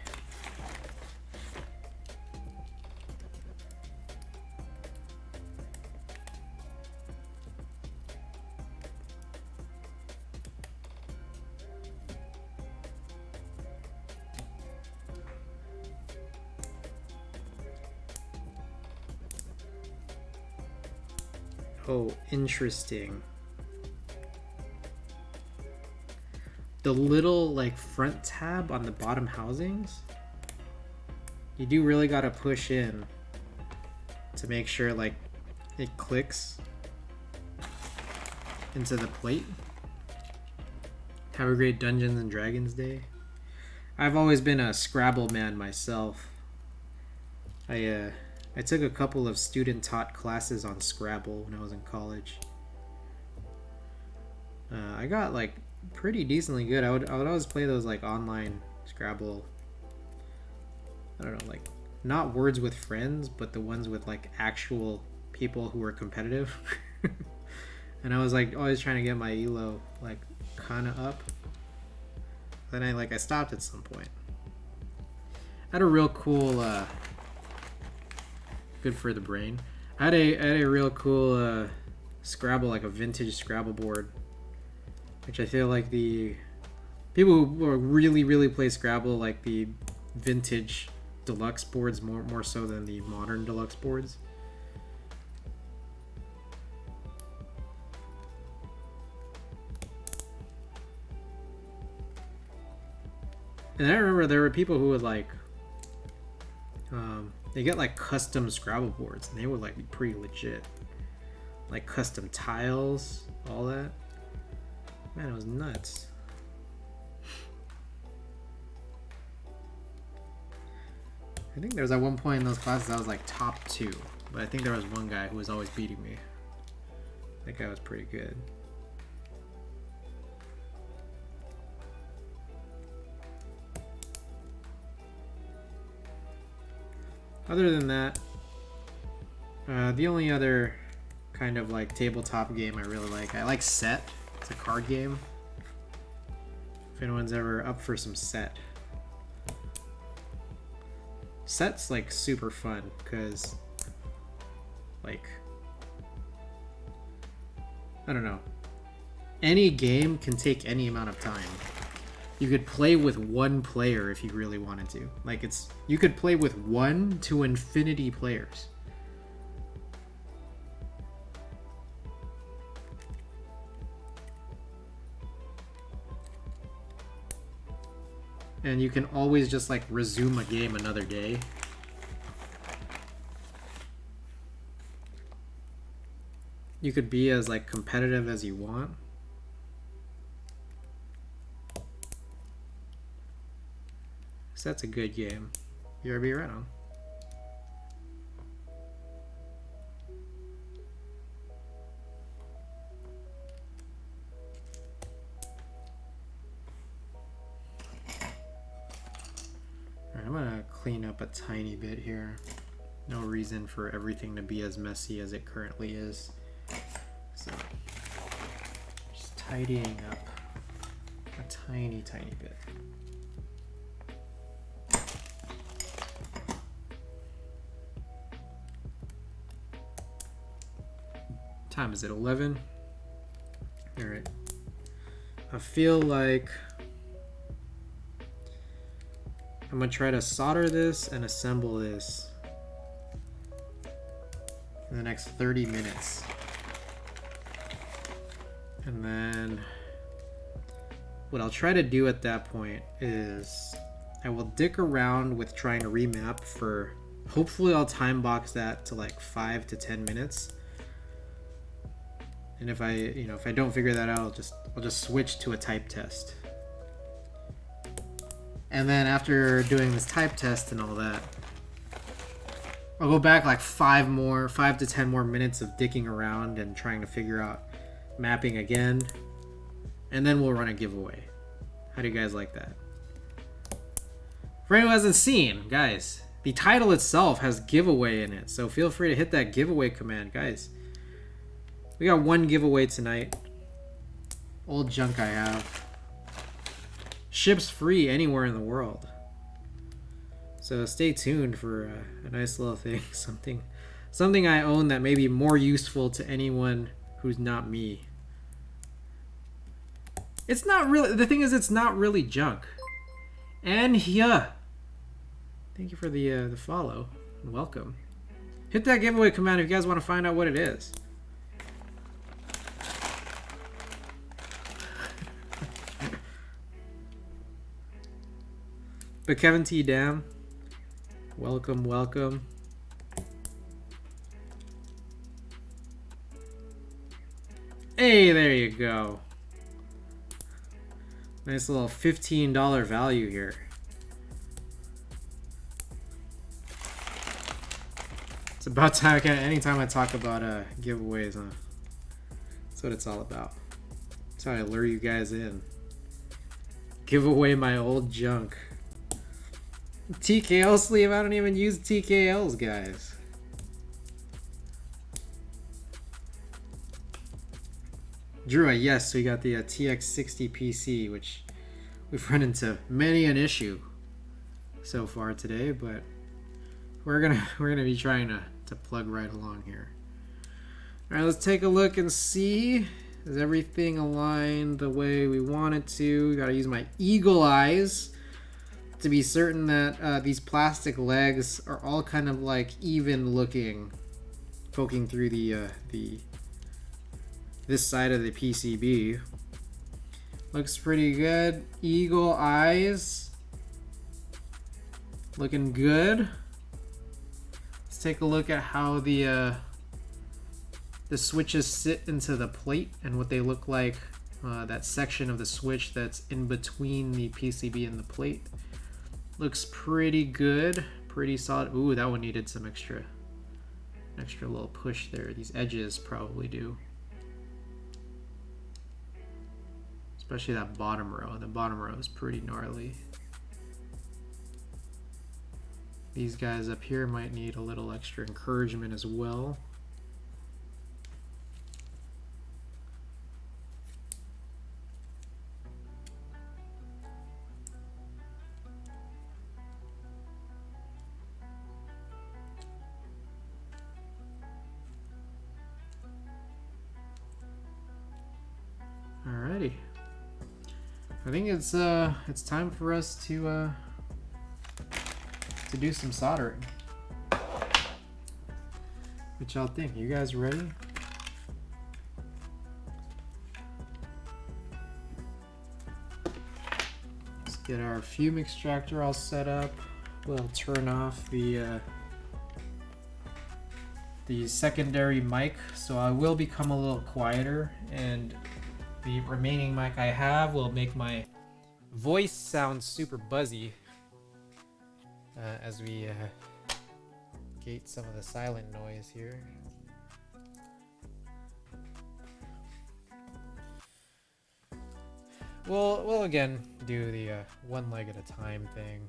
Oh, interesting. The little like front tab on the bottom housings, you do really gotta push in to make sure like it clicks into the plate. Have a great Dungeons and Dragons day. I've always been a Scrabble man myself. I took a couple of student-taught classes on Scrabble when I was in college. I got like pretty decently good. I would always play those like online Scrabble. I don't know, like not Words with Friends, but the ones with like actual people who were competitive. And I was like always trying to get my elo like kind of up. Then I stopped at some point. I had a real cool. Good for the brain. I had a real cool Scrabble, like a vintage Scrabble board, which I feel like the people who really play Scrabble like the vintage deluxe boards more so than the modern deluxe boards. And I remember there were people who would like they get like custom Scrabble boards and they would like be pretty legit. Like custom tiles, all that. Man, it was nuts. I think there was at one point in those classes I was like top 2. But I think there was one guy who was always beating me. That guy was pretty good. Other than that, the only other kind of like tabletop game I really like, I like Set. It's a card game. If anyone's ever up for some Set. Set's like super fun because like, I don't know, any game can take any amount of time. You could play with one player if you really wanted to. Like you could play with 1 to infinity players. And you can always just like resume a game another day. You could be as like competitive as you want. So that's a good game. You ever be around? Alright, I'm gonna clean up a tiny bit here. No reason for everything to be as messy as it currently is. So, just tidying up a tiny bit. Time is it 11? All right. I feel like I'm gonna try to solder this and assemble this in the next 30 minutes. And then what I'll try to do at that point is I will dick around with trying to remap for, hopefully I'll time box that to like 5 to 10 minutes. And if I don't figure that out, I'll just switch to a type test. And then after doing this type test and all that, I'll go back like 5 to 10 more minutes of dicking around and trying to figure out mapping again. And then we'll run a giveaway. How do you guys like that? For anyone who hasn't seen, guys, the title itself has giveaway in it. So feel free to hit that giveaway command, guys. We got 1 giveaway tonight. Old junk I have. Ships free anywhere in the world. So stay tuned for a nice little thing. Something I own that may be more useful to anyone who's not me. It's not really... The thing is, it's not really junk. And yeah. Thank you for the follow. And welcome. Hit that giveaway command if you guys want to find out what it is. But Kevin T. Dam, welcome, welcome. Hey, there you go. Nice little $15 value here. It's about time. Anytime I talk about giveaways, that's what it's all about. That's how I lure you guys in. Give away my old junk. TKL sleeve? I don't even use TKLs, guys. Drew, yes, we got the tx-60 PC, which we've run into many an issue so far today, but we're gonna be trying to plug right along here. All right, let's take a look and see, is everything aligned the way we want it to? Gotta use my eagle eyes to be certain that these plastic legs are all kind of like even looking, poking through this side of the PCB. Looks pretty good. Eagle eyes, looking good. Let's take a look at how the switches sit into the plate and what they look like. That section of the switch that's in between the PCB and the plate. Looks pretty good, pretty solid. Ooh, that one needed some extra little push there. These edges probably do. Especially that bottom row. The bottom row is pretty gnarly. These guys up here might need a little extra encouragement as well. Alrighty. I think it's time for us to do some soldering. What y'all think? You guys ready? Let's get our fume extractor all set up. We'll turn off the secondary mic, so I will become a little quieter, and the remaining mic I have will make my voice sound super buzzy as we gate some of the silent noise here. We'll again do the one leg at a time thing.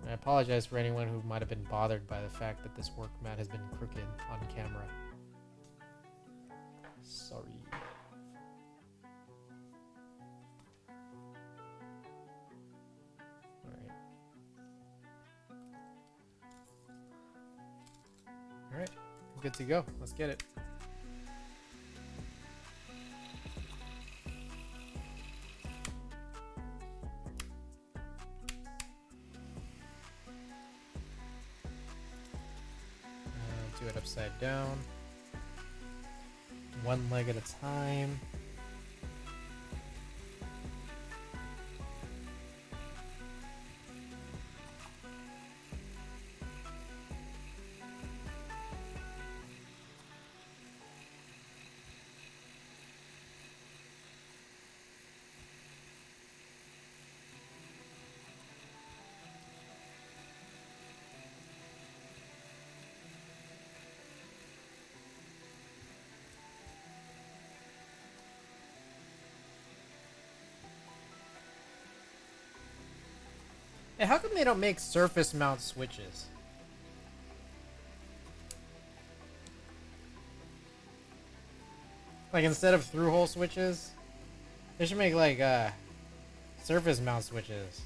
I apologize for anyone who might have been bothered by the fact that this work mat has been crooked on camera. Sorry. Alright, good to go. Let's get it. Do it upside down. One leg at a time. Hey, how come they don't make surface mount switches? Like instead of through hole switches, they should make like surface mount switches.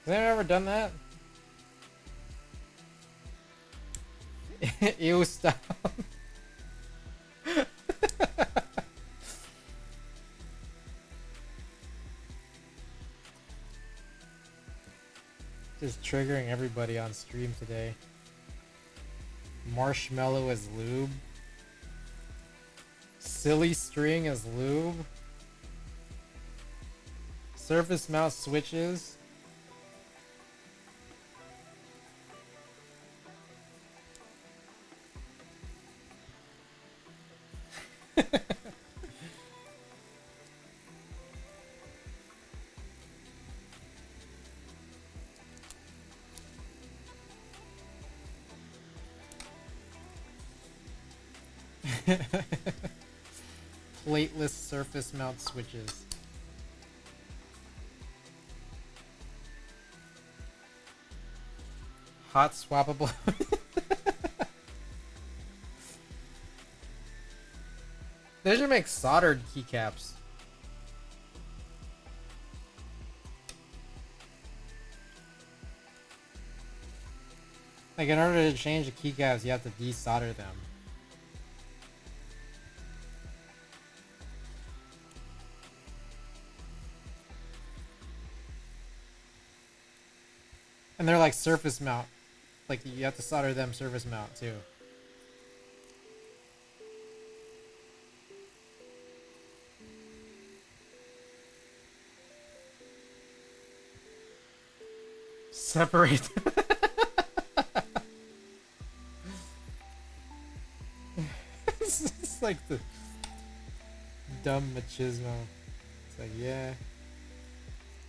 Has anyone ever done that? Ew, stop. Just triggering everybody on stream today. Marshmallow as lube. Silly string as lube. Surface mount switches. Plateless surface mount switches. Hot swappable. They should make soldered keycaps. Like in order to change the keycaps, you have to desolder them. And they're like surface mount. Like you have to solder them surface mount too. Separate. It's like the dumb machismo. It's like, yeah,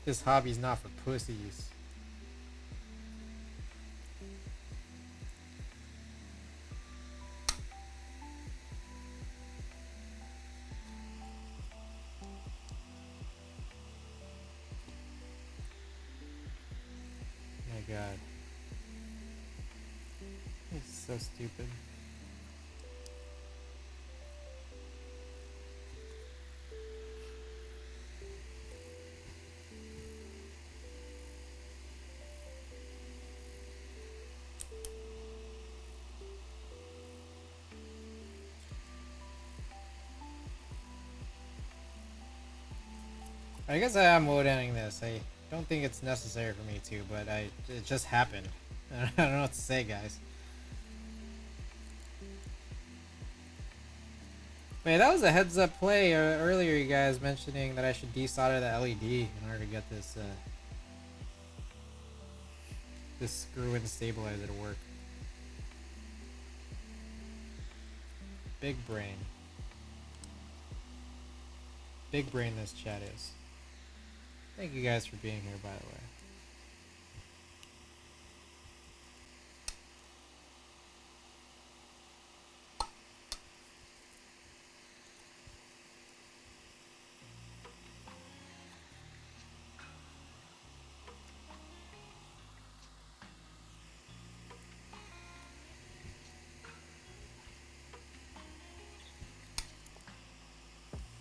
this hobby's not for pussies. My god. It's so stupid. I guess I am mode ending this. I don't think it's necessary for me to, but it just happened. I don't know what to say, guys. Wait, that was a heads up play earlier, you guys mentioning that I should desolder the LED in order to get this this screw-in stabilizer to work. Big brain. Big brain this chat is. Thank you guys for being here, by the way.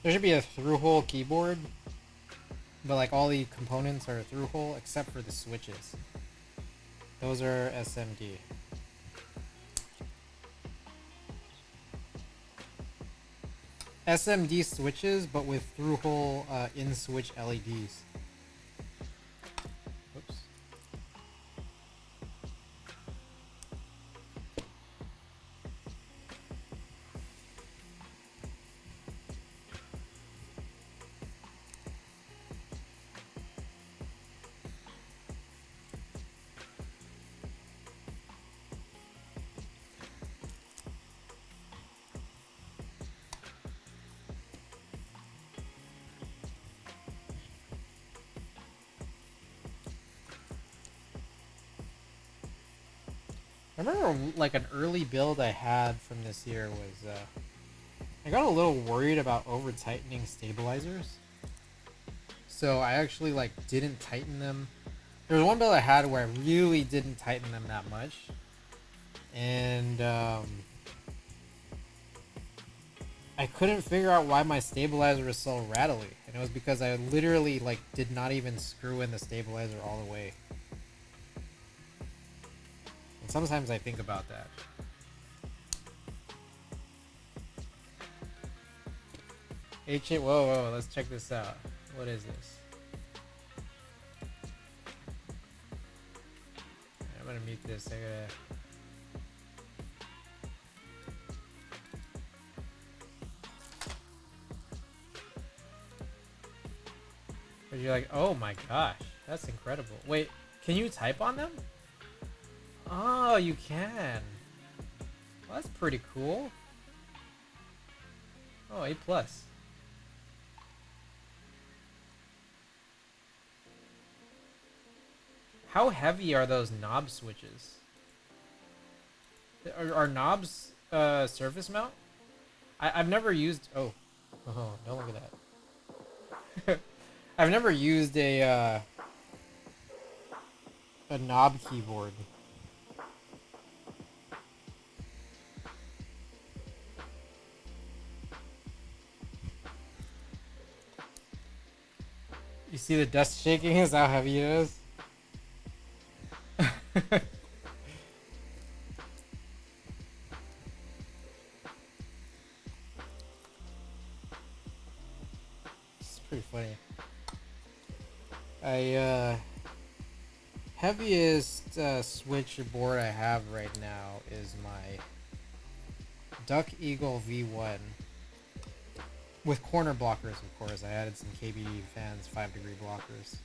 There should be a through-hole keyboard. But like all the components are through hole except for the switches. Those are SMD. SMD switches, but with through hole in switch LEDs. Oops. I remember like an early build I had from this year was I got a little worried about over tightening stabilizers. so I actually like didn't tighten them. There was one build I had where I really didn't tighten them that much, and I couldn't figure out why my stabilizer was so rattly, and it was because I literally like did not even screw in the stabilizer all the way. And sometimes I think about that. Whoa, let's check this out. What is this? I'm gonna mute this. I gotta. But you're like, oh my gosh, that's incredible. Wait, can you type on them? Oh, you can. Well, that's pretty cool. Oh, A+. How heavy are those knob switches? Are knobs surface mount? I've never used. Oh, don't look at that. I've never used a knob keyboard. You see the dust shaking? Is how heavy it is? It's pretty funny. Heaviest switch board I have right now is my Duck Eagle V1 with corner blockers, of course. I added some KB fans 5-degree blockers.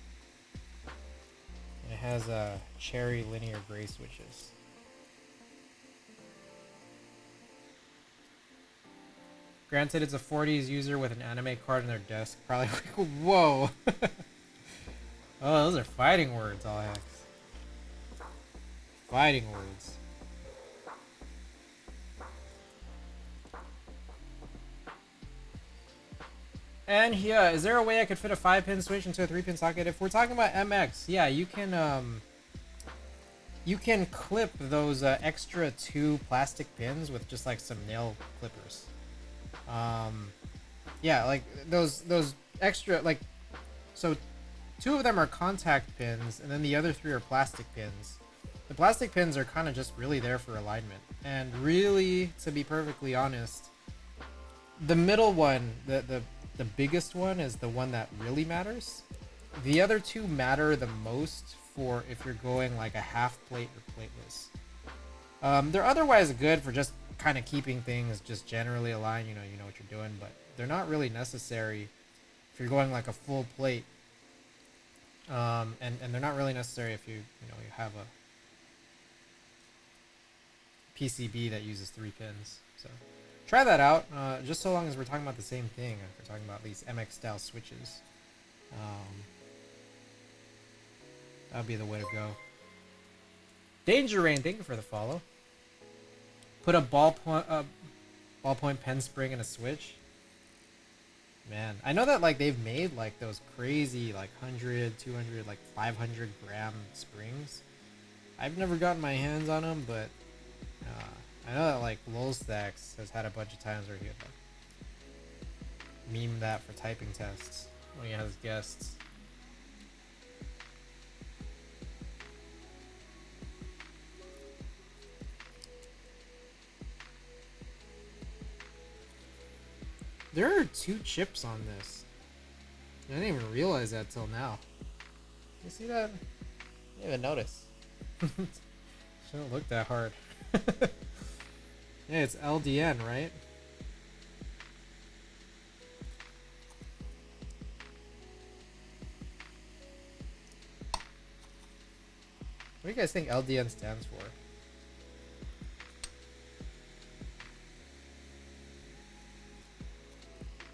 It has cherry linear gray switches. Granted, it's a 40s user with an anime card on their desk. Probably like, whoa. Oh, those are fighting words, all hex. Fighting words. And yeah, is there a way I could fit a 5-pin switch into a 3-pin socket? If we're talking about MX, yeah, you can clip those extra 2 plastic pins with just like some nail clippers. Yeah, like those extra, like, so 2 of them are contact pins and then the other 3 are plastic pins. The plastic pins are kind of just really there for alignment. And really, to be perfectly honest, the middle one, the biggest one, is the one that really matters. The other 2 matter the most for if you're going like a half plate or plateless. They're otherwise good for just kind of keeping things just generally aligned. You know what you're doing, but they're not really necessary if you're going like a full plate. And they're not really necessary if you have a PCB that uses 3 pins. So try that out, just so long as we're talking about the same thing. If we're talking about these MX style switches, that would be the way to go. Danger Rain, thank you for the follow. Put a ballpoint pen spring in a switch. Man, I know that like they've made like those crazy like 100, 200, like 500 gram springs. I've never gotten my hands on them, but I know that like Lolstacks has had a bunch of times where he would like meme that for typing tests when he has guests. There are 2 chips on this. I didn't even realize that till now. You see that? I didn't even notice. Shouldn't look that hard. Yeah, it's LDN, right? What do you guys think LDN stands for?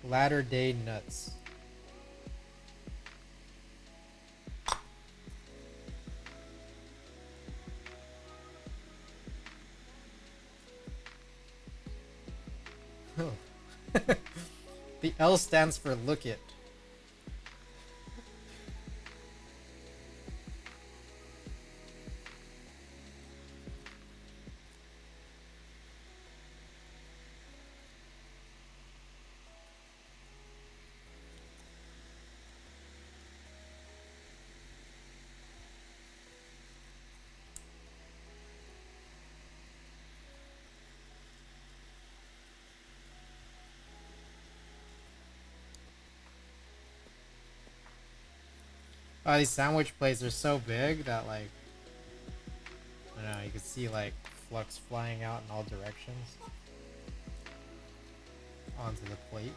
Latter Day Nuts. The L stands for look it. These sandwich plates are so big that like, I don't know, you can see like flux flying out in all directions onto the plate.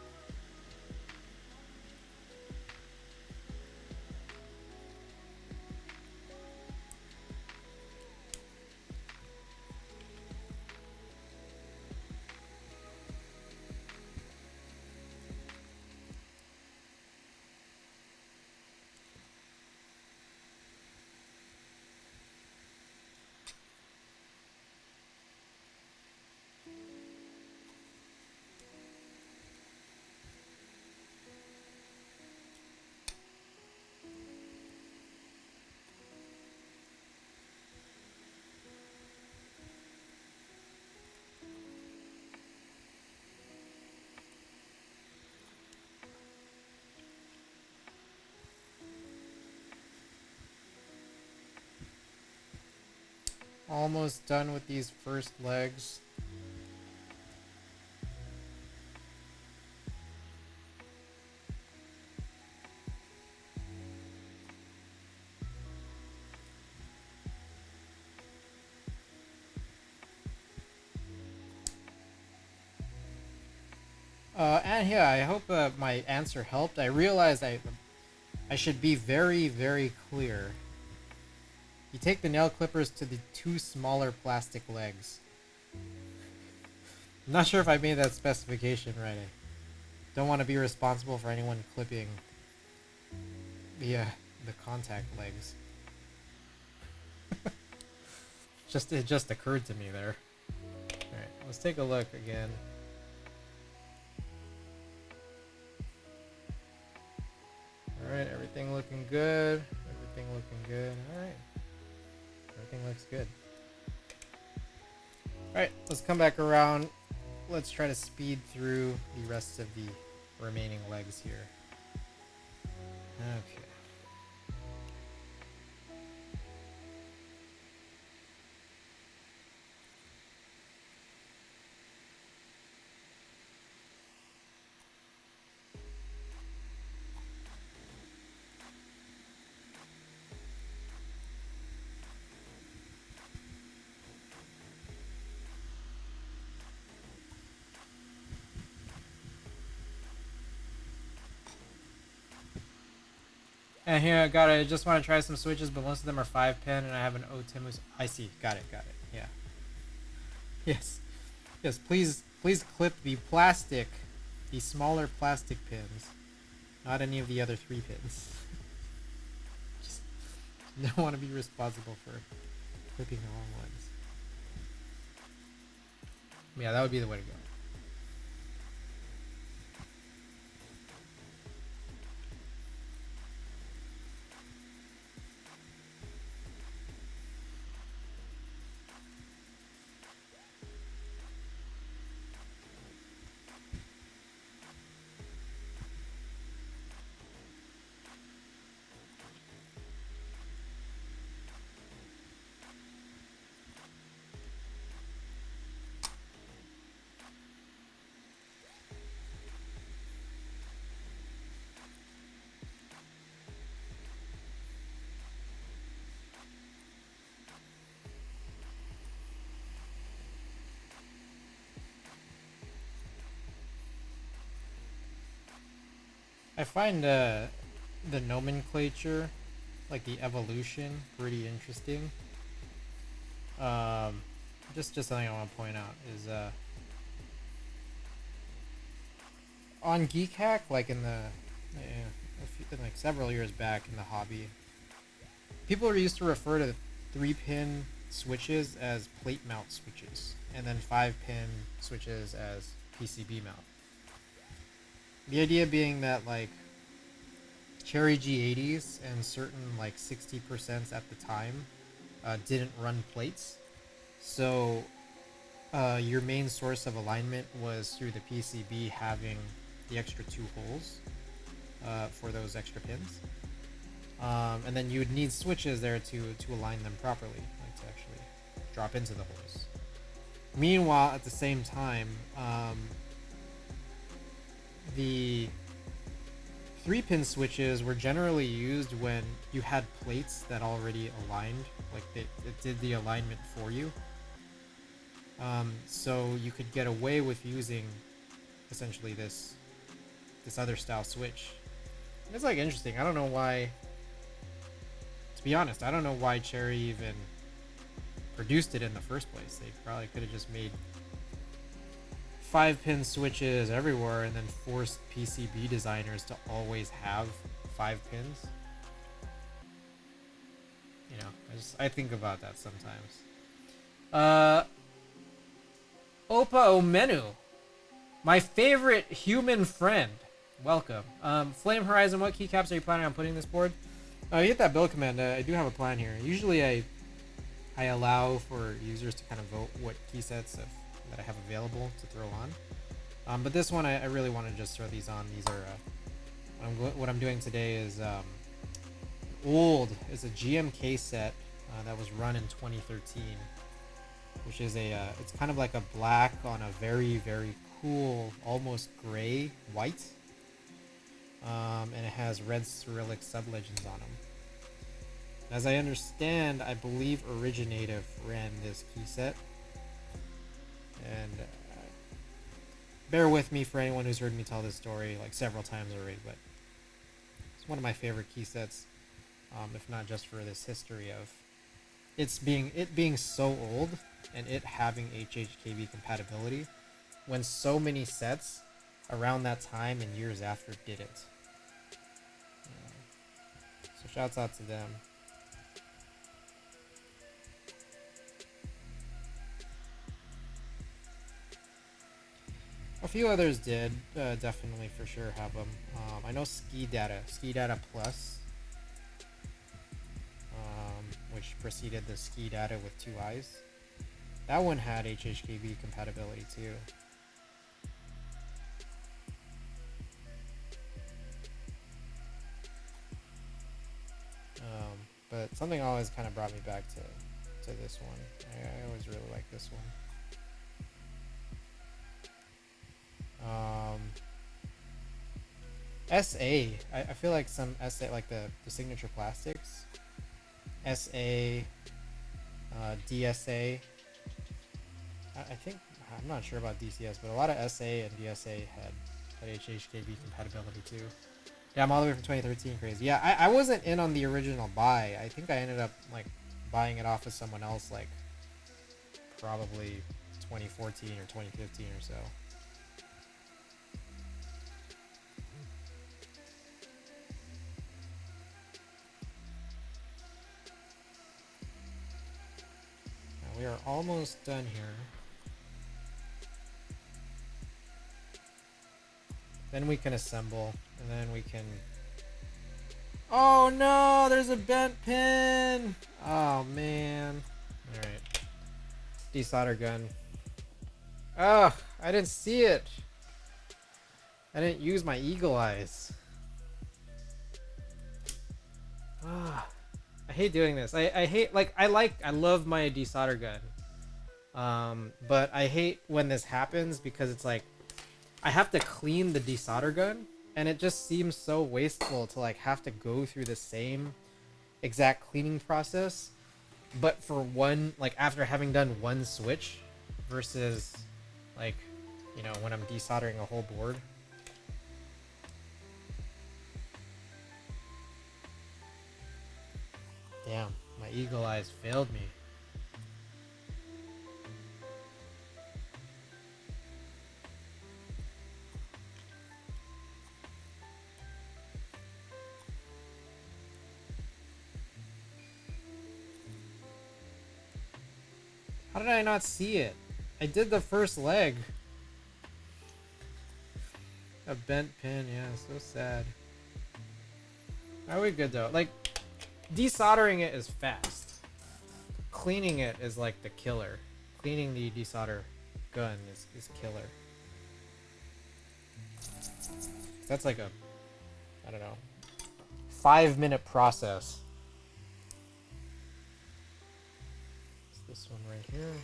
Almost done with these first legs. And yeah, I hope my answer helped. I realized I should be very, very clear. You take the nail clippers to the two smaller plastic legs. I'm not sure if I made that specification right. I don't want to be responsible for anyone clipping the contact legs. It just occurred to me there. Alright, let's take a look again. Alright, everything looking good. Everything looking good. Alright. Everything looks good. Alright, let's come back around. Let's try to speed through the rest of the remaining legs here. Okay. And here I got it. I just want to try some switches, but most of them are 5-pin, and I have an OTIMUS. I see. Got it. Yeah. Yes. Please clip the plastic, the smaller plastic pins, not any of the other 3 pins. Just don't want to be responsible for clipping the wrong ones. Yeah, that would be the way to go. I find the nomenclature, like the evolution, pretty interesting. Just something I want to point out is on Geek Hack, like in the like several years back in the hobby, people used to refer to 3-pin switches as plate mount switches, and then 5-pin switches as PCB mount. The idea being that like Cherry G80s and certain like 60% at the time didn't run plates, so your main source of alignment was through the PCB having the extra 2 holes for those extra pins, and then you would need switches there to align them properly, like to actually drop into the holes. Meanwhile, at the same time, the 3-pin switches were generally used when you had plates that already aligned, like it did the alignment for you. So you could get away with using essentially this other style switch. And it's like interesting. I don't know why. To be honest, I don't know why Cherry even produced it in the first place. They probably could have just made 5-pin switches everywhere and then forced PCB designers to always have 5 pins. You know, I think about that sometimes. Opa Omenu, my favorite human friend. Welcome. Flame Horizon, what keycaps are you planning on putting in this board? You hit that build command. I do have a plan here. Usually I allow for users to kind of vote what key sets that I have available to throw on. But this one I really want to just throw these on. These are what I'm doing today is it's a GMK set that was run in 2013, which is it's kind of like a black on a very, very cool, almost gray white. And it has red Cyrillic sublegends on them. As I understand, I believe Originative ran this key set. And bear with me for anyone who's heard me tell this story like several times already, but it's one of my favorite key sets, if not just for this history of it being so old and it having HHKB compatibility when so many sets around that time and years after did it. So shouts out to them. A few others did, definitely for sure have them. I know Ski Data Plus, which preceded the Ski Data with 2 eyes. That one had HHKB compatibility too. But something always kind of brought me back to this one. I always really like this one. SA. I feel like some SA, like the signature plastics. SA, DSA. I think, I'm not sure about DCS, but a lot of SA and DSA had HHKB compatibility too. Yeah, I'm all the way from 2013, crazy. Yeah, I wasn't in on the original buy. I think I ended up like buying it off of someone else, like probably 2014 or 2015 or so. Now we are almost done here. Then we can assemble, and then we can... Oh no, there's a bent pin! Oh man. Alright. Desolder gun. Oh, I didn't see it! I didn't use my eagle eyes. Ah, I hate doing this. I hate, like, I love my desolder gun. But I hate when this happens because it's like, I have to clean the desolder gun, and it just seems so wasteful to like have to go through the same exact cleaning process, but for one, like after having done one switch versus like, you know, when I'm desoldering a whole board. Damn, my eagle eyes failed me. How did I not see it? I did the first leg. A bent pin, yeah, so sad. Are we good though? Like, desoldering it is fast. Cleaning it is like the killer. Cleaning the desolder gun is killer. That's like a, I don't know, 5-minute process. This one right here.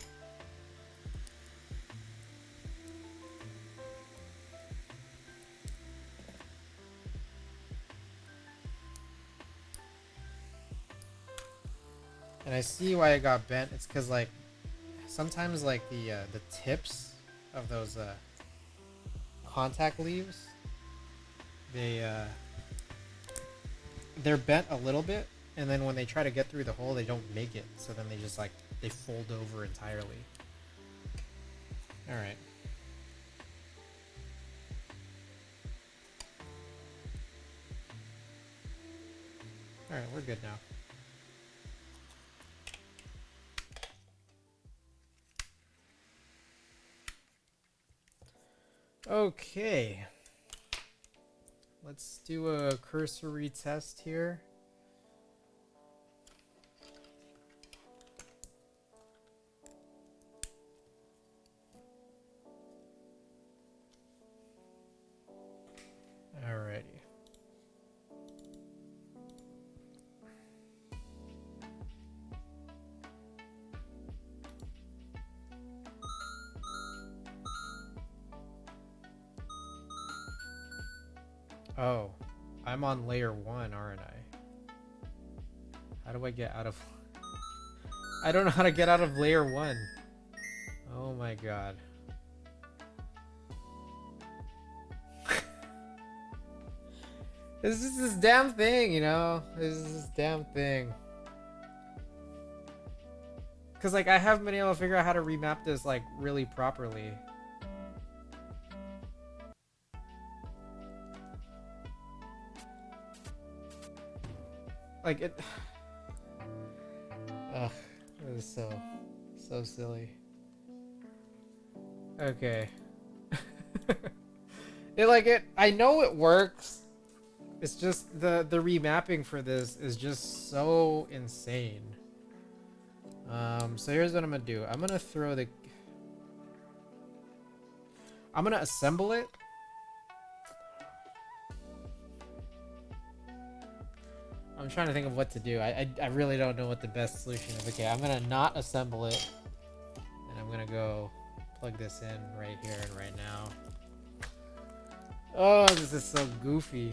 And I see why it got bent. It's because like sometimes like the tips of those contact leaves, they're bent a little bit, and then when they try to get through the hole, they don't make it. So then they just like they fold over entirely. All right. All right, we're good now. Okay. Let's do a cursory test here. Alrighty. Oh, I'm on layer 1, aren't I? How do I get out of... I don't know how to get out of layer 1. Oh my god. This is this damn thing, you know? This is this damn thing. Cause like I haven't been able to figure out how to remap this like really properly. Like it... Ugh, it is so silly. Okay. I know it works. It's just the remapping for this is just so insane. So here's what I'm gonna do. I'm gonna assemble it. I'm trying to think of what to do. I really don't know what the best solution is. Okay, I'm gonna not assemble it, and I'm gonna go plug this in right here and right now. Oh, this is so goofy.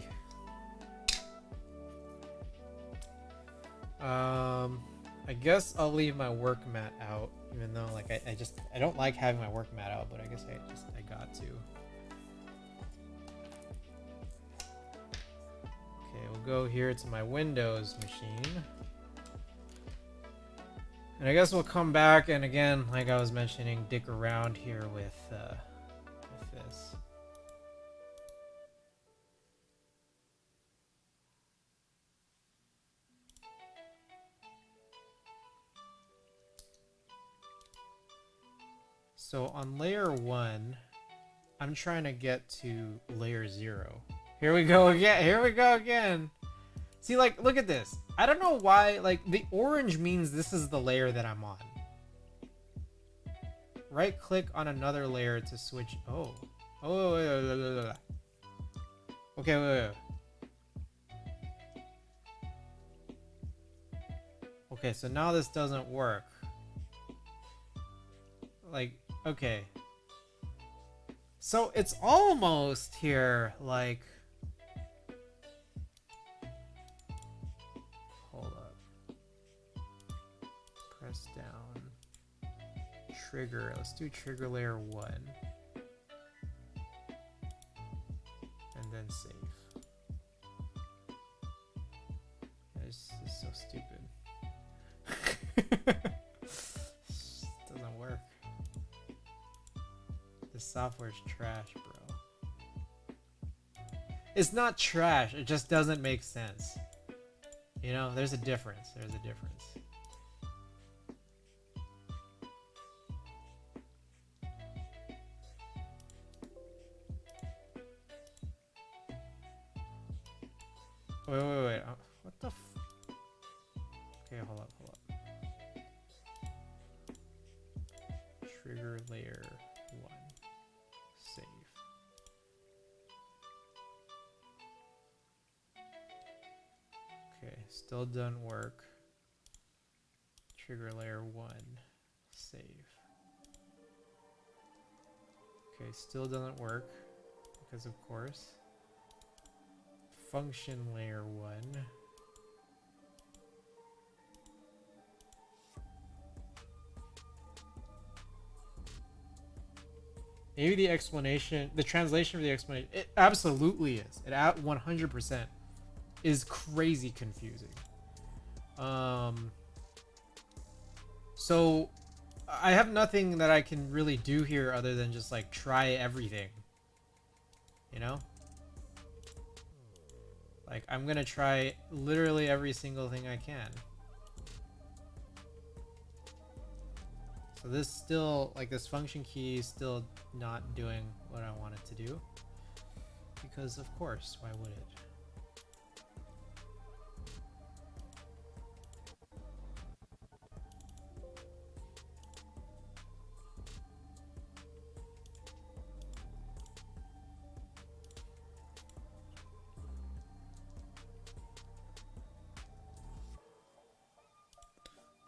I guess I'll leave my work mat out, even though like I don't like having my work mat out, but I guess I got to. Okay, we'll go here to my Windows machine. And I guess we'll come back and again, like I was mentioning, dick around here with this. So on layer 1, I'm trying to get to layer 0. Here we go again. Here we go again. See, like, look at this. I don't know why, like, the orange means this is the layer that I'm on. Right click on another layer to switch. Oh. Oh, wait. Okay, wait. Okay, so now this doesn't work. Like, okay. So it's almost here, like... Hold up. Press down. Trigger. Let's do trigger layer 1. And then save. This is so stupid. Doesn't work. This software's trash, bro. It's not trash, it just doesn't make sense. You know, there's a difference. There's a difference. Wait. What the f... Okay, hold up. Trigger layer 1. Save. Okay, still doesn't work. Trigger layer 1. Save. Okay, still doesn't work. Because of course. Function layer 1. Maybe the explanation, the translation of the explanation, it absolutely is. It at 100% is crazy confusing. So I have nothing that I can really do here other than just like try everything. You know? Like I'm gonna try literally every single thing I can. So this still, like this function key is still not doing what I want it to do. Because of course, why would it?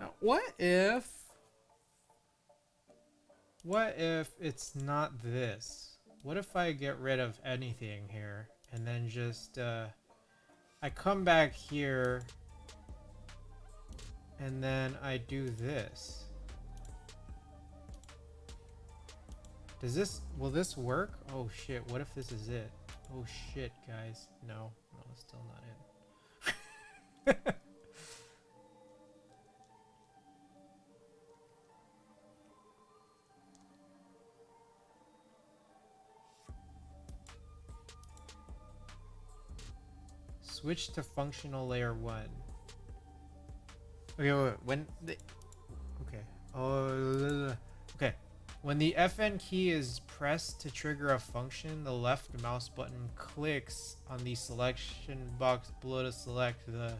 Now, what if it's not this? What if I get rid of anything here and then just I come back here and then I do this? Will this work? Oh shit, what if this is it? Oh shit, guys. No, it's still not it. Switch to functional layer 1. Okay, wait. When the okay. When the FN key is pressed to trigger a function, the left mouse button clicks on the selection box below to select the.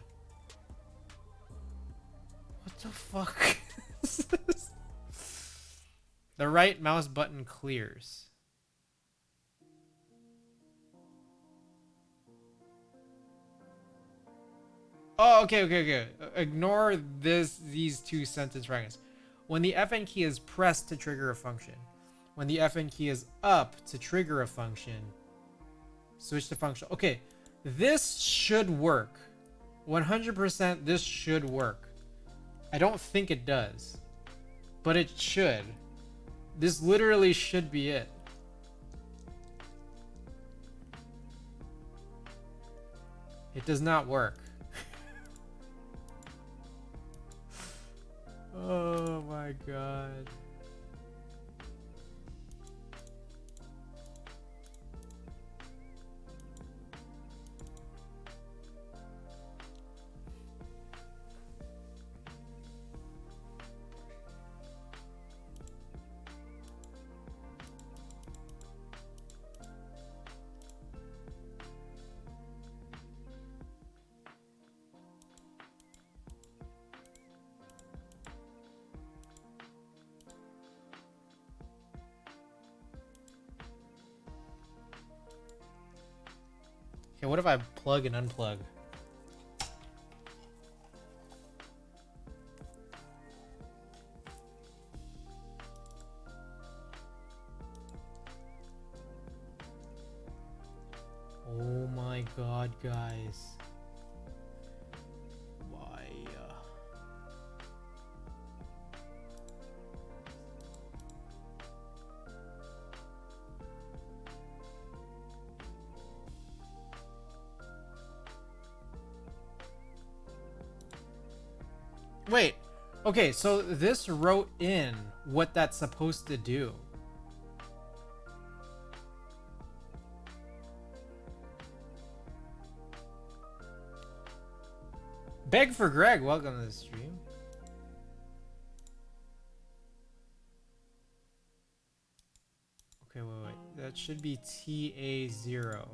What the fuck is this? The right mouse button clears. Oh, okay. Ignore these two sentence fragments. When the FN key is pressed to trigger a function. When the FN key is up to trigger a function. Switch to function. Okay, this should work. 100% this should work. I don't think it does. But it should. This literally should be it. It does not work. Oh my god. Okay, what if I plug and unplug? Oh my god, guys. Why? Wait. Okay, so this wrote in what that's supposed to do. Beg for Greg, welcome to the stream. Okay, wait. That should be TA0.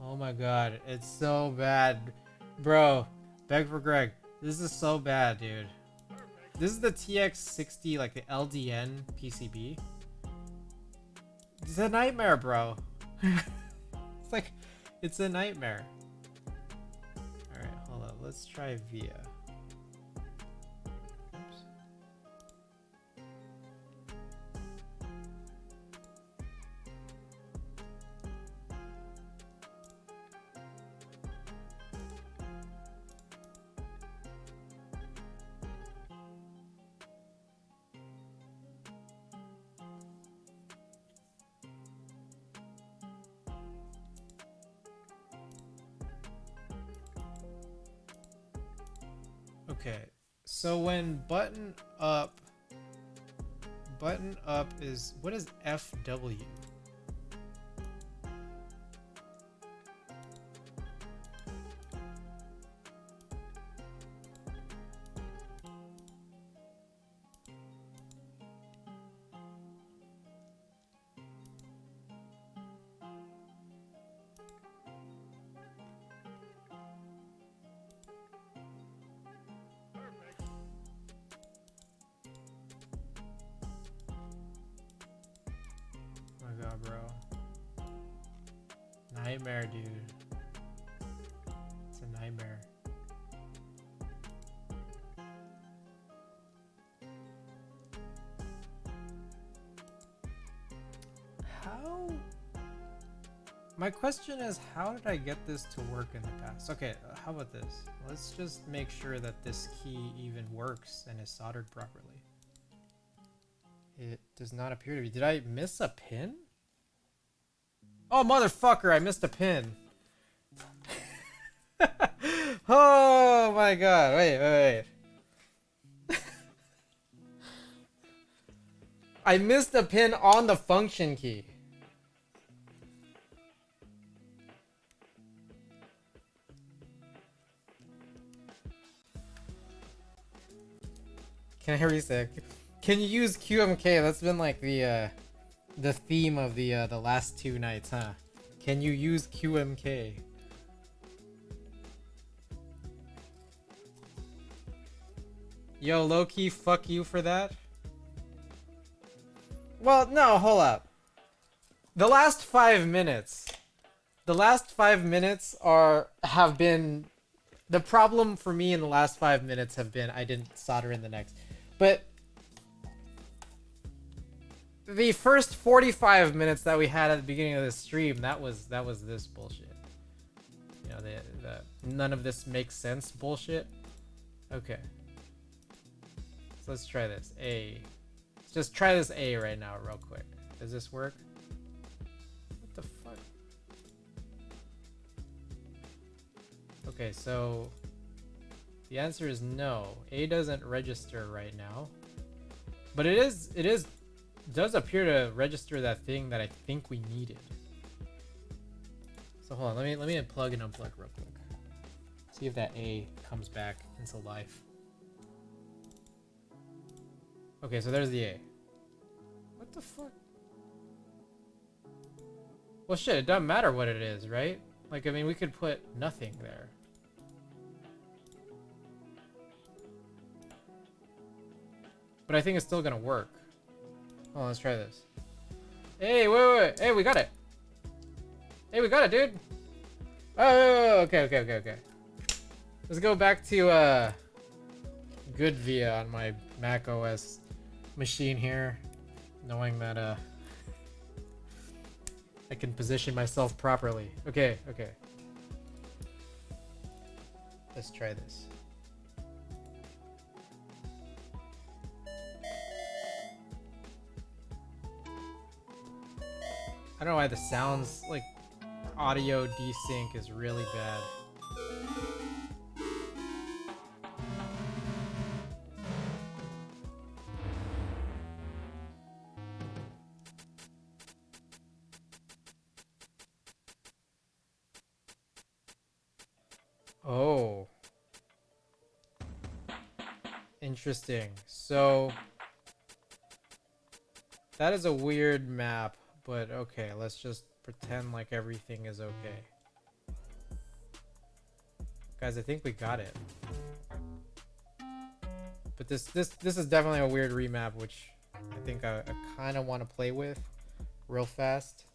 Oh my god, it's so bad. Bro, beg for Greg. This is so bad, dude. This is the tx-60, like the LDN PCB. It's a nightmare, bro. It's like, it's a nightmare. Alright, hold on. Let's try VIA. Oops. Okay, so when button up is, what is FW? Oh my god, bro. Nightmare, dude. It's a nightmare. How? My question is, how did I get this to work in the past? Okay, how about this? Let's just make sure that this key even works and is soldered properly. It does not appear to be. Did I miss a pin? Oh, motherfucker, I missed a pin. Oh my god, wait. I missed a pin on the function key. Can I reset? Can you use QMK? That's been like the theme of the last two nights, huh? Can you use QMK? Yo, low-key, fuck you for that. Well, no, hold up. The last 5 minutes have been the problem for me. In the last 5 minutes have been I didn't solder in the next, but the first 45 minutes that we had at the beginning of the stream, that was this bullshit. You know, the none of this makes sense bullshit. Okay. So let's try this. Let's just try this A right now real quick. Does this work? What the fuck? Okay, so the answer is no. A doesn't register right now. But it does appear to register that thing that I think we needed. So hold on, let me unplug and unplug real quick. See if that A comes back into life. Okay, so there's the A. What the fuck? Well shit, it doesn't matter what it is, right? Like, I mean, we could put nothing there. But I think it's still gonna work. Oh, let's try this. Hey, wait. Hey, we got it. Hey, we got it, dude. Oh, okay. Let's go back to good via on my Mac OS machine here, knowing that I can position myself properly. Okay. Let's try this. I don't know why the sounds, like, audio desync is really bad. Oh. Interesting. So that is a weird map. But okay, let's just pretend like everything is okay. Guys, I think we got it. But this is definitely a weird remap, which I think I kind of want to play with real fast.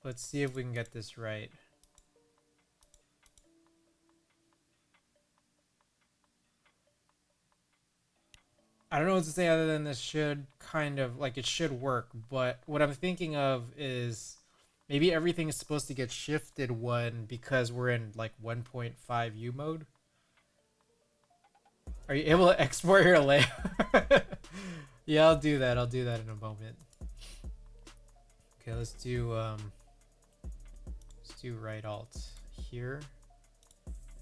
Let's see if we can get this right. I don't know what to say other than this should kind of, like, it should work, but what I'm thinking of is Maybe everything is supposed to get shifted 1 because we're in like 1.5 U mode. Are you able to export your layout? Yeah, I'll do that. I'll do that in a moment. Okay, let's do right alt here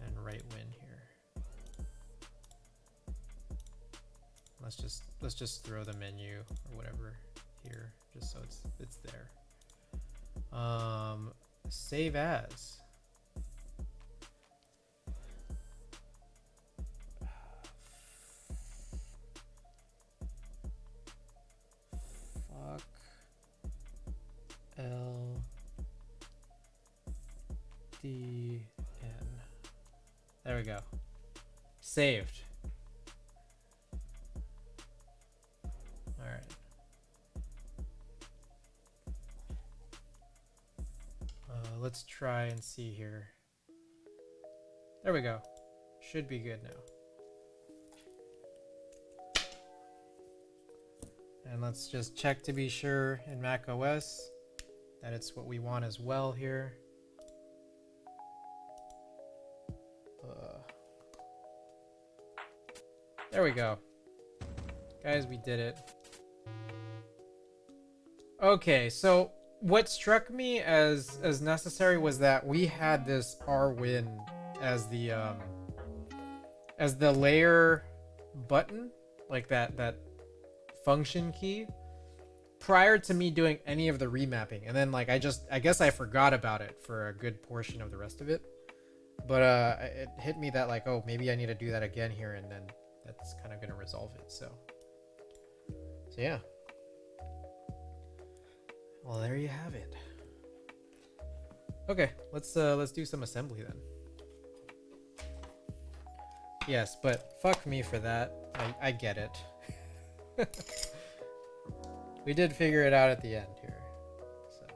and right win here. Let's just throw the menu or whatever here, just so it's there. Save as. Fuck L D N. There we go. Saved. All right. Let's try and see here. There we go. Should be good now. And let's just check to be sure in Mac OS that it's what we want as well here. There we go. Guys, we did it. Okay, so what struck me as necessary was that we had this rwin as the layer button, like that function key, prior to me doing any of the remapping. And then like I guess I forgot about it for a good portion of the rest of it. But it hit me that like, oh, maybe I need to do that again here, and then that's kind of gonna resolve it. So yeah. Well, there you have it. Okay, let's do some assembly then. Yes, but fuck me for that. I get it. We did figure it out at the end here. So.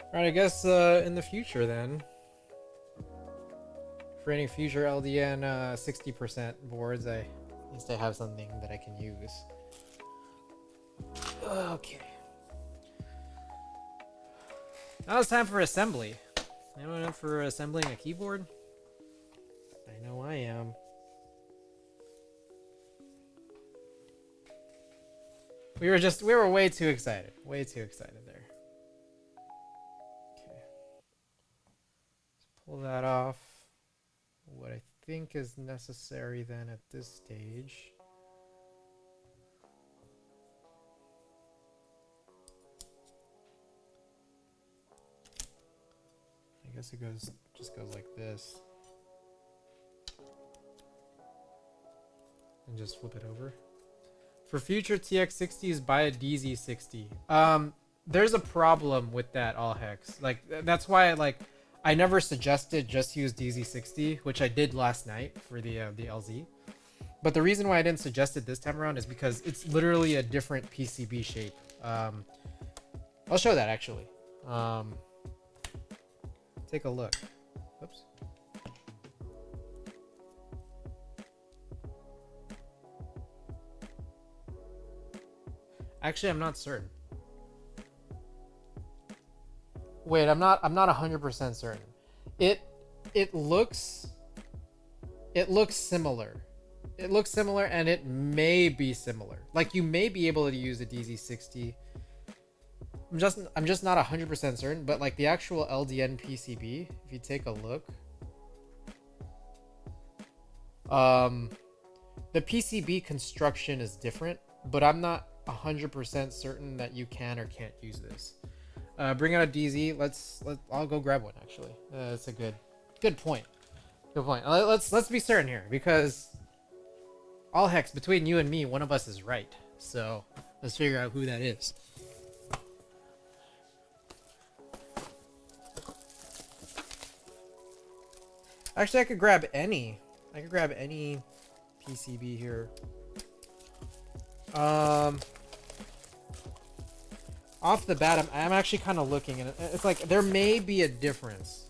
Alright, I guess in the future then, for any future LDN 60% boards, I need to have something that I can use. Okay. Now it's time for assembly. Anyone up for assembling a keyboard? I know I am. We were way too excited. Way too excited there. Okay. Let's pull that off. What I think is necessary then at this stage. I guess it just goes like this. And just flip it over. For future tx-60s, buy a DZ60. There's a problem with that, all hex. Like that's why I never suggested just use DZ60, which I did last night for the LZ. But the reason why I didn't suggest it this time around is because it's literally a different PCB shape. I'll show that actually. Take a look. Oops. Actually, I'm not certain. Wait, I'm not 100% certain. It looks similar. It looks similar, and it may be similar. Like you may be able to use a DZ60. I'm just not 100% certain, but like the actual LDN PCB, if you take a look, the PCB construction is different, but I'm not 100% certain that you can or can't use this. Bring out a DZ. I'll go grab one actually. That's a good point. Good point. Let's be certain here, because all hex, between you and me, one of us is right. So let's figure out who that is. Actually, I could grab any PCB here. Off the bat, I'm actually kind of looking, and it's like there may be a difference.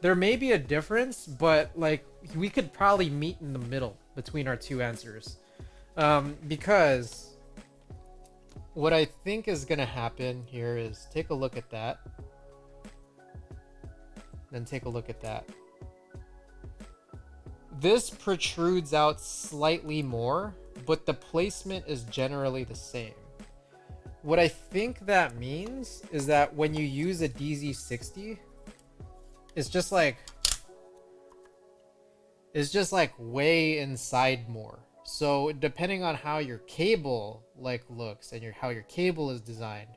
there may be a difference, but like we could probably meet in the middle between our two answers. Because what I think is gonna happen here is take a look at that. Then take a look at that. This protrudes out slightly more, but the placement is generally the same. What I think that means is that when you use a DZ60, it's just like way inside more. So depending on how your cable like looks and how your cable is designed,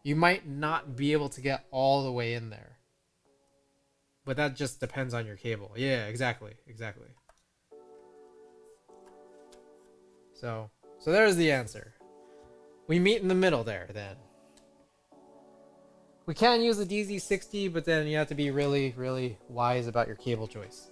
you might not be able to get all the way in there. But that just depends on your cable. Yeah, exactly. So there's the answer. We meet in the middle there then. We can use the DZ60, but then you have to be really, really wise about your cable choice.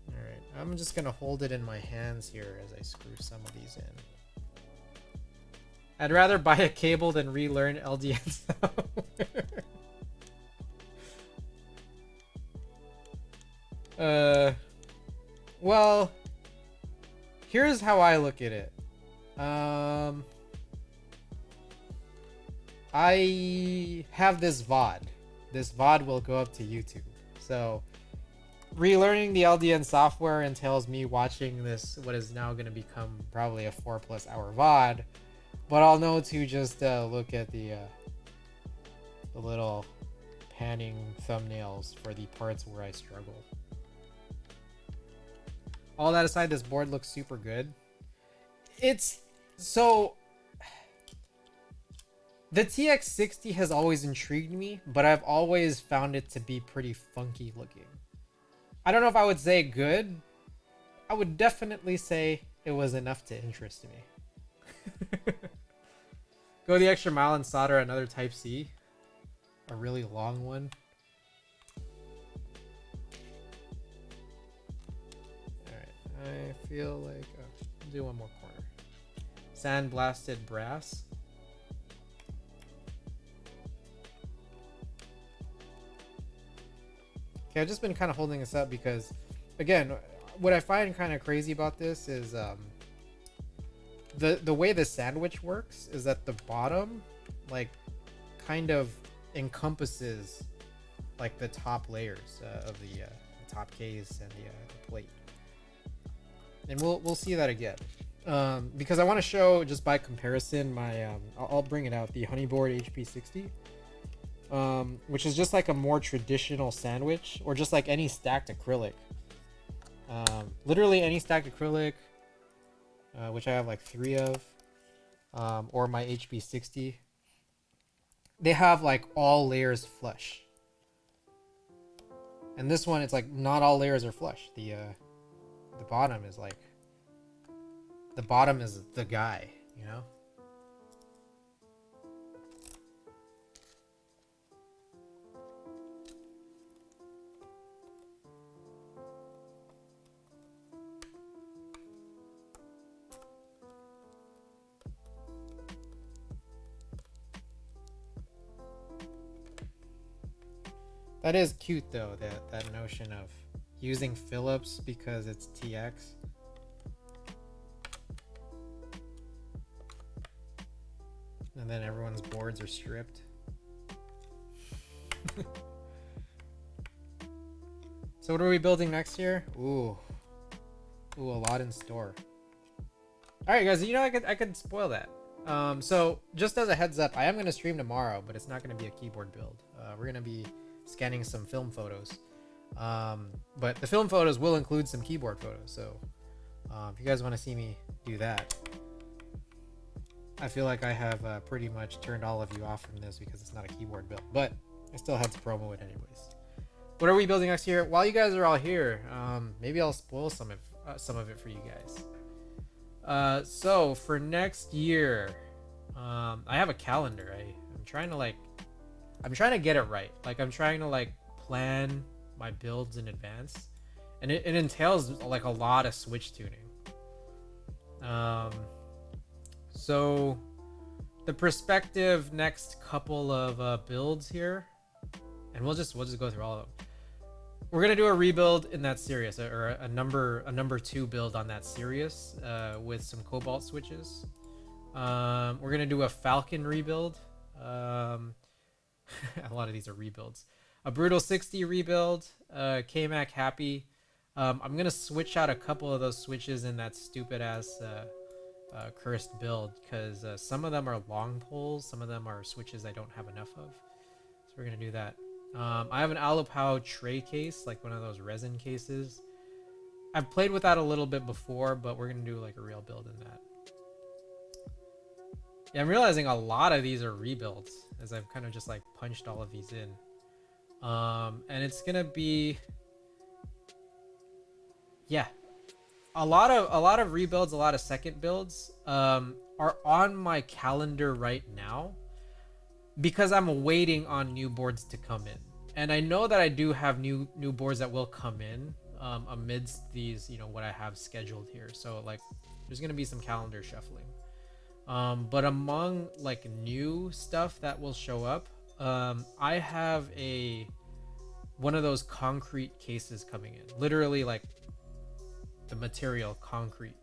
Alright, I'm just gonna hold it in my hands here as I screw some of these in. I'd rather buy a cable than relearn LDN software. Well, here's how I look at it. I have this VOD. This VOD will go up to YouTube. So, relearning the LDN software entails me watching this, what is now going to become probably a 4+ hour VOD. But I'll know to just look at the little panning thumbnails for the parts where I struggle. All that aside, this board looks super good. It's so... The tx-60 has always intrigued me, but I've always found it to be pretty funky looking. I don't know if I would say good. I would definitely say it was enough to interest me. Go the extra mile and solder another Type-C. A really long one. Alright, I feel like... I'll do one more corner. Sandblasted brass. Okay, I've just been kind of holding this up because, again, what I find kind of crazy about this is the way the sandwich works is that the bottom, like, kind of encompasses, like, the top layers of the top case and the plate. And we'll see that again. Because I want to show, just by comparison, my I'll bring it out, the Honeyboard HP60. Which is just like a more traditional sandwich, or just like any stacked acrylic. Literally any stacked acrylic, which I have like 3 of, or my HP60. They have like all layers flush. And this one, it's like not all layers are flush. The bottom is like, the bottom is the guy, you know? That is cute though, that notion of using Phillips because it's TX. And then everyone's boards are stripped. So what are we building next year? Ooh, a lot in store. All right, guys, you know I could spoil that. So just as a heads up, I am gonna stream tomorrow, but it's not gonna be a keyboard build. We're gonna be scanning some film photos, but the film photos will include some keyboard photos. So if you guys want to see me do that, I feel like I have pretty much turned all of you off from this because it's not a keyboard build, but I still had to promo it anyways. What are we building next year? While you guys are all here, maybe I'll spoil some of it for you guys. So for next year, I have a calendar. I'm trying to get it right. Like, I'm trying to like plan my builds in advance, and it entails like a lot of switch tuning. So the perspective next couple of builds here, and we'll just go through all of them. We're gonna do a rebuild in that series, or a number 2 build on that series with some cobalt switches. We're gonna do a Falcon rebuild. A lot of these are rebuilds. A Brutal 60 rebuild. KMAC Happy. I'm gonna switch out a couple of those switches in that stupid ass cursed build, because some of them are long poles, some of them are switches I don't have enough of. So we're gonna do that. I have an Alupao tray case, like one of those resin cases. I've played with that a little bit before, but we're gonna do like a real build in that. Yeah, I'm realizing a lot of these are rebuilds as I've kind of just like punched all of these in. And it's gonna be, yeah, a lot of rebuilds, a lot of second builds are on my calendar right now because I'm waiting on new boards to come in. And I know that I do have new boards that will come in amidst these, you know, what I have scheduled here. So like there's gonna be some calendar shuffling. But among like new stuff that will show up, I have one of those concrete cases coming in. Literally like the material concrete.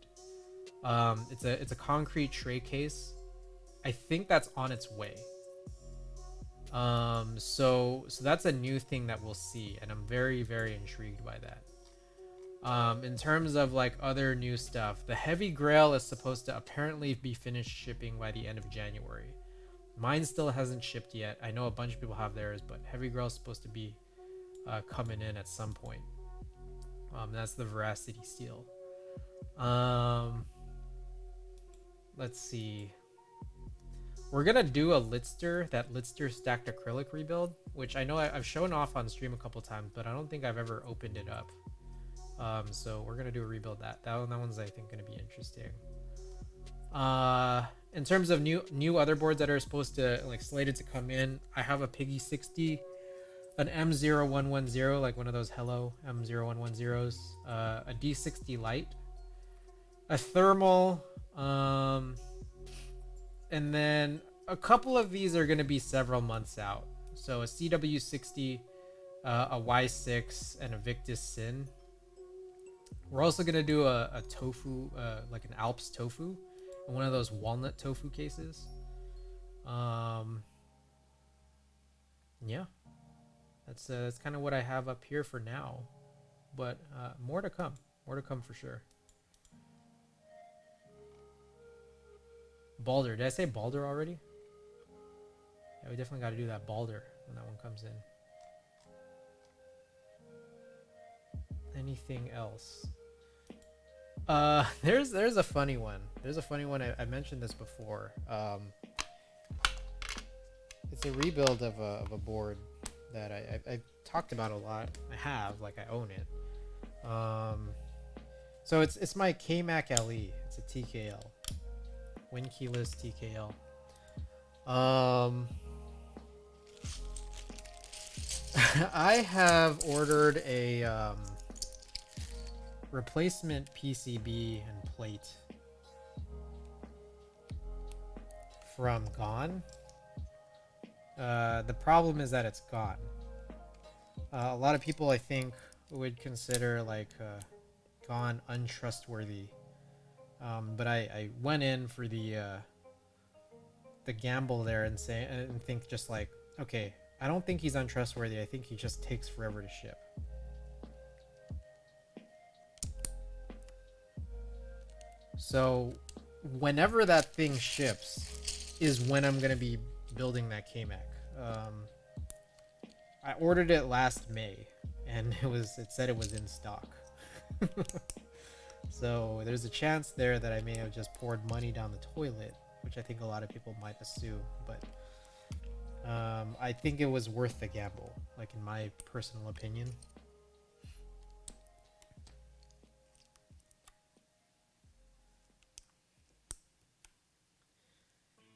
It's a concrete tray case. I think that's on its way. So that's a new thing that we'll see, and I'm very, very intrigued by that. In terms of like other new stuff, the Heavy Grail is supposed to apparently be finished shipping by the end of January. Mine still hasn't shipped yet. I know a bunch of people have theirs, but Heavy Grail is supposed to be coming in at some point. That's the Veracity Steel. Let's see. We're gonna do a that Litster stacked acrylic rebuild, which I know I've shown off on stream a couple times, but I don't think I've ever opened it up. So we're gonna do a rebuild that one's I think gonna be interesting. In terms of new other boards that are supposed to like slated to come in, I have a Piggy 60, an M0110, like one of those Hello M0110s, a D60 Lite, a thermal, and then a couple of these are going to be several months out. So a CW60, a Y6, and a Victus Sin. We're also going to do a tofu, like an Alps tofu, and one of those walnut tofu cases. Yeah, that's kind of what I have up here for now, but more to come for sure. Balder, did I say Balder already? Yeah, we definitely got to do that Balder when that one comes in. Anything else? There's a funny one. There's a funny one. I mentioned this before. It's a rebuild of a board that I've talked about a lot. I own it. So it's my KMAC LE. It's a TKL. Win keyless TKL. I have ordered a replacement PCB and plate from Gone. The problem is that it's gone. A lot of people I think would consider like Gone untrustworthy. But I went in for the gamble there and think just like, okay, I don't think he's untrustworthy. I think he just takes forever to ship. So whenever that thing ships is when I'm gonna be building that KMAC. I ordered it last May, and it said it was in stock. So there's a chance there that I may have just poured money down the toilet, which I think a lot of people might assume, but I think it was worth the gamble, like in my personal opinion.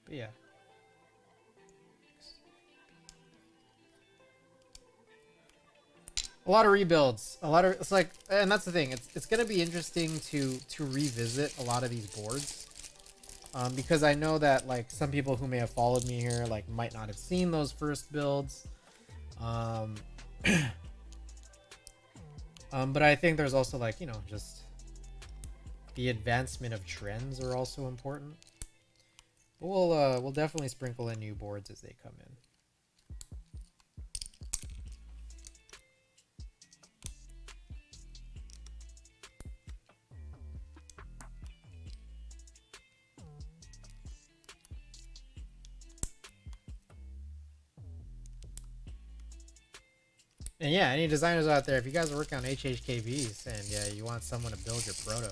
But yeah. A lot of rebuilds, it's like, and that's the thing. It's gonna be interesting to revisit a lot of these boards, because I know that like some people who may have followed me here like might not have seen those first builds, but I think there's also like, you know, just the advancement of trends are also important. But we'll definitely sprinkle in new boards as they come in. And yeah, any designers out there, if you guys are working on HHKVs and you want someone to build your proto,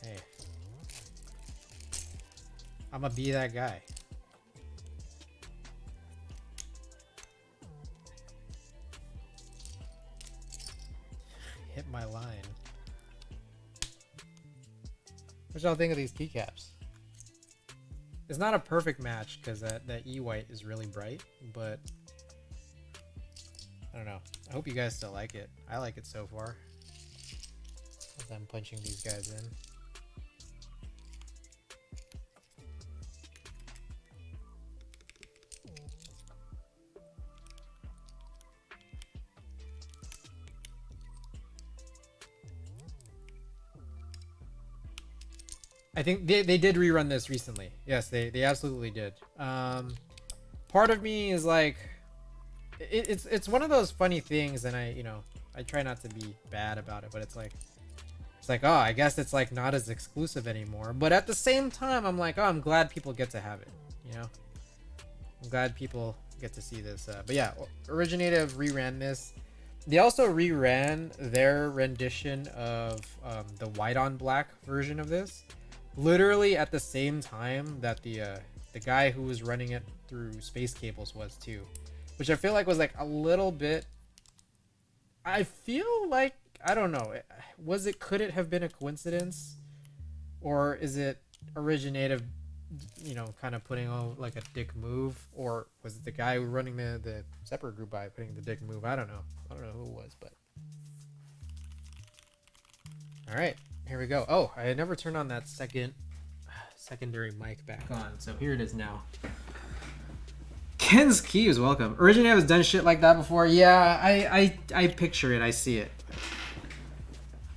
hey, I'm gonna be that guy. Hit my line. What y'all think of these keycaps? It's not a perfect match because that E white is really bright, but I don't know. I hope you guys still like it. I like it so far. As I'm punching these guys in. I think they did rerun this recently. Yes, they absolutely did. Part of me is like, it's one of those funny things, and I try not to be bad about it, but it's like oh, I guess it's like not as exclusive anymore. But at the same time, I'm like, oh, I'm glad people get to have it. You know, I'm glad people get to see this. But yeah, Originative reran this. They also reran their rendition of the white on black version of this, literally at the same time that the guy who was running it through Space Cables was too, which I feel like was like a little bit. I feel like, I don't know. Could it have been a coincidence, or is it Originative, kind of putting on like a dick move, or was it the guy who running the separate group by putting the dick move? I don't know who it was, but all right, here we go. Oh, I had never turned on that secondary mic back on, so here it is now. Ken's Keys, welcome. Originative has done shit like that before. Yeah, I picture it. I see it.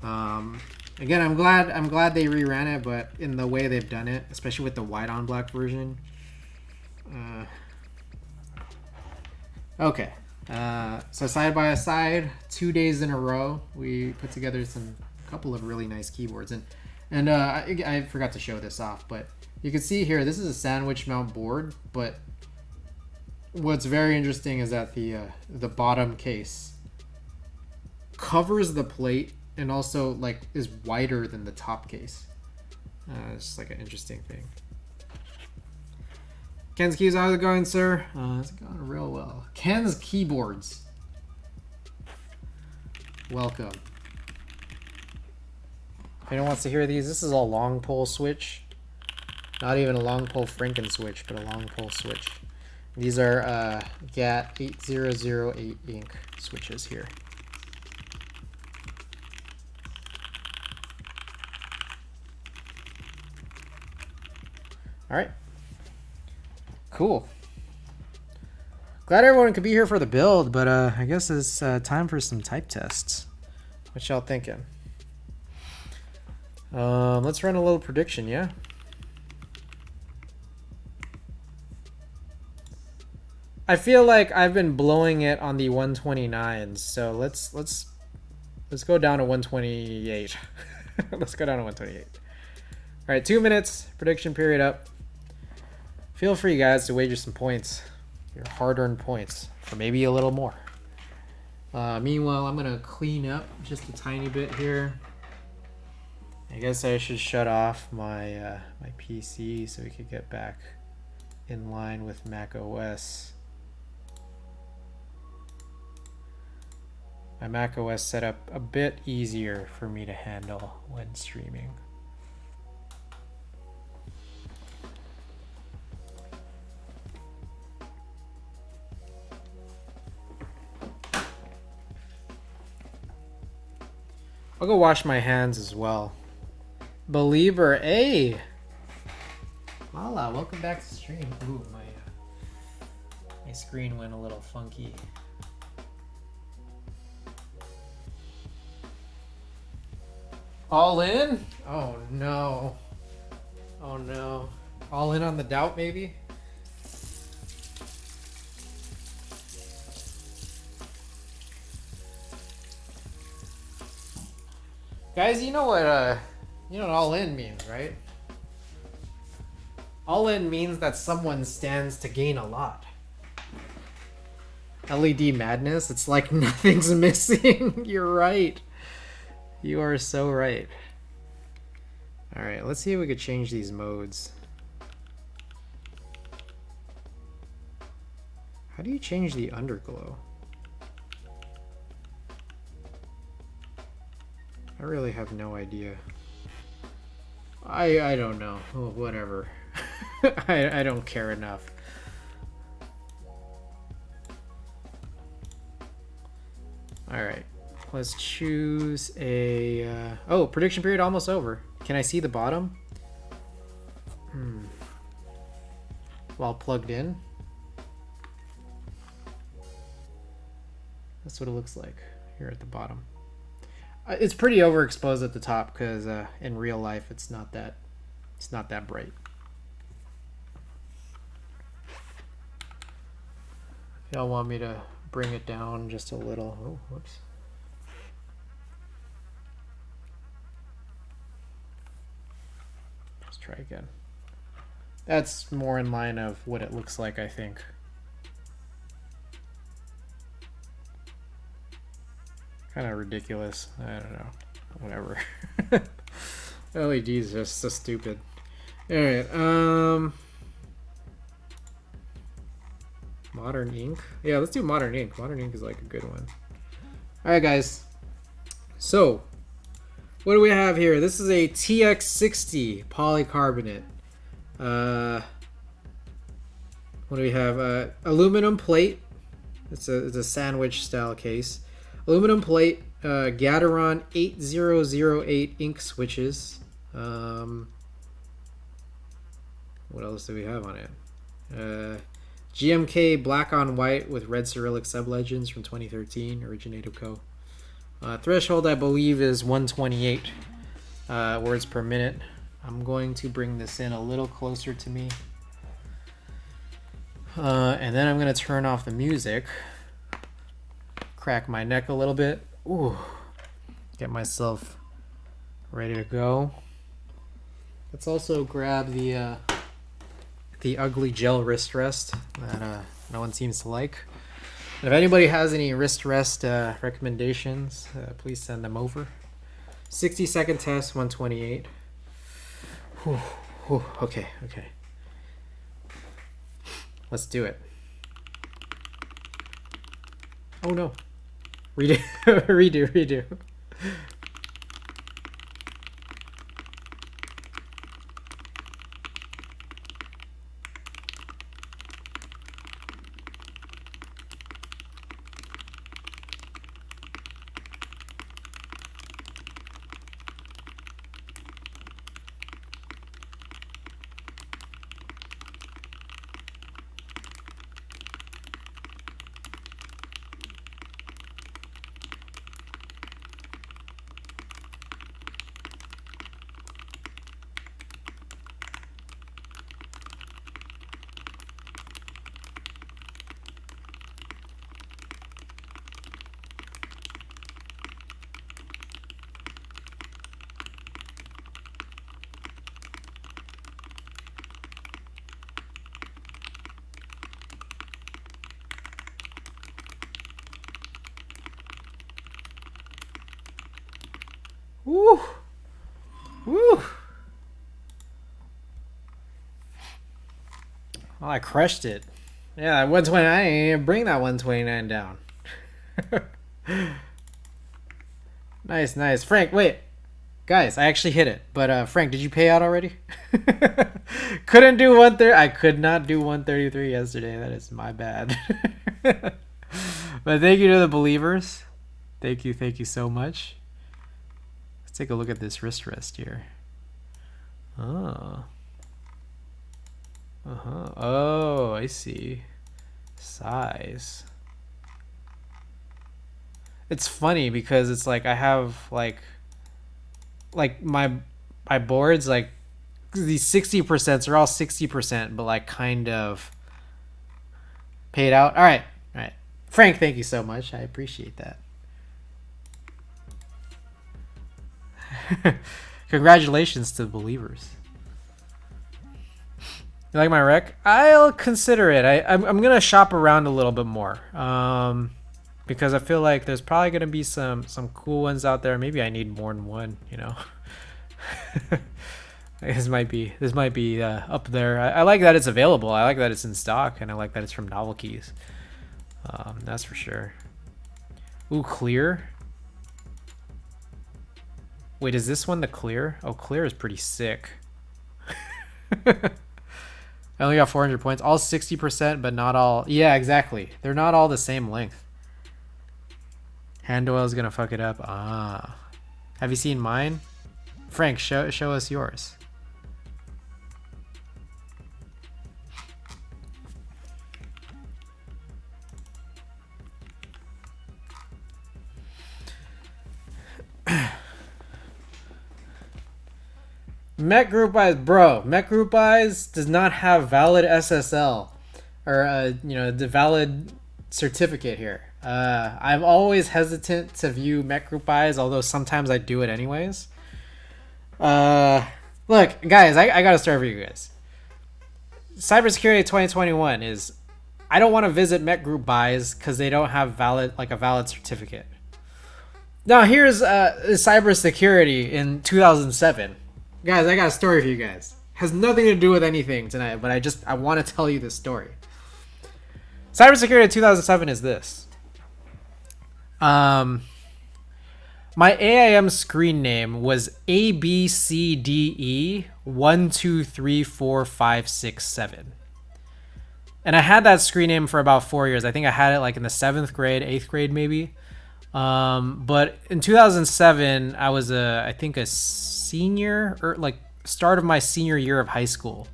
Again, I'm glad they reran it, but in the way they've done it, especially with the white on black version. Okay. So side by side, 2 days in a row, we put together a couple of really nice keyboards, and I forgot to show this off, but you can see here this is a sandwich mount board, but what's very interesting is that the bottom case covers the plate and also like is wider than the top case. It's just like an interesting thing. Ken's Keys, how's it going, sir? It's going real well. Ken's Keyboards, welcome. If anyone wants to hear these, this is a long pole switch. Not even a long pole Franken switch, but a long pole switch. These are GAT 8008 ink switches here. All right. Cool. Glad everyone could be here for the build, but I guess it's time for some type tests. What y'all thinking? Let's run a little prediction, yeah? I feel like I've been blowing it on the 129s, so let's go down to 128. Let's go down to 128. All right, 2 minutes, prediction period up. Feel free, guys, to wager some points, your hard-earned points, for maybe a little more. Meanwhile, I'm gonna clean up just a tiny bit here. I guess I should shut off my my PC so we could get back in line with Mac OS. My Mac OS set up a bit easier for me to handle when streaming. I'll go wash my hands as well. Believer A. Lala, welcome back to the stream. Ooh, my screen went a little funky. All in? Oh no. Oh no. All in on the doubt, maybe? Guys, you know what all in means, right? All in means that someone stands to gain a lot. LED madness, it's like nothing's missing. You're right. You are so right. Alright, let's see if we could change these modes. How do you change the underglow? I really have no idea. I don't know. Oh, whatever. I don't care enough. Alright. Let's choose a... oh, prediction period almost over. Can I see the bottom? While plugged in? That's what it looks like here at the bottom. It's pretty overexposed at the top because in real life it's not that bright. If y'all want me to bring it down just a little. Oh, whoops. Let's try again. That's more in line of what it looks like, I think. Kind of ridiculous. I don't know. Whatever. LEDs are just so stupid. Alright, Modern ink. Yeah, let's do modern ink. Modern ink is like a good one. Alright, guys. So, what do we have here? This is a tx-60 polycarbonate. What do we have? Aluminum plate. It's a sandwich style case. Aluminum plate, Gateron 8008 ink switches. What else do we have on it? GMK black on white with red Cyrillic sublegends from 2013, Originative Co. Threshold, I believe, is 128 words per minute. I'm going to bring this in a little closer to me. And then I'm going to turn off the music. Crack my neck a little bit. Ooh. Get myself ready to go. Let's also grab the ugly gel wrist rest that no one seems to like. And if anybody has any wrist rest recommendations, please send them over. 60-second test, 128. Whew, whew, okay. Let's do it. Oh no. Redo. redo. Woo! Woo! Oh, I crushed it. Yeah, 129. I didn't even bring that 129 down. Nice. Frank, wait. Guys, I actually hit it. But Frank, did you pay out already? Couldn't do 130. I could not do 133 yesterday. That is my bad. But thank you to the believers. Thank you so much. take a look at this wrist rest here. Oh. Oh, I see. Size. It's funny because it's like I have like my boards, like these 60% are all 60%, but like kind of paid out. All right. Frank, thank you so much. I appreciate that. Congratulations to the believers. You like my rec? I'll consider it. I'm gonna shop around a little bit more. Because I feel like there's probably gonna be some cool ones out there. Maybe I need more than one, you know. This might be up there. I like that it's available. I like that it's in stock, and I like that it's from Novel Keys. That's for sure. Ooh, clear. Wait, is this one the clear? Oh, clear is pretty sick. I only got 400 points. All 60%, but not all. Yeah, exactly. They're not all the same length. Hand oil is gonna fuck it up. Ah. Have you seen mine? Frank, show us yours. Met Group Eyes, bro. Met Group Eyes does not have valid SSL or the valid certificate here. I'm always hesitant to view Met Group Eyes, although sometimes I do it anyways. Look, guys, I got a story for you guys. Cybersecurity 2021 is, I don't want to visit Met Group Buys because they don't have a valid certificate. Now here's cybersecurity in 2007. Guys, I got a story for you guys. Has nothing to do with anything tonight, but I want to tell you this story. Cybersecurity 2007 is this. My AIM screen name was ABCDE12345667. And I had that screen name for about 4 years. I think I had it like in the 7th grade, 8th grade maybe. But in 2007, I was I think a senior, or like start of my senior year of high school.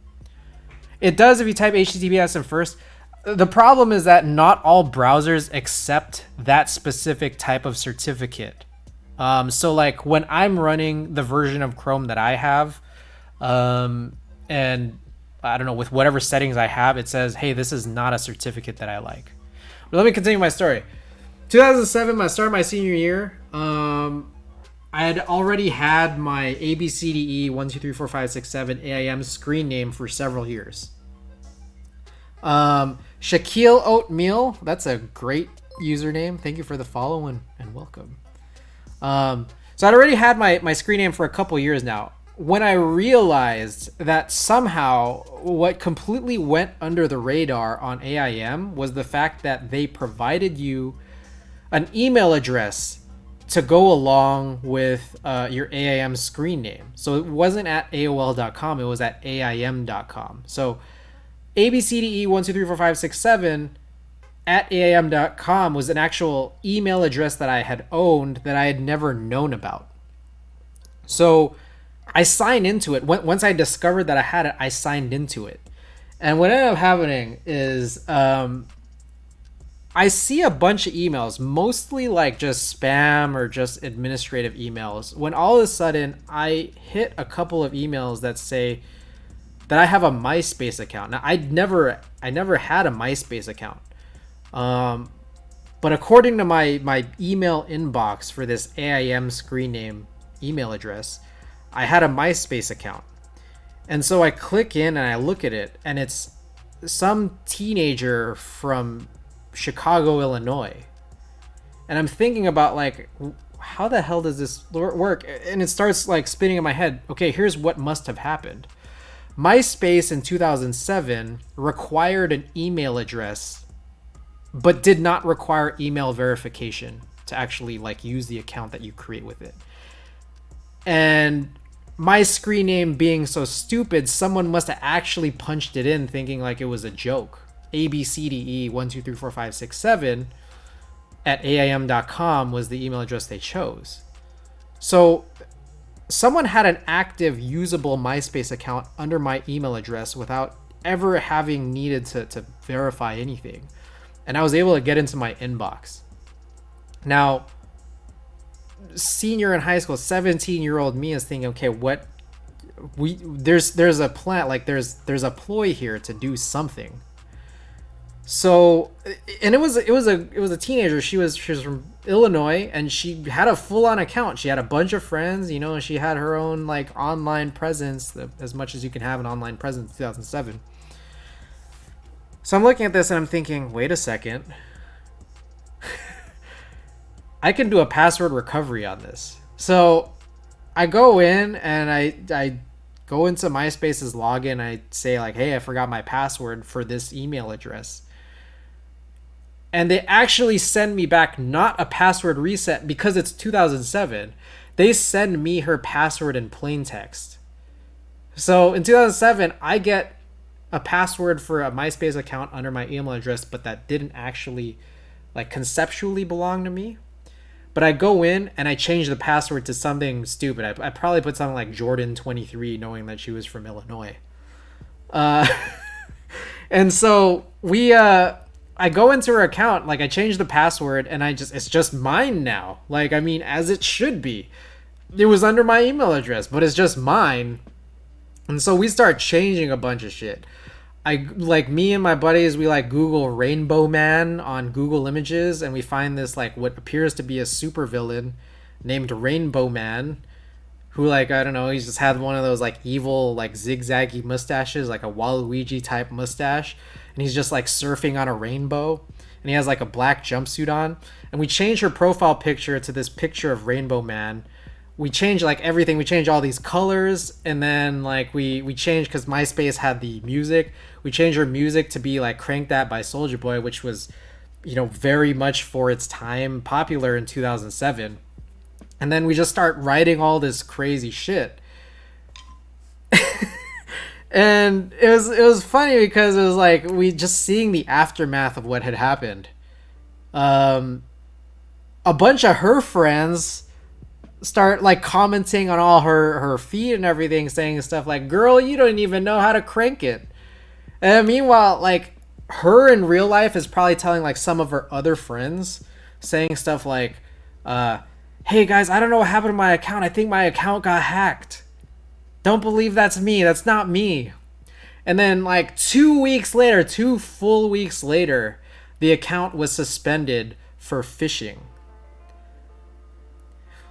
It does if you type HTTPS in first. The problem is that not all browsers accept that specific type of certificate. So like when I'm running the version of Chrome that I have, and I don't know, with whatever settings I have, it says, hey, this is not a certificate that I like. But let me continue my story. 2007, I started my senior year. I had already had my ABCDE12345667 AIM screen name for several years. Shaquille Oatmeal, that's a great username. Thank you for the follow and welcome. So I'd already had my screen name for a couple years now. When I realized that somehow what completely went under the radar on AIM was the fact that they provided you an email address to go along with your AIM screen name. So it wasn't at AOL.com, it was at AIM.com. So ABCDE12345667 at AIM.com was an actual email address that I had owned that I had never known about. So I signed into it. Once I discovered that I had it, I signed into it. And what ended up happening is I see a bunch of emails, mostly like just spam or just administrative emails, when all of a sudden I hit a couple of emails that say that I have a MySpace account. Now I never had a MySpace account. But according to my email inbox for this AIM screen name email address, I had a MySpace account. And so I click in and I look at it, and it's some teenager from Chicago, Illinois. And I'm thinking about like, how the hell does this work? And it starts like spinning in my head. Okay, here's what must have happened. MySpace in 2007 required an email address, but did not require email verification to actually like use the account that you create with it. And my screen name being so stupid, someone must have actually punched it in thinking like it was a joke. ABCDE12345667 at AIM.com was the email address they chose. So someone had an active usable MySpace account under my email address without ever having needed to verify anything. And I was able to get into my inbox. Now, senior in high school, 17-year-old me is thinking, okay, what there's a plan, like there's a ploy here to do something. So, and it was a teenager. She was from Illinois, and she had a full-on account. She had a bunch of friends, you know, and she had her own like online presence, as much as you can have an online presence in 2007. So I'm looking at this and I'm thinking, wait a second. I can do a password recovery on this. So I go in and I go into MySpace's login. I say like, hey, I forgot my password for this email address. And they actually send me back not a password reset because it's 2007. They send me her password in plain text. So in 2007, I get a password for a MySpace account under my email address, but that didn't actually like conceptually belong to me. But I go in and I change the password to something stupid. I probably put something like Jordan23, knowing that she was from Illinois. And so I go into her account, like I change the password, and it's just mine now. Like, I mean, as it should be. It was under my email address, but it's just mine. And so we start changing a bunch of shit. Me and my buddies, we like Google Rainbow Man on Google Images, and we find this like what appears to be a supervillain named Rainbow Man, who like, I don't know, he's just had one of those like evil like zigzaggy mustaches, like a Waluigi type mustache, and he's just like surfing on a rainbow, and he has like a black jumpsuit on. And we change her profile picture to this picture of Rainbow Man. We change like everything. We change all these colors, and then like we change, because MySpace had the music. We changed her music to be like Crank That by Soulja Boy, which was, you know, very much for its time popular in 2007. And then we just start writing all this crazy shit. And it was funny because it was like we just seeing the aftermath of what had happened. A bunch of her friends start like commenting on all her feed and everything, saying stuff like, girl, you don't even know how to crank it. And meanwhile, like, her in real life is probably telling like some of her other friends, saying stuff like, hey guys, I don't know what happened to my account. I think my account got hacked. Don't believe that's me. That's not me. And then like 2 full weeks later, the account was suspended for phishing.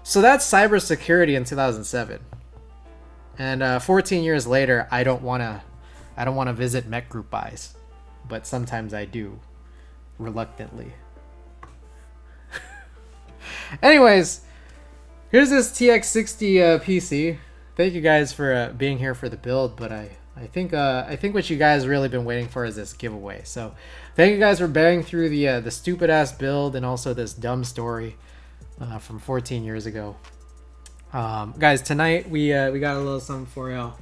So that's cybersecurity in 2007. And 14 years later, I don't want to visit mech group buys, but sometimes I do, reluctantly. Anyways, here's this tx-60 PC. Thank you guys for being here for the build, but I think what you guys really been waiting for is this giveaway. So thank you guys for bearing through the stupid ass build and also this dumb story from 14 years ago. Guys, tonight we got a little something for y'all.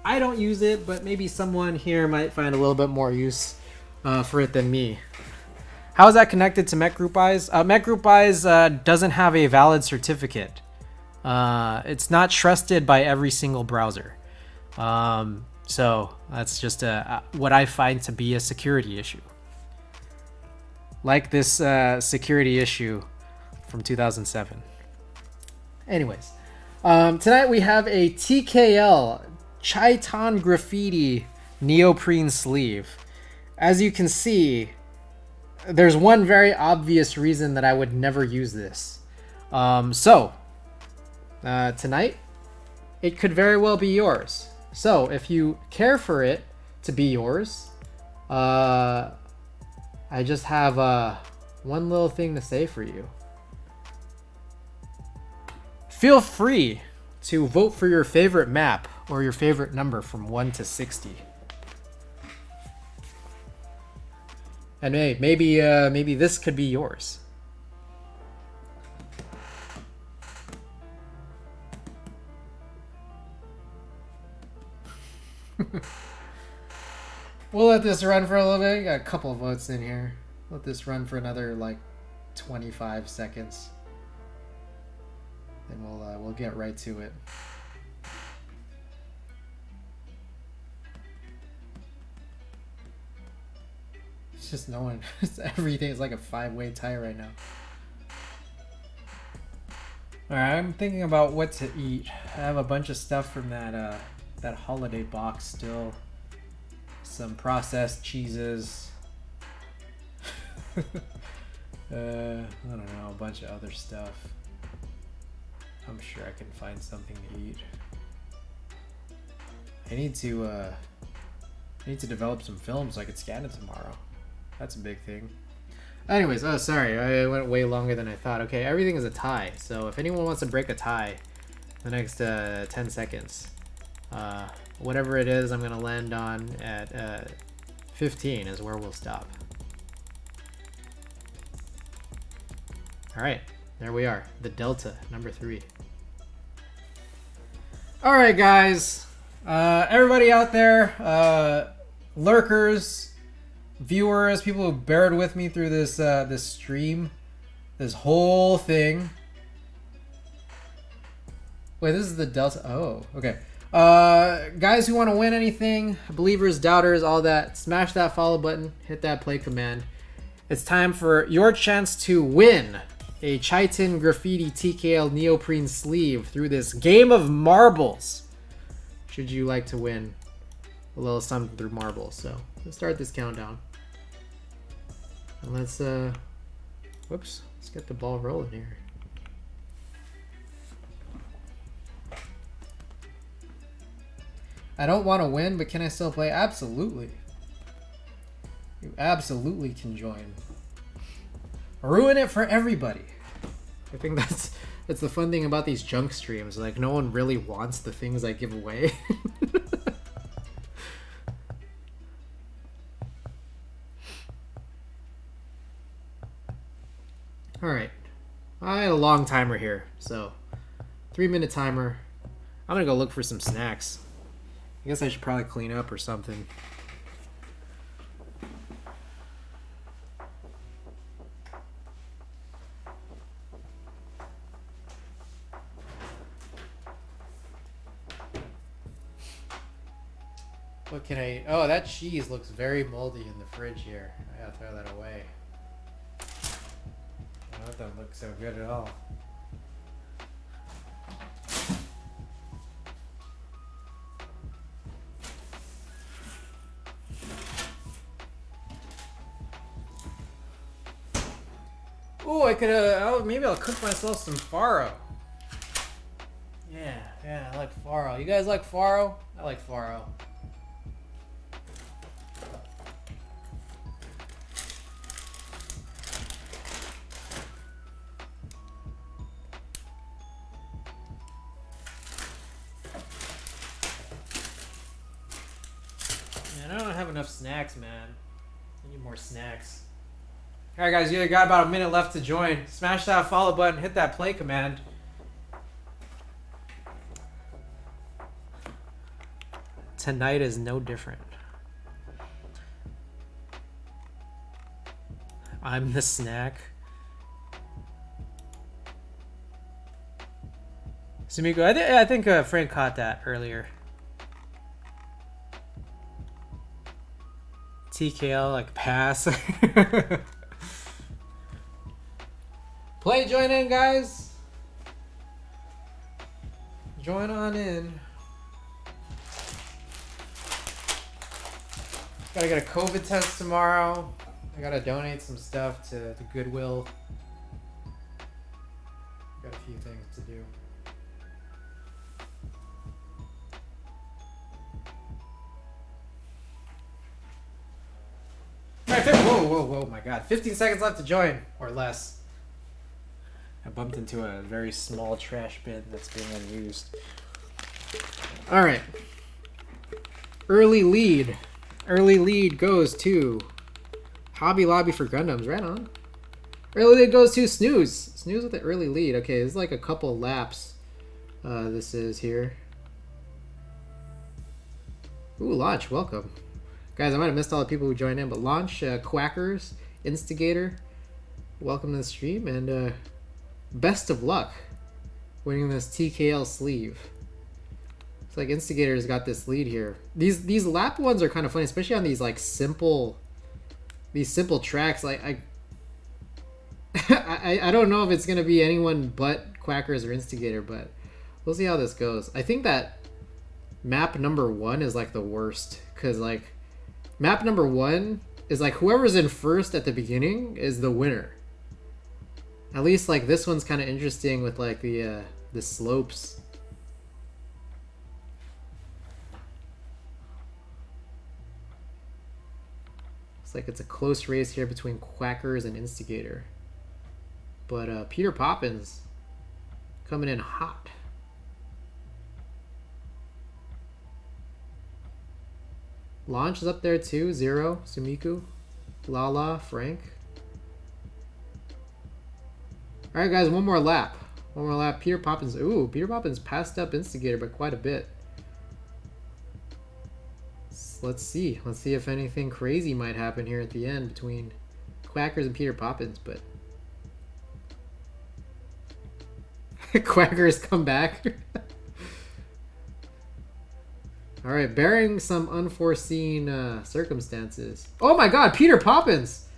I don't use it, but maybe someone here might find a little bit more use for it than me. How is that connected to Mech Group Eyes? Mech Group Eyes doesn't have a valid certificate. It's not trusted by every single browser. So that's just what I find to be a security issue. Like this security issue from 2007. Anyways, tonight we have a TKL Chiton Graffiti neoprene sleeve. As you can see, there's one very obvious reason that I would never use this. Tonight, it could very well be yours. So if you care for it to be yours, I just have one little thing to say for you. Feel free to vote for your favorite map or your favorite number from 1 to 60. And hey, maybe this could be yours. We'll let this run for a little bit. Got a couple of votes in here. Let this run for another like 25 seconds. and we'll get right to it. It's just no one. Everything is like a 5-way tie right now. All right, I'm thinking about what to eat. I have a bunch of stuff from that that holiday box still. Some processed cheeses. I don't know, a bunch of other stuff. I'm sure I can find something to eat. I need to develop some film so I can scan it tomorrow. That's a big thing. Anyways, oh sorry, I went way longer than I thought. Okay, everything is a tie. So if anyone wants to break a tie the next 10 seconds, whatever it is, I'm gonna land on at 15 is where we'll stop. All right, there we are. The Delta, number 3. All right, guys. Everybody out there, lurkers, viewers, people who bared with me through this this stream, this whole thing. Wait, this is the Delta. Oh, okay. Guys who want to win anything, believers, doubters, all that, smash that follow button, hit that play command. It's time for your chance to win a Chitin Graffiti TKL neoprene sleeve through this game of marbles. Should you like to win a little something through marbles. So let's start this countdown. And let's whoops, let's get the ball rolling here. I don't want to win, but can I still play? Absolutely. You absolutely can join. Ruin it for everybody. I think that's the fun thing about these junk streams. Like, no one really wants the things I give away. Alright. I had a long timer here, so 3-minute timer. I'm gonna go look for some snacks. I guess I should probably clean up or something. What can I... Oh, that cheese looks very moldy in the fridge here. I gotta throw that away. Oh, that doesn't look so good at all. Oh, I could maybe I'll cook myself some farro. Yeah, I like farro. You guys like farro? I like farro. Man, I don't have enough snacks, man. I need more snacks. Alright guys, you got about a minute left to join. Smash that follow button, hit that play command. Tonight is no different. I'm the snack. Sumiko, I think Frank caught that earlier. TKL, like, pass. Play, join in, guys. Join on in. Gotta get a COVID test tomorrow. I gotta donate some stuff to Goodwill. Got a few things to do. Alright, whoa, my god. 15 seconds left to join, or less. I bumped into a very small trash bin that's being unused. Alright. Early lead. Early lead goes to Hobby Lobby for Gundams. Right on. Early lead goes to Snooze. Snooze with the early lead. Okay, there's like a couple laps. This is here. Ooh, Launch, welcome. Guys, I might have missed all the people who joined in, but Launch, Quackers, Instigator, welcome to the stream, and best of luck. winning this TKL sleeve. It's like Instigator's got this lead here. These lap ones are kind of funny, especially on these like simple tracks. Like I don't know if it's gonna be anyone but Quackers or Instigator, but we'll see how this goes. I think that map number 1 is like the worst, because like map number 1 is like whoever's in first at the beginning is the winner. At least like this one's kind of interesting with like the slopes. Looks like it's a close race here between Quackers and Instigator. But Peter Poppins coming in hot. Launch is up there too. Zero, Sumiku, Lala, Frank. Alright guys, one more lap. One more lap. Peter Poppins. Ooh, Peter Poppins passed up Instigator by quite a bit. Let's see. Let's see if anything crazy might happen here at the end between Quackers and Peter Poppins, but Quackers come back. Alright, bearing some unforeseen circumstances. Oh my god, Peter Poppins!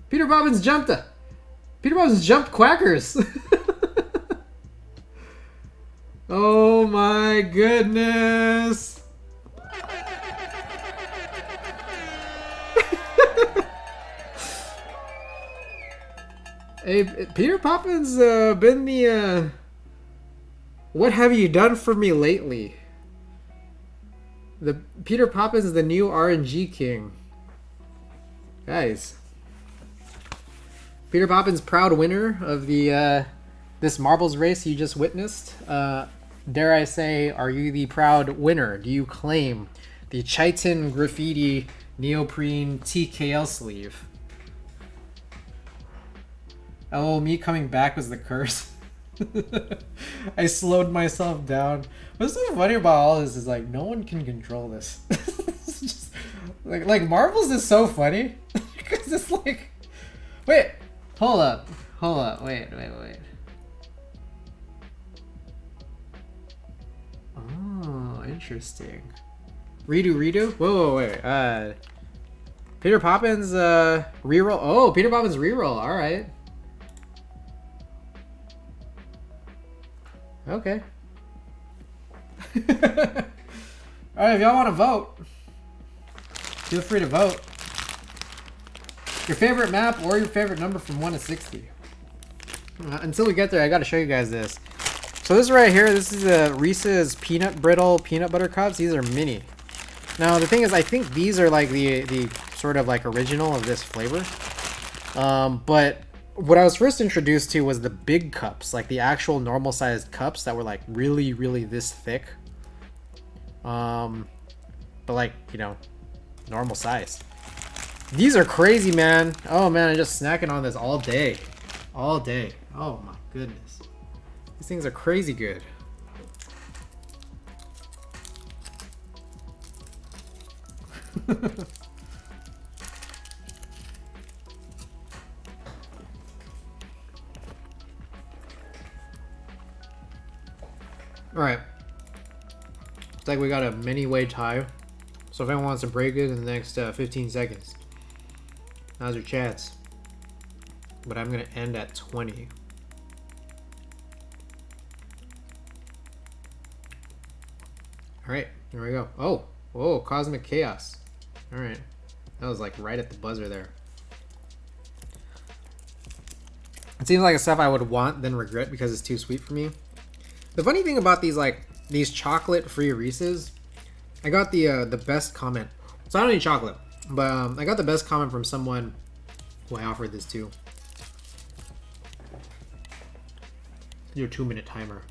Peter Poppins jumped Quackers! Oh my goodness! Hey, Peter Poppins been the what have you done for me lately? The Peter Poppins is the new RNG king. Guys. Peter Poppins, proud winner of the this marbles race you just witnessed. Dare I say, are you the proud winner? Do you claim the Chitin Graffiti Neoprene TKL sleeve? Oh, me coming back was the curse. I slowed myself down. What's so funny about all this is like no one can control this. It's just, like marbles is so funny because it's like, wait, hold up, wait. Oh, interesting. Redo. Whoa, wait. Peter Poppins reroll. Oh, Peter Poppins reroll. All right. Okay. Alright, if y'all want to vote, feel free to vote. Your favorite map or your favorite number from 1 to 60. Until we get there, I got to show you guys this. So this right here, this is a Reese's Peanut Brittle Peanut Butter Cups. These are mini. Now, the thing is, I think these are like the sort of like original of this flavor. But what I was first introduced to was the big cups, like the actual normal sized cups that were like really, really this thick. But like, you know, normal size. These are crazy, man. Oh man, I'm just snacking on this all day. All day. Oh my goodness. These things are crazy good. Alright. Looks like we got a mini-way tie. So if anyone wants to break it in the next 15 seconds, now's your chance. But I'm going to end at 20. Alright, here we go. Oh, whoa, Cosmic Chaos. Alright. That was like right at the buzzer there. It seems like a stuff I would want then regret because it's too sweet for me. The funny thing about these chocolate-free Reese's, I got the best comment. So I don't eat chocolate, but I got the best comment from someone who I offered this to. Do a 2-minute timer.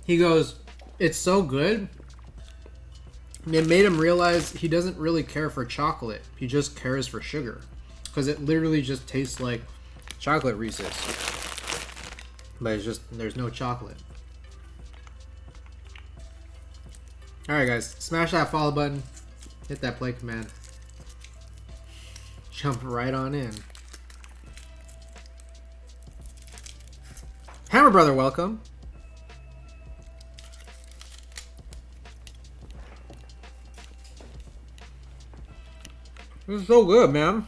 He goes, "It's so good." It made him realize he doesn't really care for chocolate. He just cares for sugar. Because it literally just tastes like chocolate Reese's. But it's just, there's no chocolate. Alright guys, smash that follow button. Hit that play command. Jump right on in. Hammer Brother, welcome. This is so good, man.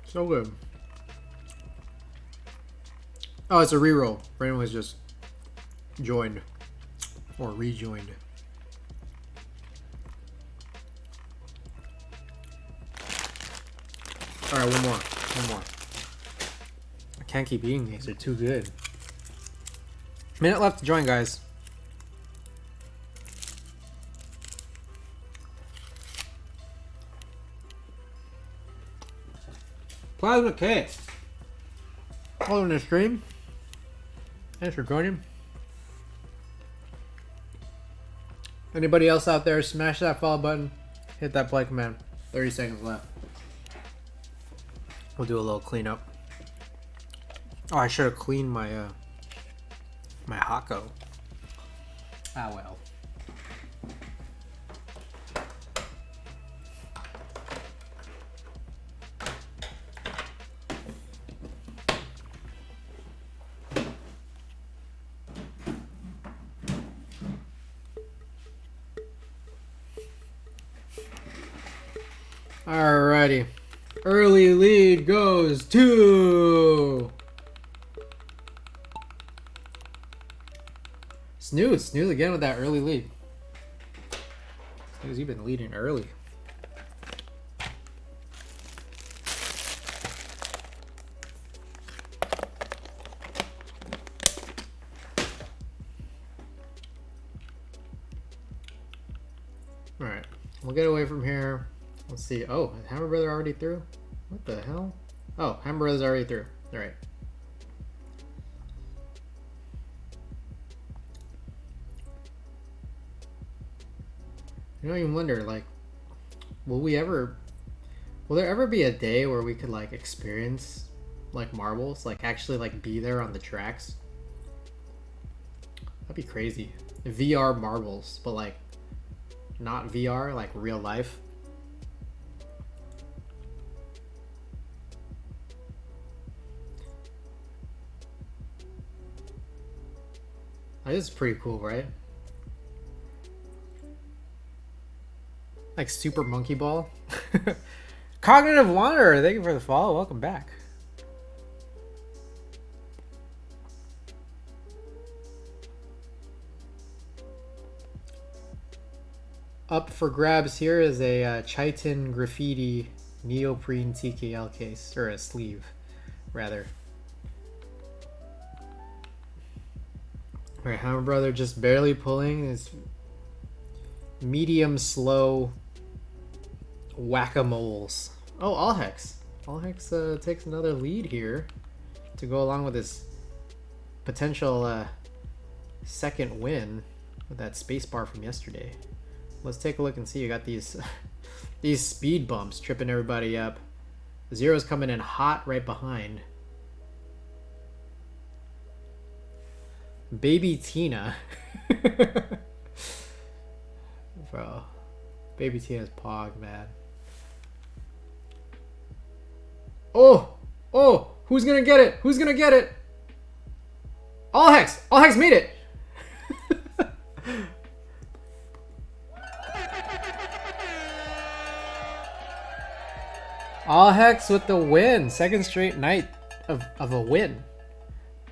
So good. Oh, it's a reroll. Brandon was just joined. Or rejoined. Alright, one more. One more. I can't keep eating these. They're too good. Minute left to join, guys. Plasma K. Following the stream. Thanks for joining. Anybody else out there, smash that follow button. Hit that play command. 30 seconds left. We'll do a little cleanup. Oh, I should have cleaned my my Hako. Ah well. Alrighty. Early lead goes to Snooze. Snooze again with that early lead. Snooze, you've been leading early. Alright. We'll get away from here. Let's see. Oh, is Hammer Brother already through? What the hell? Oh, Hammer Brother's already through. Alright. You don't even wonder, like, will there ever be a day where we could, like, experience, like, marbles? Like, actually, like, be there on the tracks? That'd be crazy. VR marbles, but, like, not VR, like, real life. This is pretty cool, right? Like Super Monkey Ball. Cognitive Wanderer, thank you for the follow. Welcome back. Up for grabs here is a Chitin Graffiti neoprene TKL case, or a sleeve, rather. Alright, Hammer Brother just barely pulling his medium slow whack-a-moles. Oh, Allhex. Allhex takes another lead here to go along with his potential second win with that space bar from yesterday. Let's take a look and see. You got these these speed bumps tripping everybody up. Zero's coming in hot right behind. Baby Tina. Bro. Baby Tina's pog, man. Oh! Oh! Who's gonna get it? Who's gonna get it? Allhex! Allhex made it! Allhex with the win. Second straight night of a win.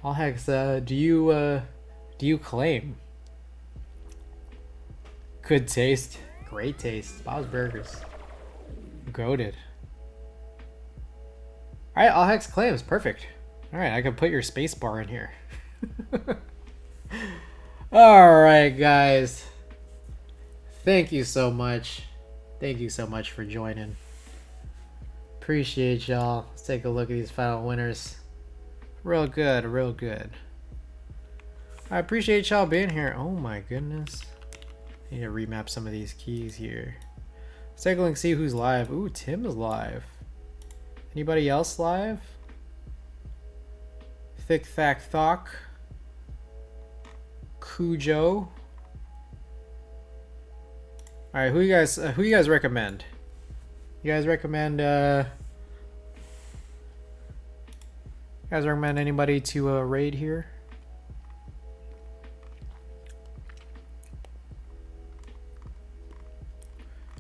Allhex, do you claim? Good taste. Great taste. Bob's Burgers. Goated. Alright, Allhex claims. Perfect. Alright, I can put your space bar in here. Alright, guys. Thank you so much. Thank you so much for joining. Appreciate y'all. Let's take a look at these final winners. Real good, real good. I appreciate y'all being here. Oh my goodness. I need to remap some of these keys here. Let's take a look and see who's live. Ooh, Tim's live. Anybody else live? Thick Thack Thok. Cujo. Alright, who you guys recommend? You guys recommend guys recommend anybody to raid here?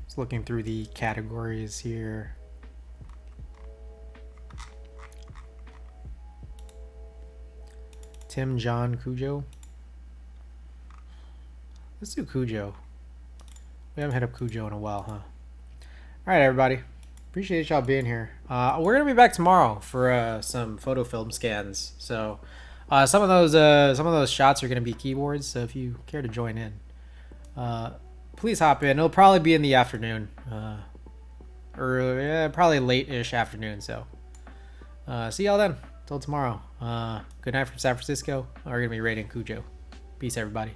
Just looking through the categories here. Tim, John, Cujo. Let's do Cujo. We haven't hit up Cujo in a while, huh? All right, everybody. Appreciate y'all being here. We're gonna be back tomorrow for some photo film scans. So some of those shots are gonna be keyboards. So if you care to join in, please hop in. It'll probably be in the afternoon, or probably late-ish afternoon. So see y'all then. Till tomorrow. Good night from San Francisco. We're gonna be raiding Cujo. Peace, everybody.